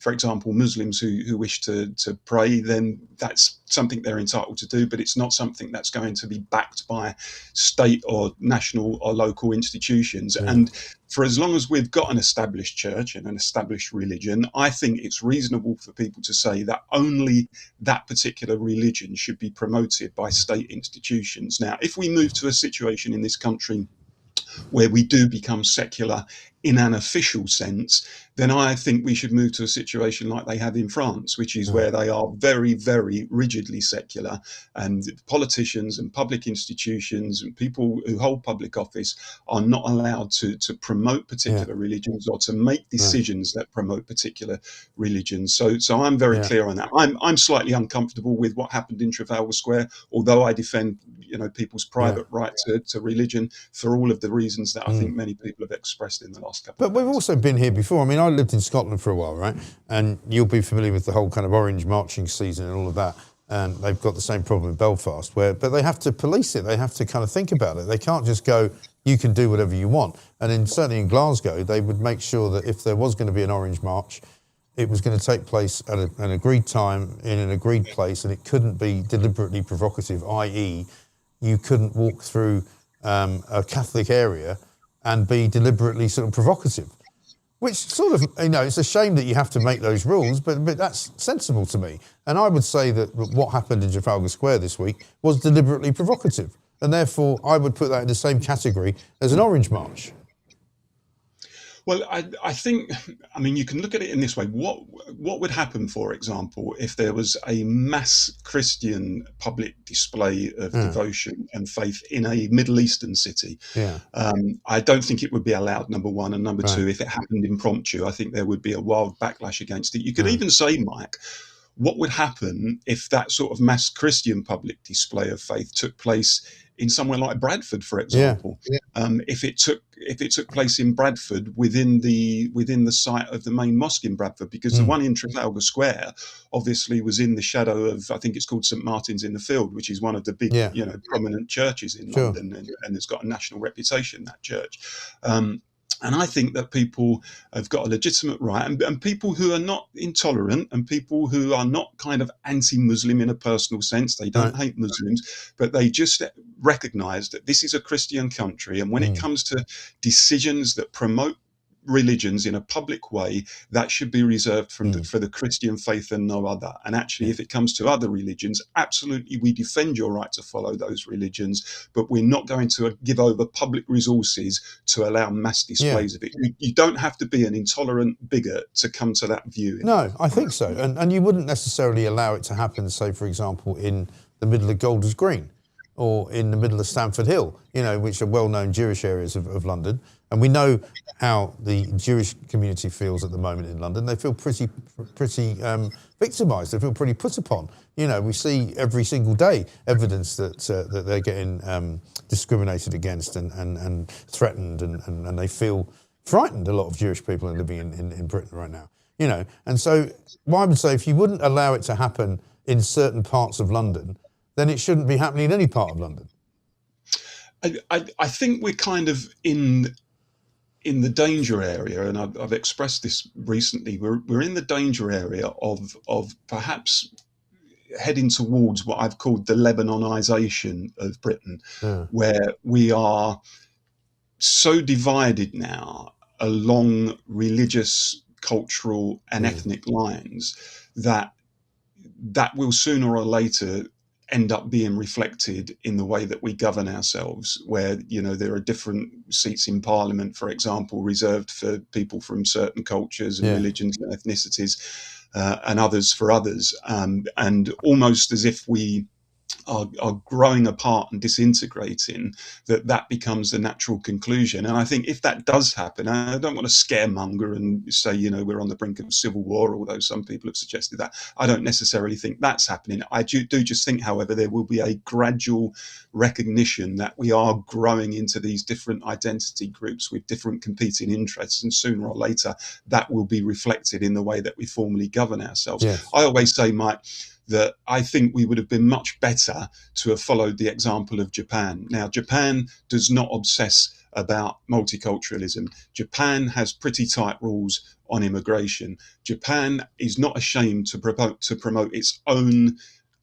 for example, Muslims who wish to pray, then that's something they're entitled to do, but it's not something that's going to be backed by state or national or local institutions. And for as long as we've got an established church and an established religion, I think it's reasonable for people to say that only that particular religion should be promoted by state institutions. Now, if we move to a situation in this country where we do become secular in an official sense, then I think we should move to a situation like they have in France, which is where they are very, very rigidly secular, and politicians and public institutions and people who hold public office are not allowed to promote particular religions or to make decisions that promote particular religions. So I'm very clear on that. I'm slightly uncomfortable with what happened in Trafalgar Square, although I defend people's private right to religion for all of the reasons that I think many people have expressed in the last couple But of we've days. also been here before. I mean, I lived in Scotland for a while, right? And you'll be familiar with the whole kind of orange marching season and all of that. And they've got the same problem in Belfast, but they have to police it. They have to kind of think about it. They can't just go, you can do whatever you want. And certainly in Glasgow, they would make sure that if there was going to be an orange march, it was going to take place at an agreed time in an agreed place, and it couldn't be deliberately provocative, i.e., you couldn't walk through a Catholic area and be deliberately sort of provocative. Which sort of, it's a shame that you have to make those rules, but that's sensible to me. And I would say that what happened in Trafalgar Square this week was deliberately provocative. And therefore, I would put that in the same category as an orange march. Well, I think, you can look at it in this way. What would happen, for example, if there was a mass Christian public display of devotion and faith in a Middle Eastern city? I don't think it would be allowed, number one. And number two, if it happened impromptu, I think there would be a wild backlash against it. You could even say, Mike, what would happen if that sort of mass Christian public display of faith took place in somewhere like Bradford, for example? If it took place in Bradford within the site of the main mosque in Bradford, because the one in Trafalgar Square obviously was in the shadow of, I think it's called St Martin's in the Field, which is one of the big prominent churches in London, and it's got a national reputation, that church. And I think that people have got a legitimate right, and people who are not intolerant and people who are not kind of anti-Muslim in a personal sense, they don't hate Muslims, but they just recognize that this is a Christian country. And when it comes to decisions that promote religions in a public way, that should be reserved for the Christian faith and no other. And actually, if it comes to other religions, absolutely, we defend your right to follow those religions, but we're not going to give over public resources to allow mass displays of it. You don't have to be an intolerant bigot to come to that view. No, I think so. And you wouldn't necessarily allow it to happen, say, for example, in the middle of Golders Green or in the middle of Stamford Hill, which are well-known Jewish areas of London. And we know how the Jewish community feels at the moment in London. They feel pretty victimised. They feel pretty put upon. We see every single day evidence that they're getting discriminated against and threatened, and they feel frightened. A lot of Jewish people are living in Britain right now. And so I would say if you wouldn't allow it to happen in certain parts of London, then it shouldn't be happening in any part of London. I think we're kind of in the danger area, and I've expressed this recently. We're in the danger area of perhaps heading towards what I've called the Lebanonization of Britain, where we are so divided now along religious, cultural, and ethnic lines that will sooner or later end up being reflected in the way that we govern ourselves, where there are different seats in Parliament, for example, reserved for people from certain cultures and religions and ethnicities, and others for others, and almost as if we are growing apart and disintegrating, that becomes the natural conclusion. And I think if that does happen, I don't want to scaremonger and say, we're on the brink of civil war, although some people have suggested that. I don't necessarily think that's happening. I do just think, however, there will be a gradual recognition that we are growing into these different identity groups with different competing interests, and sooner or later that will be reflected in the way that we formally govern ourselves. Yes. I always say, Mike, that I think we would have been much better to have followed the example of Japan. Now, Japan does not obsess about multiculturalism. Japan has pretty tight rules on immigration. Japan is not ashamed to promote its own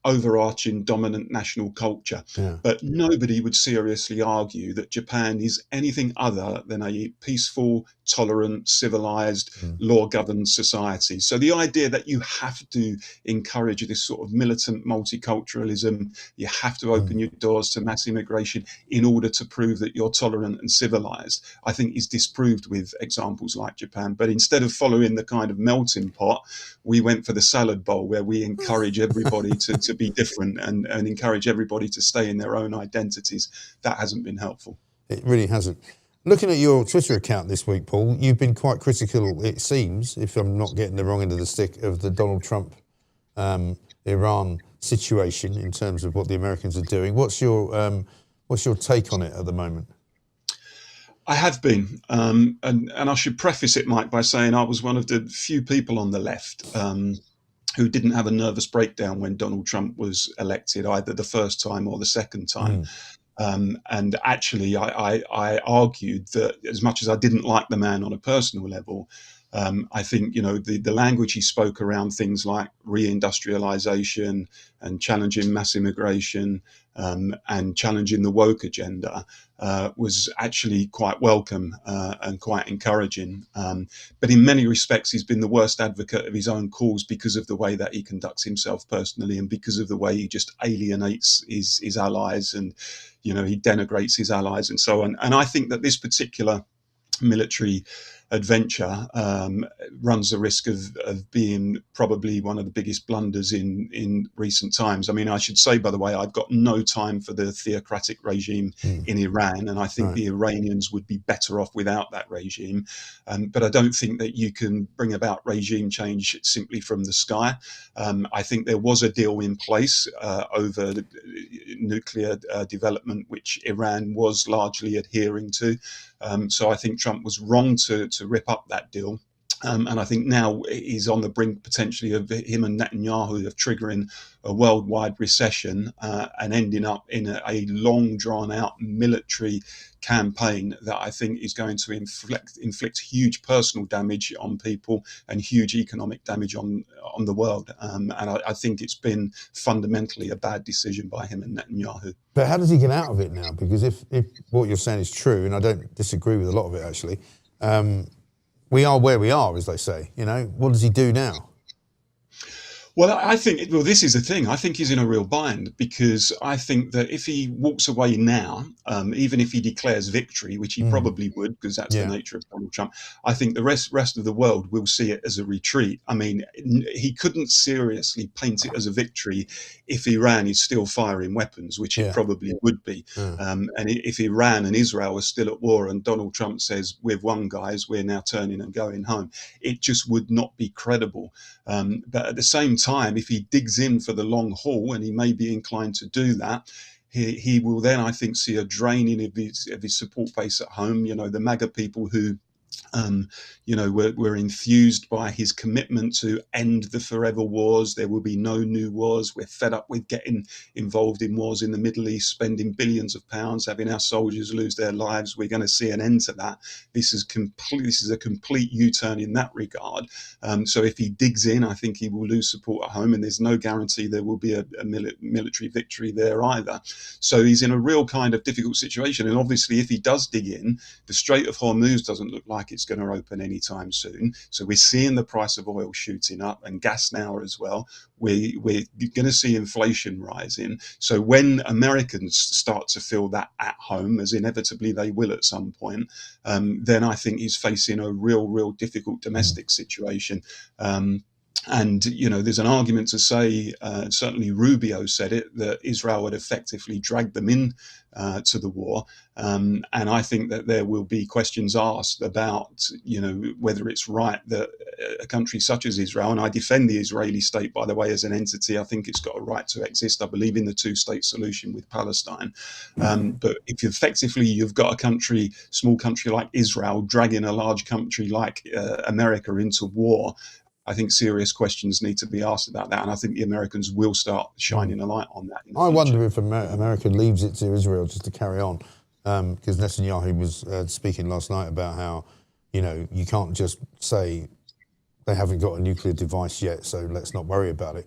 overarching dominant national culture. Yeah. But nobody would seriously argue that Japan is anything other than a peaceful, tolerant, civilized, law-governed society. So the idea that you have to encourage this sort of militant multiculturalism, you have to open your doors to mass immigration in order to prove that you're tolerant and civilized, I think is disproved with examples like Japan. But instead of following the kind of melting pot, we went for the salad bowl, where we encourage everybody to be different and encourage everybody to stay in their own identities. That hasn't been helpful. It really hasn't. Looking at your Twitter account this week, Paul, you've been quite critical, it seems, if I'm not getting the wrong end of the stick, of the Donald Trump Iran situation in terms of what the Americans are doing. What's your take on it at the moment? I have been, and I should preface it, Mike, by saying I was one of the few people on the left who didn't have a nervous breakdown when Donald Trump was elected, either the first time or the second time. And actually, I argued that as much as I didn't like the man on a personal level, I think, the language he spoke around things like reindustrialization and challenging mass immigration and challenging the woke agenda was actually quite welcome and quite encouraging. But in many respects, he's been the worst advocate of his own cause because of the way that he conducts himself personally, and because of the way he just alienates his allies, and he denigrates his allies and so on. And I think that this particular military adventure runs the risk of being probably one of the biggest blunders in recent times. I mean, I should say, by the way, I've got no time for the theocratic regime in Iran, and I think the Iranians would be better off without that regime. But I don't think that you can bring about regime change simply from the sky. I think there was a deal in place over nuclear development, which Iran was largely adhering to. So I think Trump was wrong to rip up that deal. And I think now he's on the brink potentially of him and Netanyahu of triggering a worldwide recession and ending up in a long drawn out military campaign that I think is going to inflict huge personal damage on people and huge economic damage on the world. And I think it's been fundamentally a bad decision by him and Netanyahu. But how does he get out of it now? Because if what you're saying is true, and I don't disagree with a lot of it actually, we are where we are, as they say. What does he do now? Well, I think, this is the thing. I think he's in a real bind, because I think that if he walks away now, even if he declares victory, which he probably would, because that's the nature of Donald Trump, I think the rest of the world will see it as a retreat. I mean, he couldn't seriously paint it as a victory if Iran is still firing weapons, which it probably would be. And if Iran and Israel are still at war and Donald Trump says, "We've won, guys, we're now turning and going home," it just would not be credible. But at the same time, if he digs in for the long haul, and he may be inclined to do that, he will then, I think, see a draining of his support base at home. The MAGA people who were enthused by his commitment to end the forever wars. There will be no new wars. We're fed up with getting involved in wars in the Middle East, spending billions of pounds, having our soldiers lose their lives. We're going to see an end to that. This is a complete U-turn in that regard. So if he digs in, I think he will lose support at home, and there's no guarantee there will be a military victory there either. So he's in a real kind of difficult situation. And obviously, if he does dig in, the Strait of Hormuz doesn't look like it's going to open anytime soon. So we're seeing the price of oil shooting up, and gas now as well. We're going to see inflation rising. So when Americans start to feel that at home, as inevitably they will at some point, then I think he's facing a real difficult domestic situation. And, there's an argument to say, certainly Rubio said it, that Israel had effectively dragged them in to the war. And I think that there will be questions asked about, whether it's right that a country such as Israel, and I defend the Israeli state, by the way, as an entity, I think it's got a right to exist. I believe in the two-state solution with Palestine. But if you've got a small country like Israel, dragging a large country like America into war, I think serious questions need to be asked about that, and I think the Americans will start shining a light on that. I wonder if America leaves it to Israel just to carry on, because Netanyahu was speaking last night about how, you can't just say they haven't got a nuclear device yet, so let's not worry about it.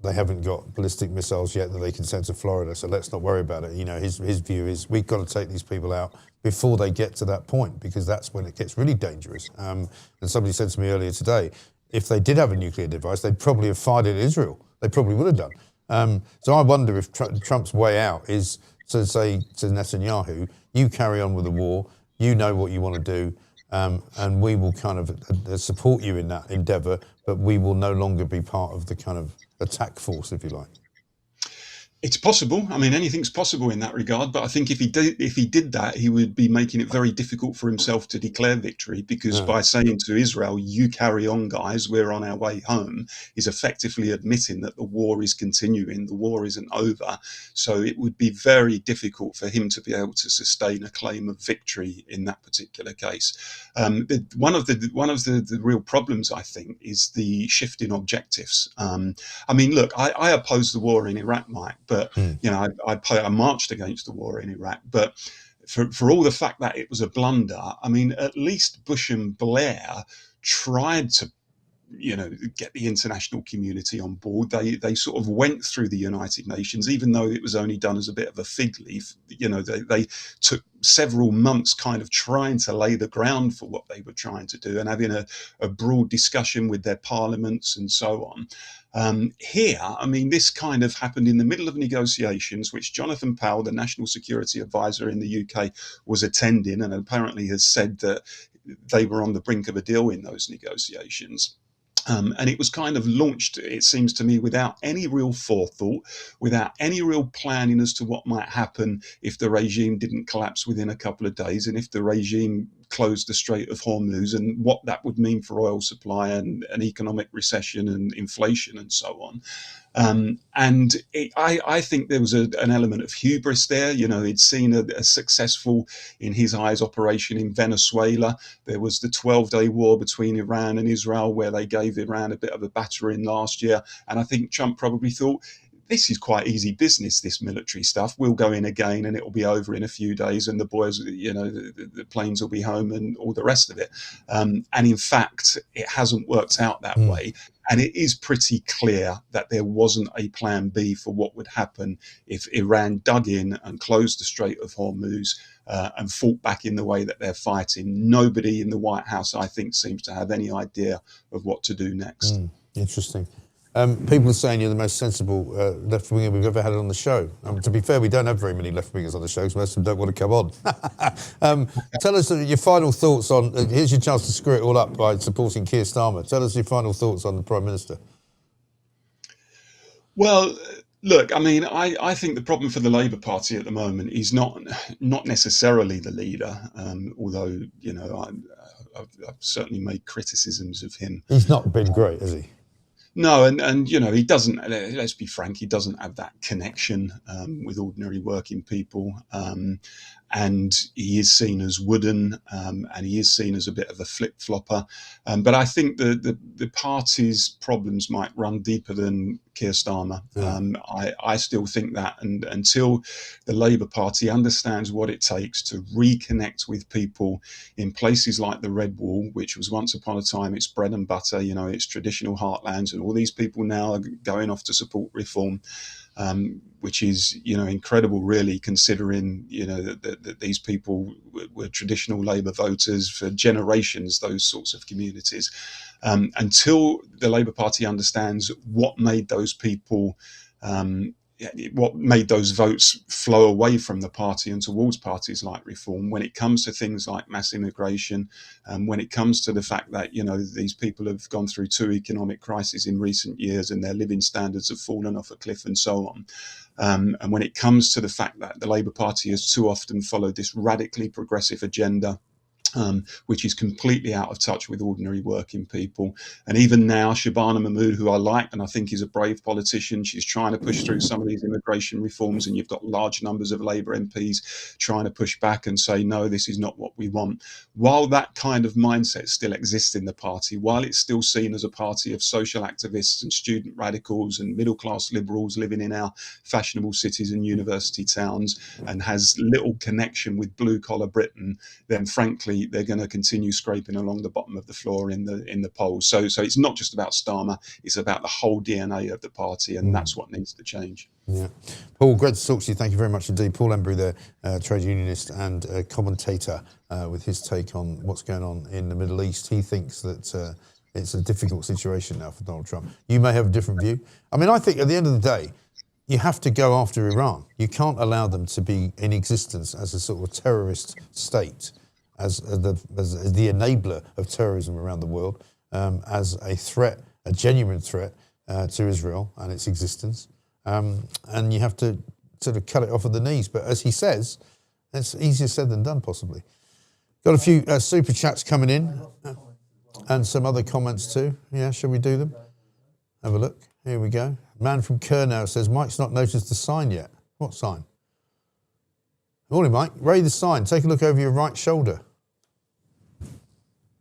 They haven't got ballistic missiles yet that they can send to Florida, so let's not worry about it. His view is we've got to take these people out before they get to that point, because that's when it gets really dangerous. And somebody said to me earlier today, if they did have a nuclear device, they'd probably have fired it at Israel. They probably would have done. So I wonder if Trump's way out is to say to Netanyahu, you carry on with the war, you know what you want to do, and we will kind of support you in that endeavour, but we will no longer be part of the kind of attack force, if you like. It's possible. I mean, anything's possible in that regard. But I think if he did that, he would be making it very difficult for himself to declare victory, because by saying to Israel, "You carry on, guys, we're on our way home," is effectively admitting that the war is continuing. The war isn't over. So it would be very difficult for him to be able to sustain a claim of victory in that particular case. One of the real problems, I think, is the shift in objectives. I mean, look, I oppose the war in Iraq, Mike. But, I marched against the war in Iraq. But for all the fact that it was a blunder, I mean, at least Bush and Blair tried to, get the international community on board. They sort of went through the United Nations, even though it was only done as a bit of a fig leaf. They took several months kind of trying to lay the ground for what they were trying to do and having a broad discussion with their parliaments and so on. Here, I mean, this kind of happened in the middle of negotiations, which Jonathan Powell, the National Security Advisor in the UK, was attending, and apparently has said that they were on the brink of a deal in those negotiations. And it was kind of launched, it seems to me, without any real forethought, without any real planning as to what might happen if the regime didn't collapse within a couple of days, and if the regime closed the Strait of Hormuz, and what that would mean for oil supply and economic recession and inflation and so on. I think there was an element of hubris there. He'd seen a successful, in his eyes, operation in Venezuela. There was the 12-day war between Iran and Israel, where they gave Iran a bit of a battering last year. And I think Trump probably thought, this is quite easy business, this military stuff. We'll go in again and it'll be over in a few days, and the boys, the planes will be home and all the rest of it. And in fact, it hasn't worked out that way. And it is pretty clear that there wasn't a plan B for what would happen if Iran dug in and closed the Strait of Hormuz and fought back in the way that they're fighting. Nobody in the White House, I think, seems to have any idea of what to do next. Interesting. People are saying you're the most sensible left-winger we've ever had on the show. To be fair, we don't have very many left-wingers on the show, because most of them don't want to come on. Tell us your final thoughts on... here's your chance to screw it all up by supporting Keir Starmer. Tell us your final thoughts on the Prime Minister. Well, look, I mean, I think the problem for the Labour Party at the moment is not necessarily the leader, although, I've certainly made criticisms of him. He's not been great, has he? No, and he doesn't, let's be frank, he doesn't have that connection with ordinary working people. And he is seen as wooden, and he is seen as a bit of a flip-flopper. But I think the party's problems might run deeper than Keir Starmer. I still think that, and until the Labour Party understands what it takes to reconnect with people in places like the Red Wall, which was once upon a time its bread and butter, its traditional heartlands, and all these people now are going off to support reform. Which is, incredible, really, considering, that these people were traditional Labour voters for generations, those sorts of communities. Until the Labour Party understands what made those people what made those votes flow away from the party and towards parties like Reform, when it comes to things like mass immigration, when it comes to the fact that, these people have gone through 2 economic crises in recent years and their living standards have fallen off a cliff and so on. And when it comes to the fact that the Labour Party has too often followed this radically progressive agenda, which is completely out of touch with ordinary working people. And even now, Shabana Mahmood, who I like and I think is a brave politician, she's trying to push through some of these immigration reforms, and you've got large numbers of Labour MPs trying to push back and say, no, this is not what we want. While that kind of mindset still exists in the party, while it's still seen as a party of social activists and student radicals and middle-class liberals living in our fashionable cities and university towns, and has little connection with blue-collar Britain, then frankly, they're going to continue scraping along the bottom of the floor in the polls. So it's not just about Starmer, it's about the whole DNA of the party, and that's what needs to change. Yeah. Paul, great to talk to you. Thank you very much indeed. Paul Embry there, trade unionist and commentator with his take on what's going on in the Middle East. He thinks that it's a difficult situation now for Donald Trump. You may have a different view. I mean, I think at the end of the day, you have to go after Iran. You can't allow them to be in existence as a sort of terrorist state, as the enabler of terrorism around the world, as a threat, a genuine threat to Israel and its existence. And you have to sort of cut it off at the knees. But as he says, it's easier said than done, possibly. Got a few super chats coming in and some other comments too. Yeah, shall we do them? Have a look. Here we go. Man from Kernow says, Mike's not noticed the sign yet. What sign? Morning, Mike. Raise the sign. Take a look over your right shoulder.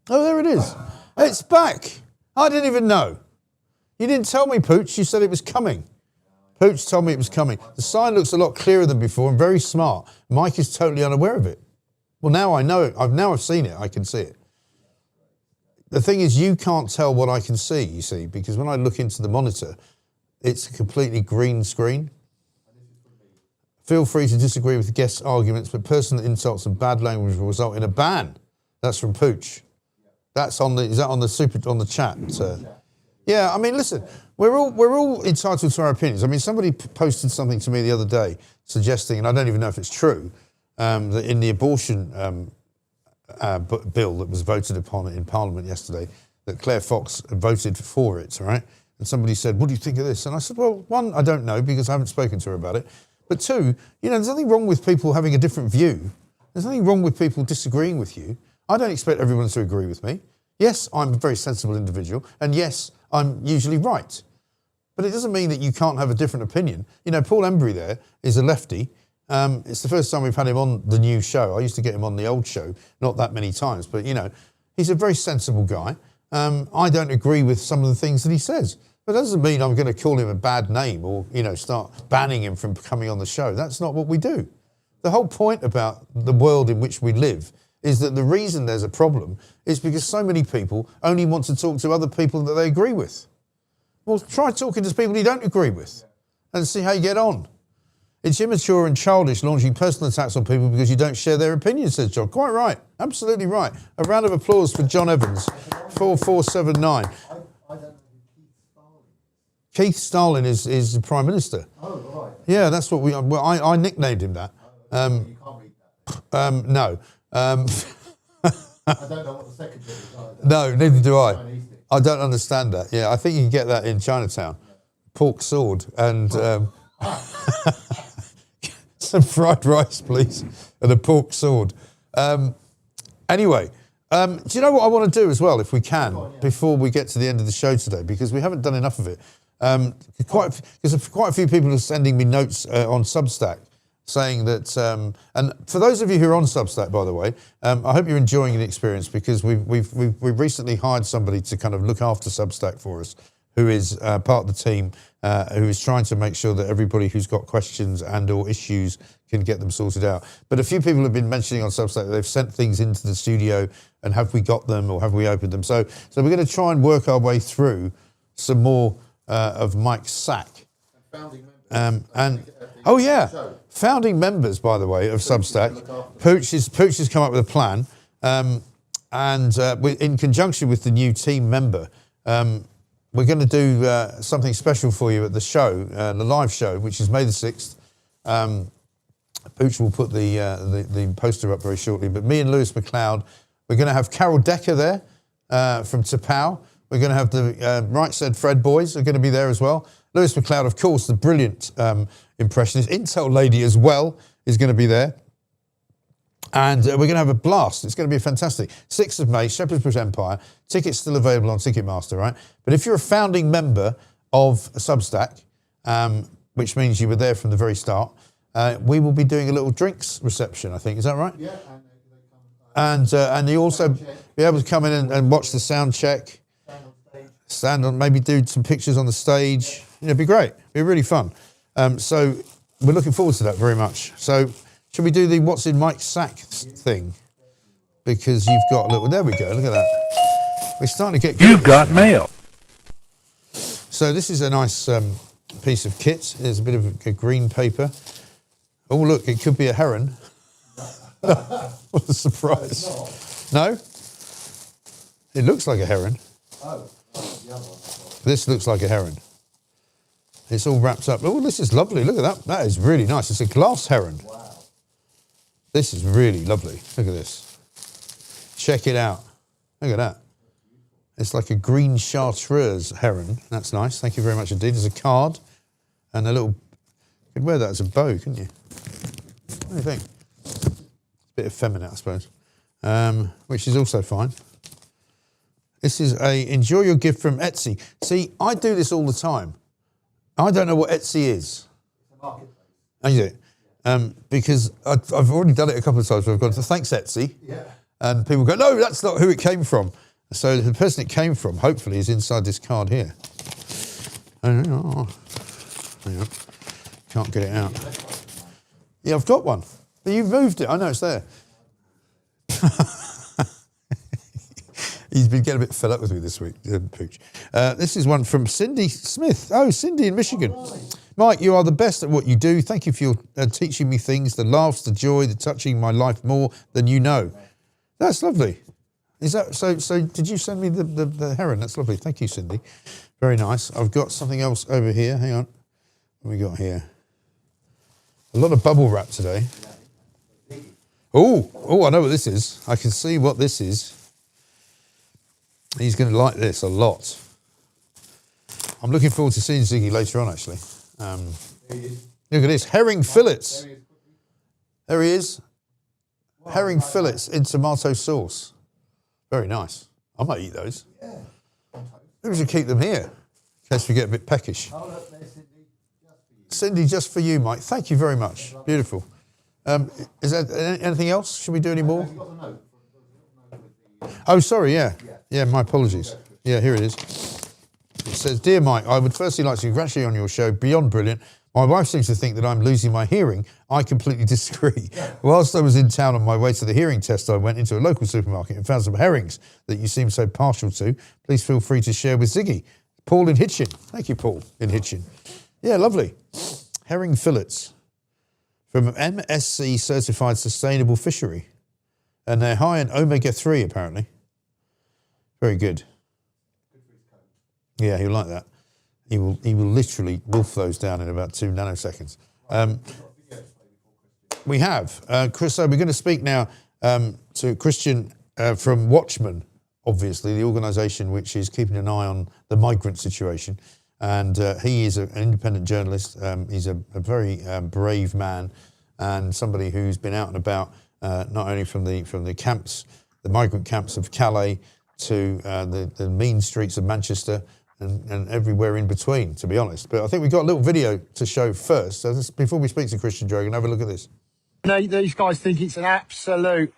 Oh, there it is. It's back. I didn't even know. You didn't tell me, Pooch. You said it was coming. Pooch told me it was coming. The sign looks a lot clearer than before and very smart. Mike is totally unaware of it. Well, now I know it. I've seen it. I can see it. The thing is, you can't tell what I can see, you see, because when I look into the monitor, it's a completely green screen. Feel free to disagree with the guest's arguments, but personal insults and bad language will result in a ban. That's from Pooch. That's on the. Is that on the chat? Yeah. I mean, listen. We're all entitled to our opinions. I mean, somebody posted something to me the other day suggesting, and I don't even know if it's true, that in the abortion bill that was voted upon in Parliament yesterday, that Claire Fox voted for it. All right. And somebody said, "What do you think of this?" And I said, "Well, one, I don't know because I haven't spoken to her about it. But two, there's nothing wrong with people having a different view. There's nothing wrong with people disagreeing with you. I don't expect everyone to agree with me. Yes, I'm a very sensible individual, and yes, I'm usually right. But it doesn't mean that you can't have a different opinion. Paul Embry there is a lefty. It's the first time we've had him on the new show. I used to get him on the old show, not that many times, but, he's a very sensible guy. I don't agree with some of the things that he says. But that doesn't mean I'm going to call him a bad name or, start banning him from coming on the show. That's not what we do. The whole point about the world in which we live is that the reason there's a problem is because so many people only want to talk to other people that they agree with. Well, try talking to people you don't agree with and see how you get on. It's immature and childish launching personal attacks on people because you don't share their opinion, says John. Quite right. Absolutely right. A round of applause for John Evans, 4479. Keith Stalin is the Prime Minister. Oh, right. Yeah, that's what I nicknamed him that. You can't read that. No. I don't know what the secretary is either. No, neither do I. I don't understand that. Yeah, I think you can get that in Chinatown. Pork sword and some fried rice, please, and a pork sword. Anyway, do you know what I want to do as well, if we can, before we get to the end of the show today, because we haven't done enough of it. Quite a few people are sending me notes on Substack saying that, and for those of you who are on Substack, by the way, I hope you're enjoying the experience because we've recently hired somebody to kind of look after Substack for us, who is part of the team, who is trying to make sure that everybody who's got questions and or issues can get them sorted out. But a few people have been mentioning on Substack that they've sent things into the studio and have we got them or have we opened them? So we're going to try and work our way through some more of Mike's sack. Founding members, by the way, of Substack. Pooch has come up with a plan, and in conjunction with the new team member, we're going to do something special for you at the show, the live show, which is May the 6th. Pooch will put the poster up very shortly. But me and Lewis McLeod, we're going to have Carol Decker there from Tapau. We're going to have the Right Said Fred boys are going to be there as well. Lewis McLeod, of course, the brilliant impressionist. Intel Lady as well is going to be there. And we're going to have a blast. It's going to be fantastic. 6th of May, Shepherd's Bush Empire. Tickets still available on Ticketmaster, right? But if you're a founding member of Substack, which means you were there from the very start, we will be doing a little drinks reception, I think. Is that right? Yeah. And you also be able to come in and watch the sound check. Stand on, maybe do some pictures on the stage. It'd be great. It'd be really fun. So we're looking forward to that very much. So should we do the what's in Mike's sack thing? Because you've got a little, there we go, look at that. We're starting to get good. You've got mail. So this is a nice piece of kit. There's a bit of a green paper. Oh, look, it could be a heron. What a surprise. No? It looks like a heron. This looks like a heron. It's all wrapped up. Oh, this is lovely. Look at that. That is really nice. It's a glass heron. Wow. This is really lovely. Look at this. Check it out. Look at that. It's like a green chartreuse heron. That's nice. Thank you very much indeed. There's a card and a little... You could wear that as a bow, couldn't you? What do you think? It's a bit effeminate, I suppose. Which is also fine. This is a enjoy your gift from Etsy. See, I do this all the time. I don't know what Etsy is. It's a marketplace. Oh, you do? Because I've already done it a couple of times where I've gone to thanks Etsy. Yeah. And people go, no, that's not who it came from. So the person it came from, hopefully, is inside this card here. Oh, hang on. Can't get it out. Yeah, I've got one. But you've moved it. I know it's there. He's been getting a bit fed up with me this week, Pooch. This is one from Cindy Smith. Oh, Cindy in Michigan. Right. Mike, you are the best at what you do. Thank you for your teaching me things, the laughs, the joy, the touching my life more than you know. That's lovely. Is that so? So did you send me the heron? That's lovely. Thank you, Cindy. Very nice. I've got something else over here. Hang on. What have we got here? A lot of bubble wrap today. Oh, I know what this is. I can see what this is. He's going to like this a lot. I'm looking forward to seeing Ziggy later on, actually. Look at this, herring fillets. There he is. Herring fillets in tomato sauce. Very nice. I might eat those. Maybe we should keep them here in case we get a bit peckish. Cindy, just for you, Mike. Thank you very much. Beautiful. Is there anything else? Should we do any more? Oh, sorry, yeah. Yeah, my apologies. Yeah, here it is. It says, Dear Mike, I would firstly like to congratulate you on your show. Beyond brilliant. My wife seems to think that I'm losing my hearing. I completely disagree. Whilst I was in town on my way to the hearing test, I went into a local supermarket and found some herrings that you seem so partial to. Please feel free to share with Ziggy. Paul in Hitchin. Thank you, Paul in Hitchin. Yeah, lovely. Herring fillets from MSC Certified Sustainable Fishery. And they're high in omega-3, apparently. Very good. Yeah, he'll like that. He will literally wolf those down in about 2 nanoseconds. We have. Chris, so we're going to speak now to Christian from Watchmen, obviously, the organisation which is keeping an eye on the migrant situation. And he is an independent journalist. He's a very brave man and somebody who's been out and about, not only from the camps, the migrant camps of Calais, to the mean streets of Manchester and everywhere in between, to be honest. But I think we've got a little video to show first. So before we speak to Christian Drogan, have a look at this. These guys think it's an absolute...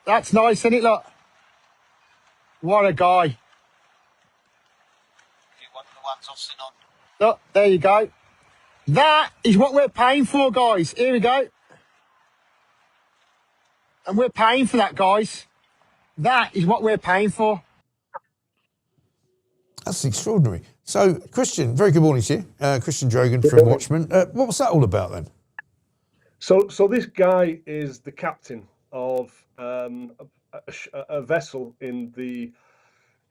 that's nice, isn't it? Look. What a guy. You want the ones I've seen on? Look, there you go. That is what we're paying for, guys. Here we go. And we're paying for that, guys. That is what we're paying for. That's extraordinary. So, Christian, very good morning to you. Christian Drogan from Watchmen. What was that all about then? So this guy is the captain of a vessel in the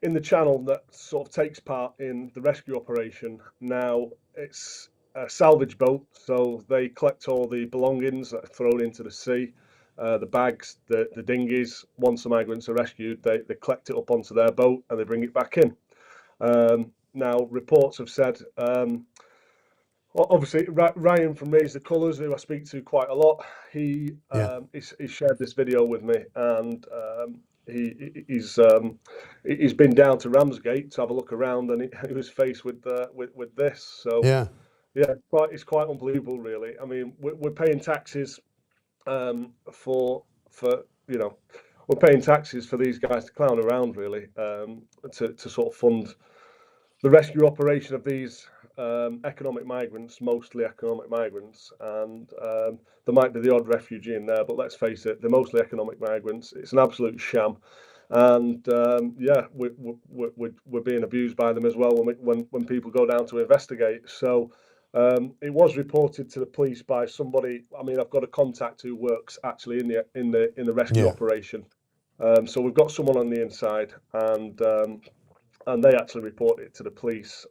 in the channel that sort of takes part in the rescue operation. Now it's a salvage boat, so they collect all the belongings that are thrown into the sea, the bags, the dinghies. Once the migrants are rescued, they collect it up onto their boat and they bring it back in. Now reports have said, obviously Ryan from Raise the Colours, who I speak to quite a lot, he shared this video with me, and he's been down to Ramsgate to have a look around, and he was faced with this. So yeah, it's quite unbelievable, really. I mean, we're paying taxes for we're paying taxes for these guys to clown around, really, to sort of fund the rescue operation of these economic migrants, mostly economic migrants, and there might be the odd refugee in there, but let's face it, they're mostly economic migrants. It's an absolute sham, and we're being abused by them as well when people go down to investigate. So it was reported to the police by somebody. I mean, I've got a contact who works actually in the rescue operation. So we've got someone on the inside, and they actually reported it to the police.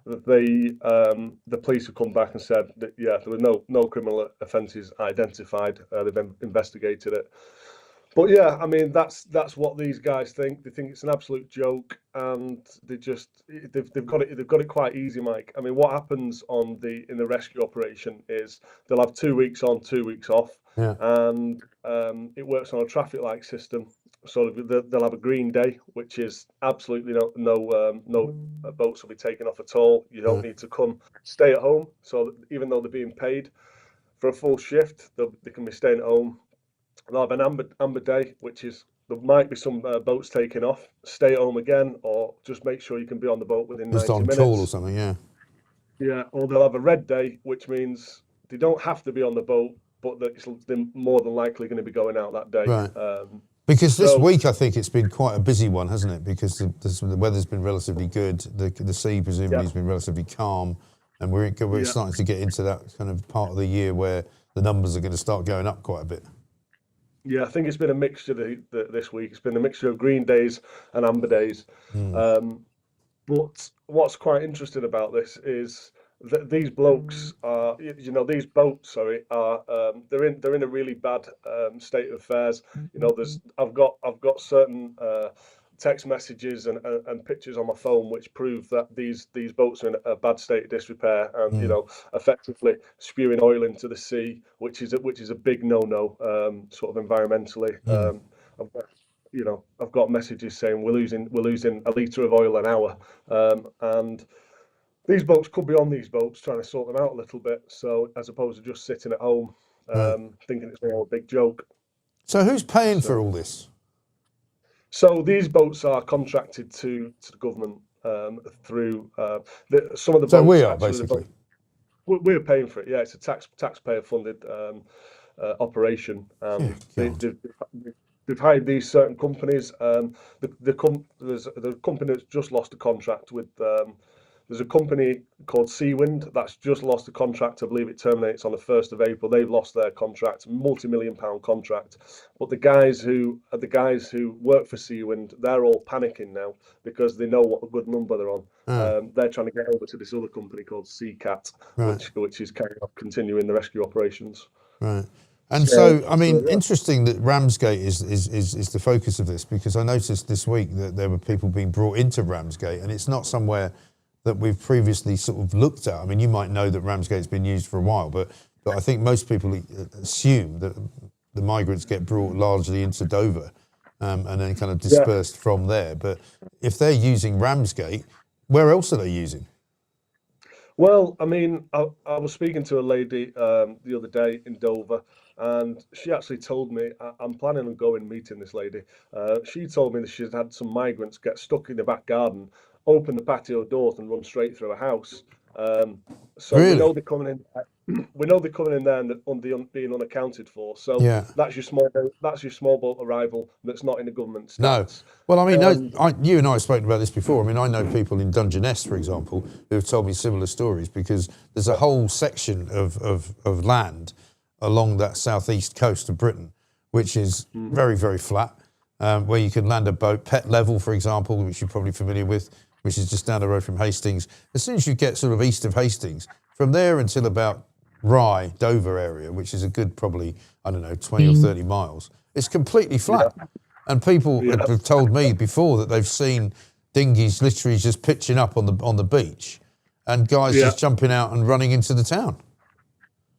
The police have come back and said that there were no criminal offences identified. They've investigated it. But yeah, I mean that's what these guys think. They think it's an absolute joke, and they've got it quite easy, Mike. I mean, what happens in the rescue operation is they'll have 2 weeks on, 2 weeks off, and it works on a traffic light system. So they'll have a green day, which is absolutely no boats will be taken off at all. You don't need to stay at home. So even though they're being paid for a full shift, they can be staying at home. They'll have an amber day, which is there might be some boats taking off. Stay at home again, or just make sure you can be on the boat within 90 minutes. Just on call or something, yeah. Yeah, or they'll have a red day, which means they don't have to be on the boat, but they're more than likely going to be going out that day. Right. Because this week, I think it's been quite a busy one, hasn't it? Because the weather's been relatively good, the sea presumably has been relatively calm, and we're starting to get into that kind of part of the year where the numbers are going to start going up quite a bit. Yeah, I think it's been a mixture this week. It's been a mixture of green days and amber days. But what's quite interesting about this is that these blokes are, these boats, they're in a really bad state of affairs. I've got certain text messages and pictures on my phone which prove that these boats are in a bad state of disrepair, and effectively spewing oil into the sea, which is a big no-no, sort of environmentally. I've got messages saying we're losing a litre of oil an hour, and these boats could be on these boats trying to sort them out a little bit. So as opposed to just sitting at home thinking it's all a big joke. So who's paying for all this? So these boats are contracted to the government through some of the boats. So we are basically. We're paying for it. Yeah, it's a taxpayer-funded operation. They've hired these certain companies. There's a company that's just lost a contract with. There's a company called Seawind that's just lost a contract. I believe it terminates on the 1st of April. They've lost their contract, multi-million-pound contract. But the guys who work for Seawind, they're all panicking now because they know what a good number they're on. They're trying to get over to this other company called Seacat, which is continuing the rescue operations. Right. And so I mean, interesting that Ramsgate is the focus of this, because I noticed this week that there were people being brought into Ramsgate, and it's not somewhere that we've previously sort of looked at. I mean, you might know that Ramsgate's been used for a while, but I think most people assume that the migrants get brought largely into Dover and then kind of dispersed from there. But if they're using Ramsgate, where else are they using? Well, I mean, I was speaking to a lady the other day in Dover, and she actually told me, I'm planning on going meeting this lady. She told me that she's had some migrants get stuck in the back garden, open the patio doors and run straight through a house. So really? we know they're coming in there and being unaccounted for. So that's your small boat arrival that's not in the government stats. No. Well, I mean, you and I have spoken about this before. I mean, I know people in Dungeness, for example, who have told me similar stories, because there's a whole section of land along that southeast coast of Britain, which is very, very flat. where you can land a boat, Pet Level, for example, which you're probably familiar with, which is just down the road from Hastings. As soon as you get sort of east of Hastings, from there until about Rye, Dover area, which is a good probably, 20 or 30 miles, it's completely flat. Yeah. And people have told me before that they've seen dinghies literally just pitching up on the beach and guys just jumping out and running into the town.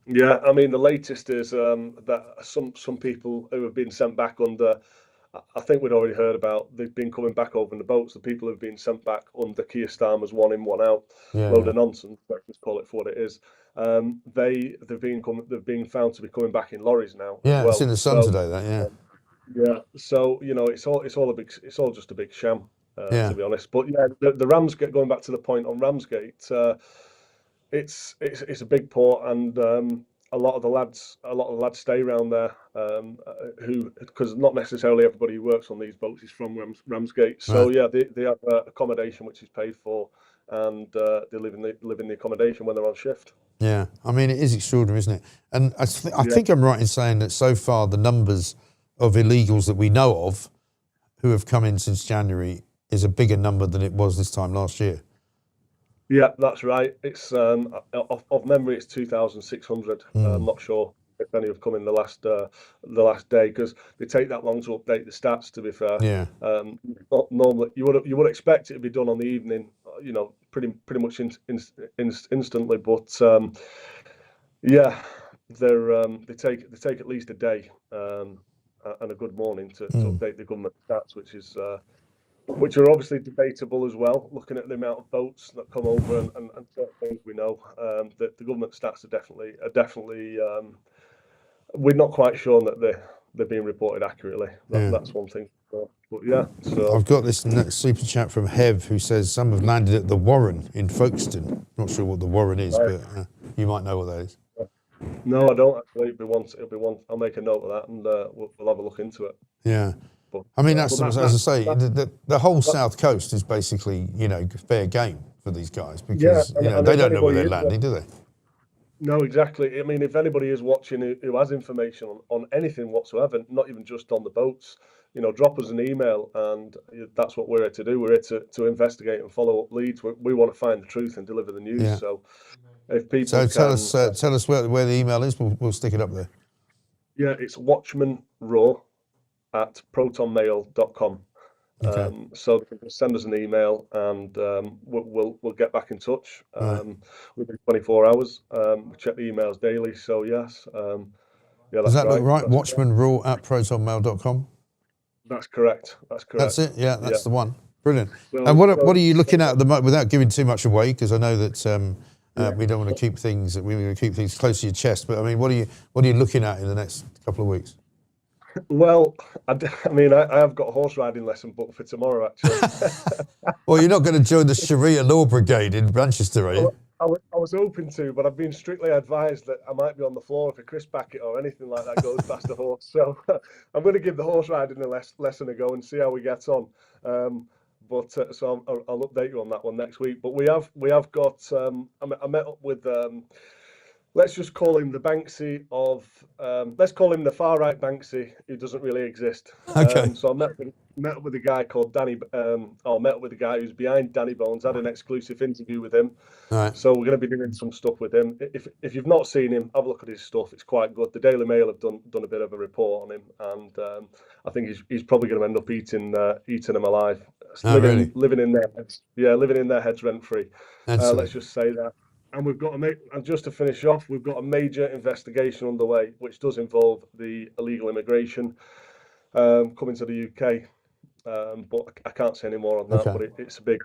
Yeah, I mean, the latest is that some people who have been sent back under, I think we'd already heard about, they've been coming back over in the boats. The people who've been sent back under Keir Starmer's one in, one out, load of nonsense, let's call it for what it is. They've been found to be coming back in lorries now. Yeah, as well. It's in the Sun today. That yeah. So it's all just a big sham, to be honest. But yeah, the Ramsgate, going back to the point on Ramsgate, it's a big port, and a lot of the lads stay around there, because not necessarily everybody who works on these boats is from Ramsgate. So they have accommodation which is paid for, and they live in the accommodation when they're on shift. Yeah, I mean, it is extraordinary, isn't it? And I think I'm right in saying that so far the numbers of illegals that we know of who have come in since January is a bigger number than it was this time last year. Yeah, that's right. It's of memory, it's 2,600. I'm not sure if any have come in the last day, because they take that long to update the stats. To be fair, normally you would expect it to be done on the evening, pretty much instantly. But they take at least a day and a good morning to update the government stats, which are obviously debatable as well, looking at the amount of boats that come over and certain things we know. That the government stats are definitely we're not quite sure that they're being reported accurately. That's one thing. But yeah, so I've got this super chat from Hev who says some have landed at the Warren in Folkestone. Not sure what the Warren is, but you might know what that is. No, I don't actually. It'll be one. I'll make a note of that, and we'll have a look into it. Yeah. I mean, as I say, the whole south coast is basically, fair game for these guys because they don't know where they're landing, do they? No, exactly. I mean, if anybody is watching who has information on anything whatsoever, not even just on the boats, drop us an email, and that's what we're here to do. We're here to investigate and follow up leads. We want to find the truth and deliver the news. Yeah. So, if people tell us where the email is. We'll stick it up there. Yeah, it's watchmanraw@protonmail.com. Okay. So they can send us an email, and we'll get back in touch within 24 hours. We check the emails daily. So yes, that's Does that right. look right? Watchmanraw@protonmail.com. That's correct. That's it. Yeah, that's the one. Brilliant. So, and what are you looking at the moment, without giving too much away? Because I know that we don't want to keep things. We want to keep things close to your chest. But I mean, what are you looking at in the next couple of weeks? Well, I have got a horse riding lesson booked for tomorrow, actually. Well, you're not going to join the Sharia law brigade in Manchester, are you? I was hoping to, but I've been strictly advised that I might be on the floor if a crisp packet or anything like that goes past the horse. So I'm going to give the horse riding lesson a go and see how we get on. So I'll update you on that one next week. But we have got. I met up with. Let's just call him the Banksy of. Let's call him the far right Banksy who doesn't really exist. Okay. So I met up with a guy called Danny. Met up with a guy who's behind Danny Bones. Had an exclusive interview with him. Right. So we're going to be doing some stuff with him. If you've not seen him, have a look at his stuff. It's quite good. The Daily Mail have done a bit of a report on him, and I think he's probably going to end up eating them alive. Living in their heads. Yeah, living in their heads rent free. Let's just say that. And we've got and just to finish off, we've got a major investigation underway, which does involve the illegal immigration coming to the UK. But I can't say any more on that. Okay. But it's a big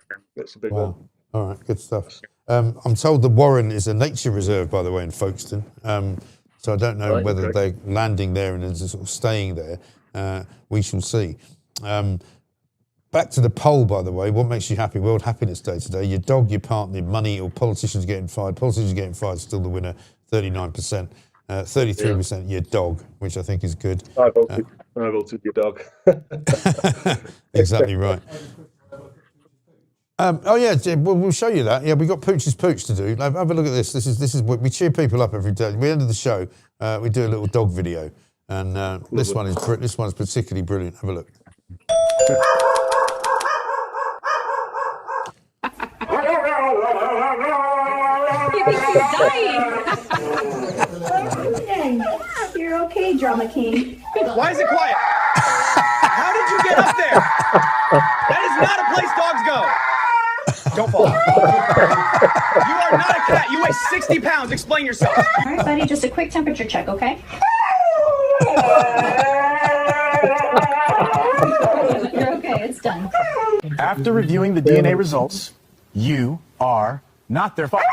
one. All right, good stuff. I'm told the Warren is a nature reserve, by the way, in Folkestone. So I don't know whether they're landing there and sort of staying there. We shall see. Back to the poll, by the way. What makes you happy? World Happiness Day today. Your dog, your partner, money, or politicians getting fired. Politicians getting fired, still the winner, 39%. 33% your dog, which I think is good. I voted your dog. Exactly right. We'll show you that. Yeah, we got Pooch's Pooch to do. Have a look at this. This is we cheer people up every day. We end of the show. We do a little dog video, and this one's particularly brilliant. Have a look. You're okay, Drama King. Why is it quiet? How did you get up there? That is not a place dogs go. Don't fall. You are not a cat. You weigh 60 pounds. Explain yourself. All right, buddy, just a quick temperature check, okay? You're okay, it's done. After reviewing the DNA results, you are not their father.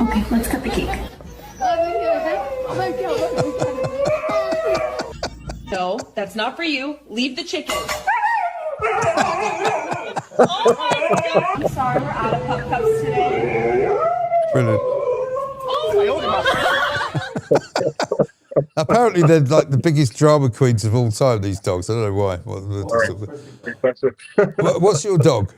Okay, let's cut the cake. No, that's not for you. Leave the chicken. I'm sorry, we're out of pup cups today. Brilliant. Oh, Apparently, they're like the biggest drama queens of all time, these dogs. I don't know why. What's your dog?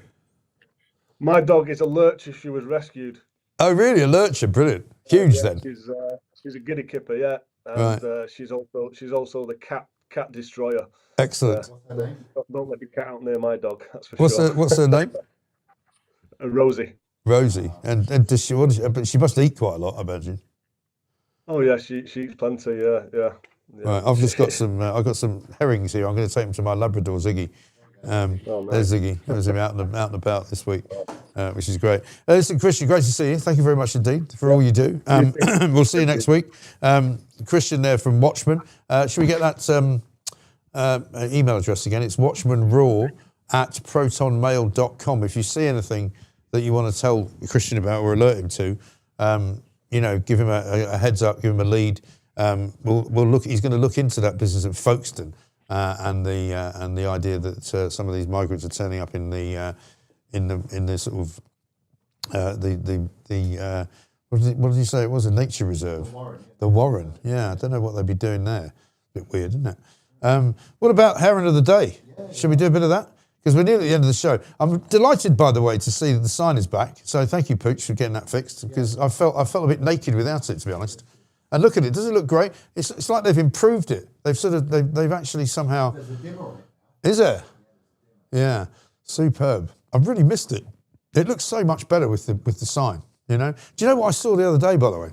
My dog is a lurcher. She was rescued. Oh, really? A lurcher? Brilliant. Huge, then. She's a giddy kipper, yeah. And she's also the cat destroyer. Excellent. Don't let your cat out near my dog. That's for sure. What's her name? Rosie. Rosie. And does she? But she must eat quite a lot, I imagine. Oh yeah, she eats plenty. Yeah. Right. I've just got some. I've got some herrings here. I'm going to take them to my Labrador, Ziggy. There's Ziggy. There's him out and about this week, which is great. Listen, Christian, great to see you. Thank you very much indeed for all you do. We'll see you next week. Christian there from Watchman. Should we get that email address again? It's watchmanraw@protonmail.com. If you see anything that you want to tell Christian about or alert him to, give him a heads up, give him a lead. We'll look. He's going to look into that business at Folkestone. And the idea that some of these migrants are turning up in the sort of what did you say it was, a nature reserve? The Warren. Yeah, I don't know what they'd be doing there. A bit weird, isn't it? What about Heron of the Day? Should we do a bit of that? Because we're nearly at the end of the show. I'm delighted, by the way, to see that the sign is back. So thank you, Pooch, for getting that fixed. Because I felt a bit naked without it, to be honest. And look at it. Does it look great? It's like they've improved it. They've actually somehow. There's a dimmer on it. Is there? Yeah, superb. I've really missed it. It looks so much better with the sign. You know. Do you know what I saw the other day? By the way,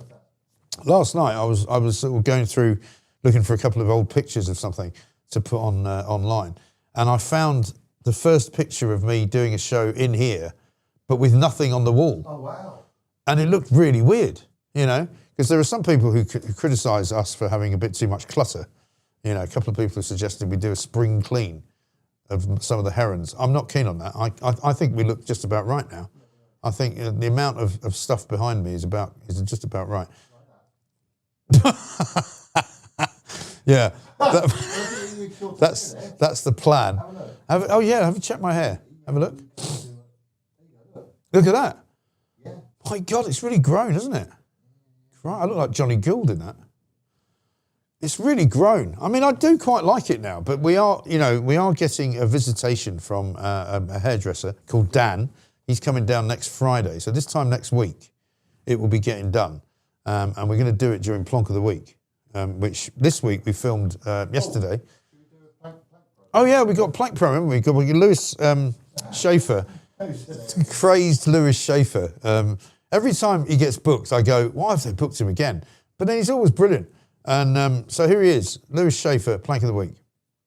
last night I was sort of going through looking for a couple of old pictures of something to put on online, and I found the first picture of me doing a show in here, but with nothing on the wall. Oh wow! And it looked really weird. You know. Because there are some people who criticise us for having a bit too much clutter. You know, a couple of people have suggested we do a spring clean of some of the herons. I'm not keen on that. I think we look just about right now. I think the amount of stuff behind me is just about right. Yeah, that's the plan. Have a check my hair. Have a look. Look at that. My God, it's really grown, isn't it? Right, I look like Johnny Gould in that. It's really grown. I mean, I do quite like it now, but we are getting a visitation from a hairdresser called Dan. He's coming down next Friday. So this time next week, it will be getting done. And we're going to do it during Plonk of the Week, which this week we filmed yesterday. Oh, yeah, we got Plank Pro, haven't we? We got Lewis Schaefer, crazed Lewis Schaefer. Every time he gets booked, I go, why have they booked him again? But then he's always brilliant. And so here he is, Lewis Schaefer, Plank of the Week.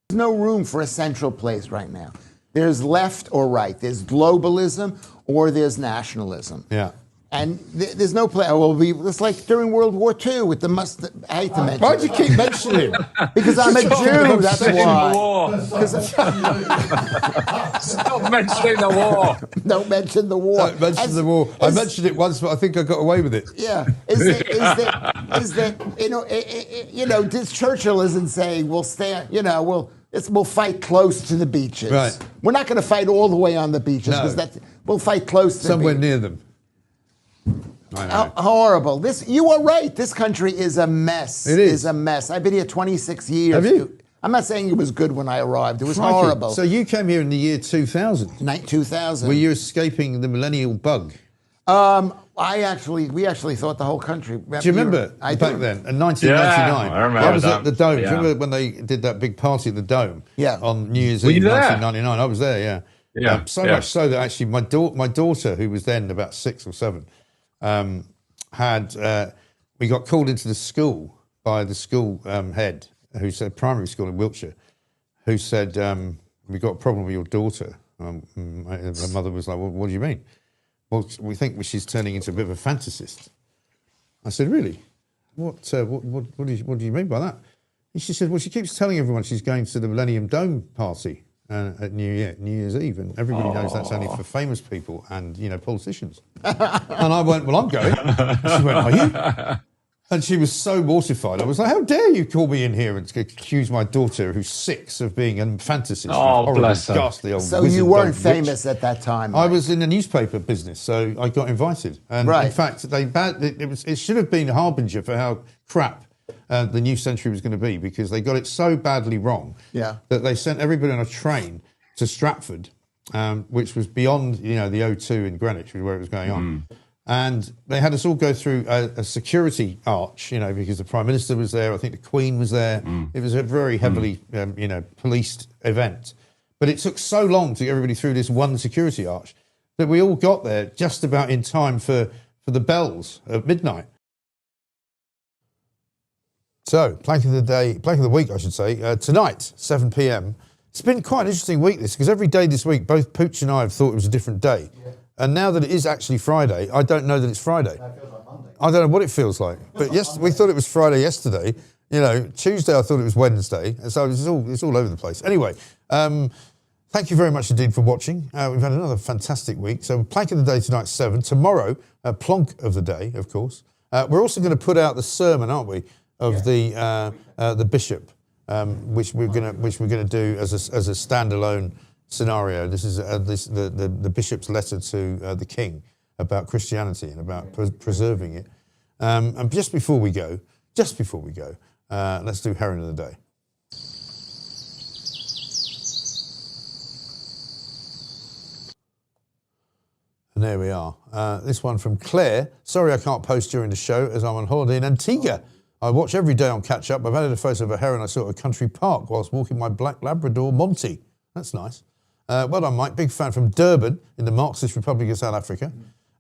There's no room for a central place right now. There's left or right. There's globalism or there's nationalism. Yeah. And there's no place. It's like during World War II with the I hate to mention. Why'd you keep mentioning him? Because I'm a Jew. That's why. Stop mentioning the war. Don't mention the war. Don't mention the war. I mentioned it once, but I think I got away with it. Yeah. Is that this Churchill isn't saying we'll stand. We'll fight close to the beaches. Right. We're not going to fight all the way on the beaches because we'll fight close to somewhere the near them. I know. Horrible. You are right. This country is a mess. It is a mess. I've been here 26 years. Have you? I'm not saying it was good when I arrived. It was Crikey. horrible. So you came here in the year 2000. 2000. Were you escaping the millennial bug? We actually thought the whole country. Do you remember back then, in 1999? Yeah, I remember was at the Dome. Yeah. Do you remember when they did that big party at the Dome? Yeah. On New Year's Were you Eve, there? 1999. I was there, yeah. Yeah. So much so that actually my daughter, who was then about 6 or 7, we got called into the school by the school head, who said, primary school in Wiltshire, who said, we got a problem with your daughter. The mother was like, well, what do you mean? Well, we think she's turning into a bit of a fantasist. I said, really? What do you mean by that? And she said, well, she keeps telling everyone she's going to the Millennium Dome party at New Year's Eve, and everybody knows that's only for famous people and, politicians. And I went, well, I'm going. And she went, are you? And she was so mortified. I was like, how dare you call me in here and accuse my daughter, who's 6, of being a fantasist? Oh, horrible, bless her. ghastly old So wizard you weren't dog witch. famous at that time. I Mike. was in the newspaper business, so I got invited. And Right. in fact, it should have been a harbinger for how crap the new century was going to be, because they got it so badly wrong that they sent everybody on a train to Stratford, which was beyond the O2 in Greenwich, where it was going on. And they had us all go through a security arch, because the Prime Minister was there. I think the Queen was there. It was a very heavily, policed event. But it took so long to get everybody through this one security arch that we all got there just about in time for the bells at midnight. So, plank of the week, I should say, tonight, 7 p.m. It's been quite an interesting week, this, because every day this week, both Pooch and I have thought it was a different day. Yeah. And now that it is actually Friday, I don't know that it's Friday. That feels like Monday. I don't know what it feels like. But yes, we thought it was Friday yesterday. Tuesday I thought it was Wednesday. And so it's all over the place. Anyway, thank you very much indeed for watching. We've had another fantastic week. So plank of the day tonight, 7. Tomorrow, plonk of the day, of course. We're also going to put out the sermon, aren't we, of the bishop, which we're going to do as a standalone scenario. This is the bishop's letter to the king about Christianity and about preserving it. And just before we go, let's do Heron of the Day. And there we are. This one from Claire. Sorry I can't post during the show as I'm on holiday in Antigua. I watch every day on Catch Up. I've added a photo of a heron I saw at a country park whilst walking my black Labrador, Monty. That's nice. Well done, Mike. Big fan from Durban in the Marxist Republic of South Africa.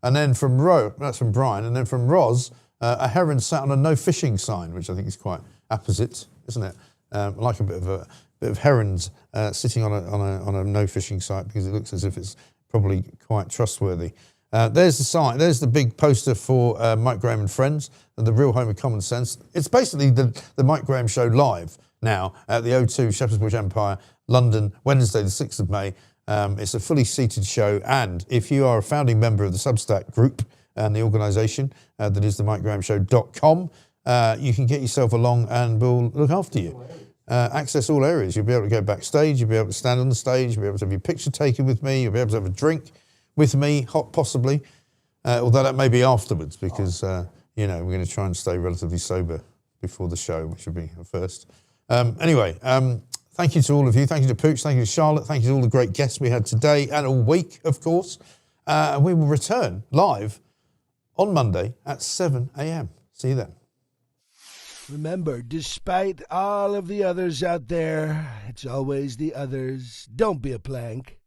And then from that's from Brian. And then from Roz, a heron sat on a no fishing sign, which I think is quite apposite, isn't it? I like a bit of herons sitting on a no fishing site, because it looks as if it's probably quite trustworthy. There's the sign. There's the big poster for Mike Graham and Friends, and the Real Home of Common Sense. It's basically the Mike Graham Show live now at the O2 Shepherd's Bush Empire, London, Wednesday the 6th of May. It's a fully seated show, and if you are a founding member of the Substack group and the organisation that is the MikeGrahamShow.com, you can get yourself along and we'll look after you. Access all areas. You'll be able to go backstage, you'll be able to stand on the stage, you'll be able to have your picture taken with me, you'll be able to have a drink with me, hot possibly, although that may be afterwards, because we're going to try and stay relatively sober before the show, which would be a first. Anyway, thank you to all of you. Thank you to Pooch, thank you to Charlotte, thank you to all the great guests we had today and all week, of course. We will return live on Monday at 7 a.m. See you then. Remember, despite all of the others out there, it's always the others. Don't be a plank.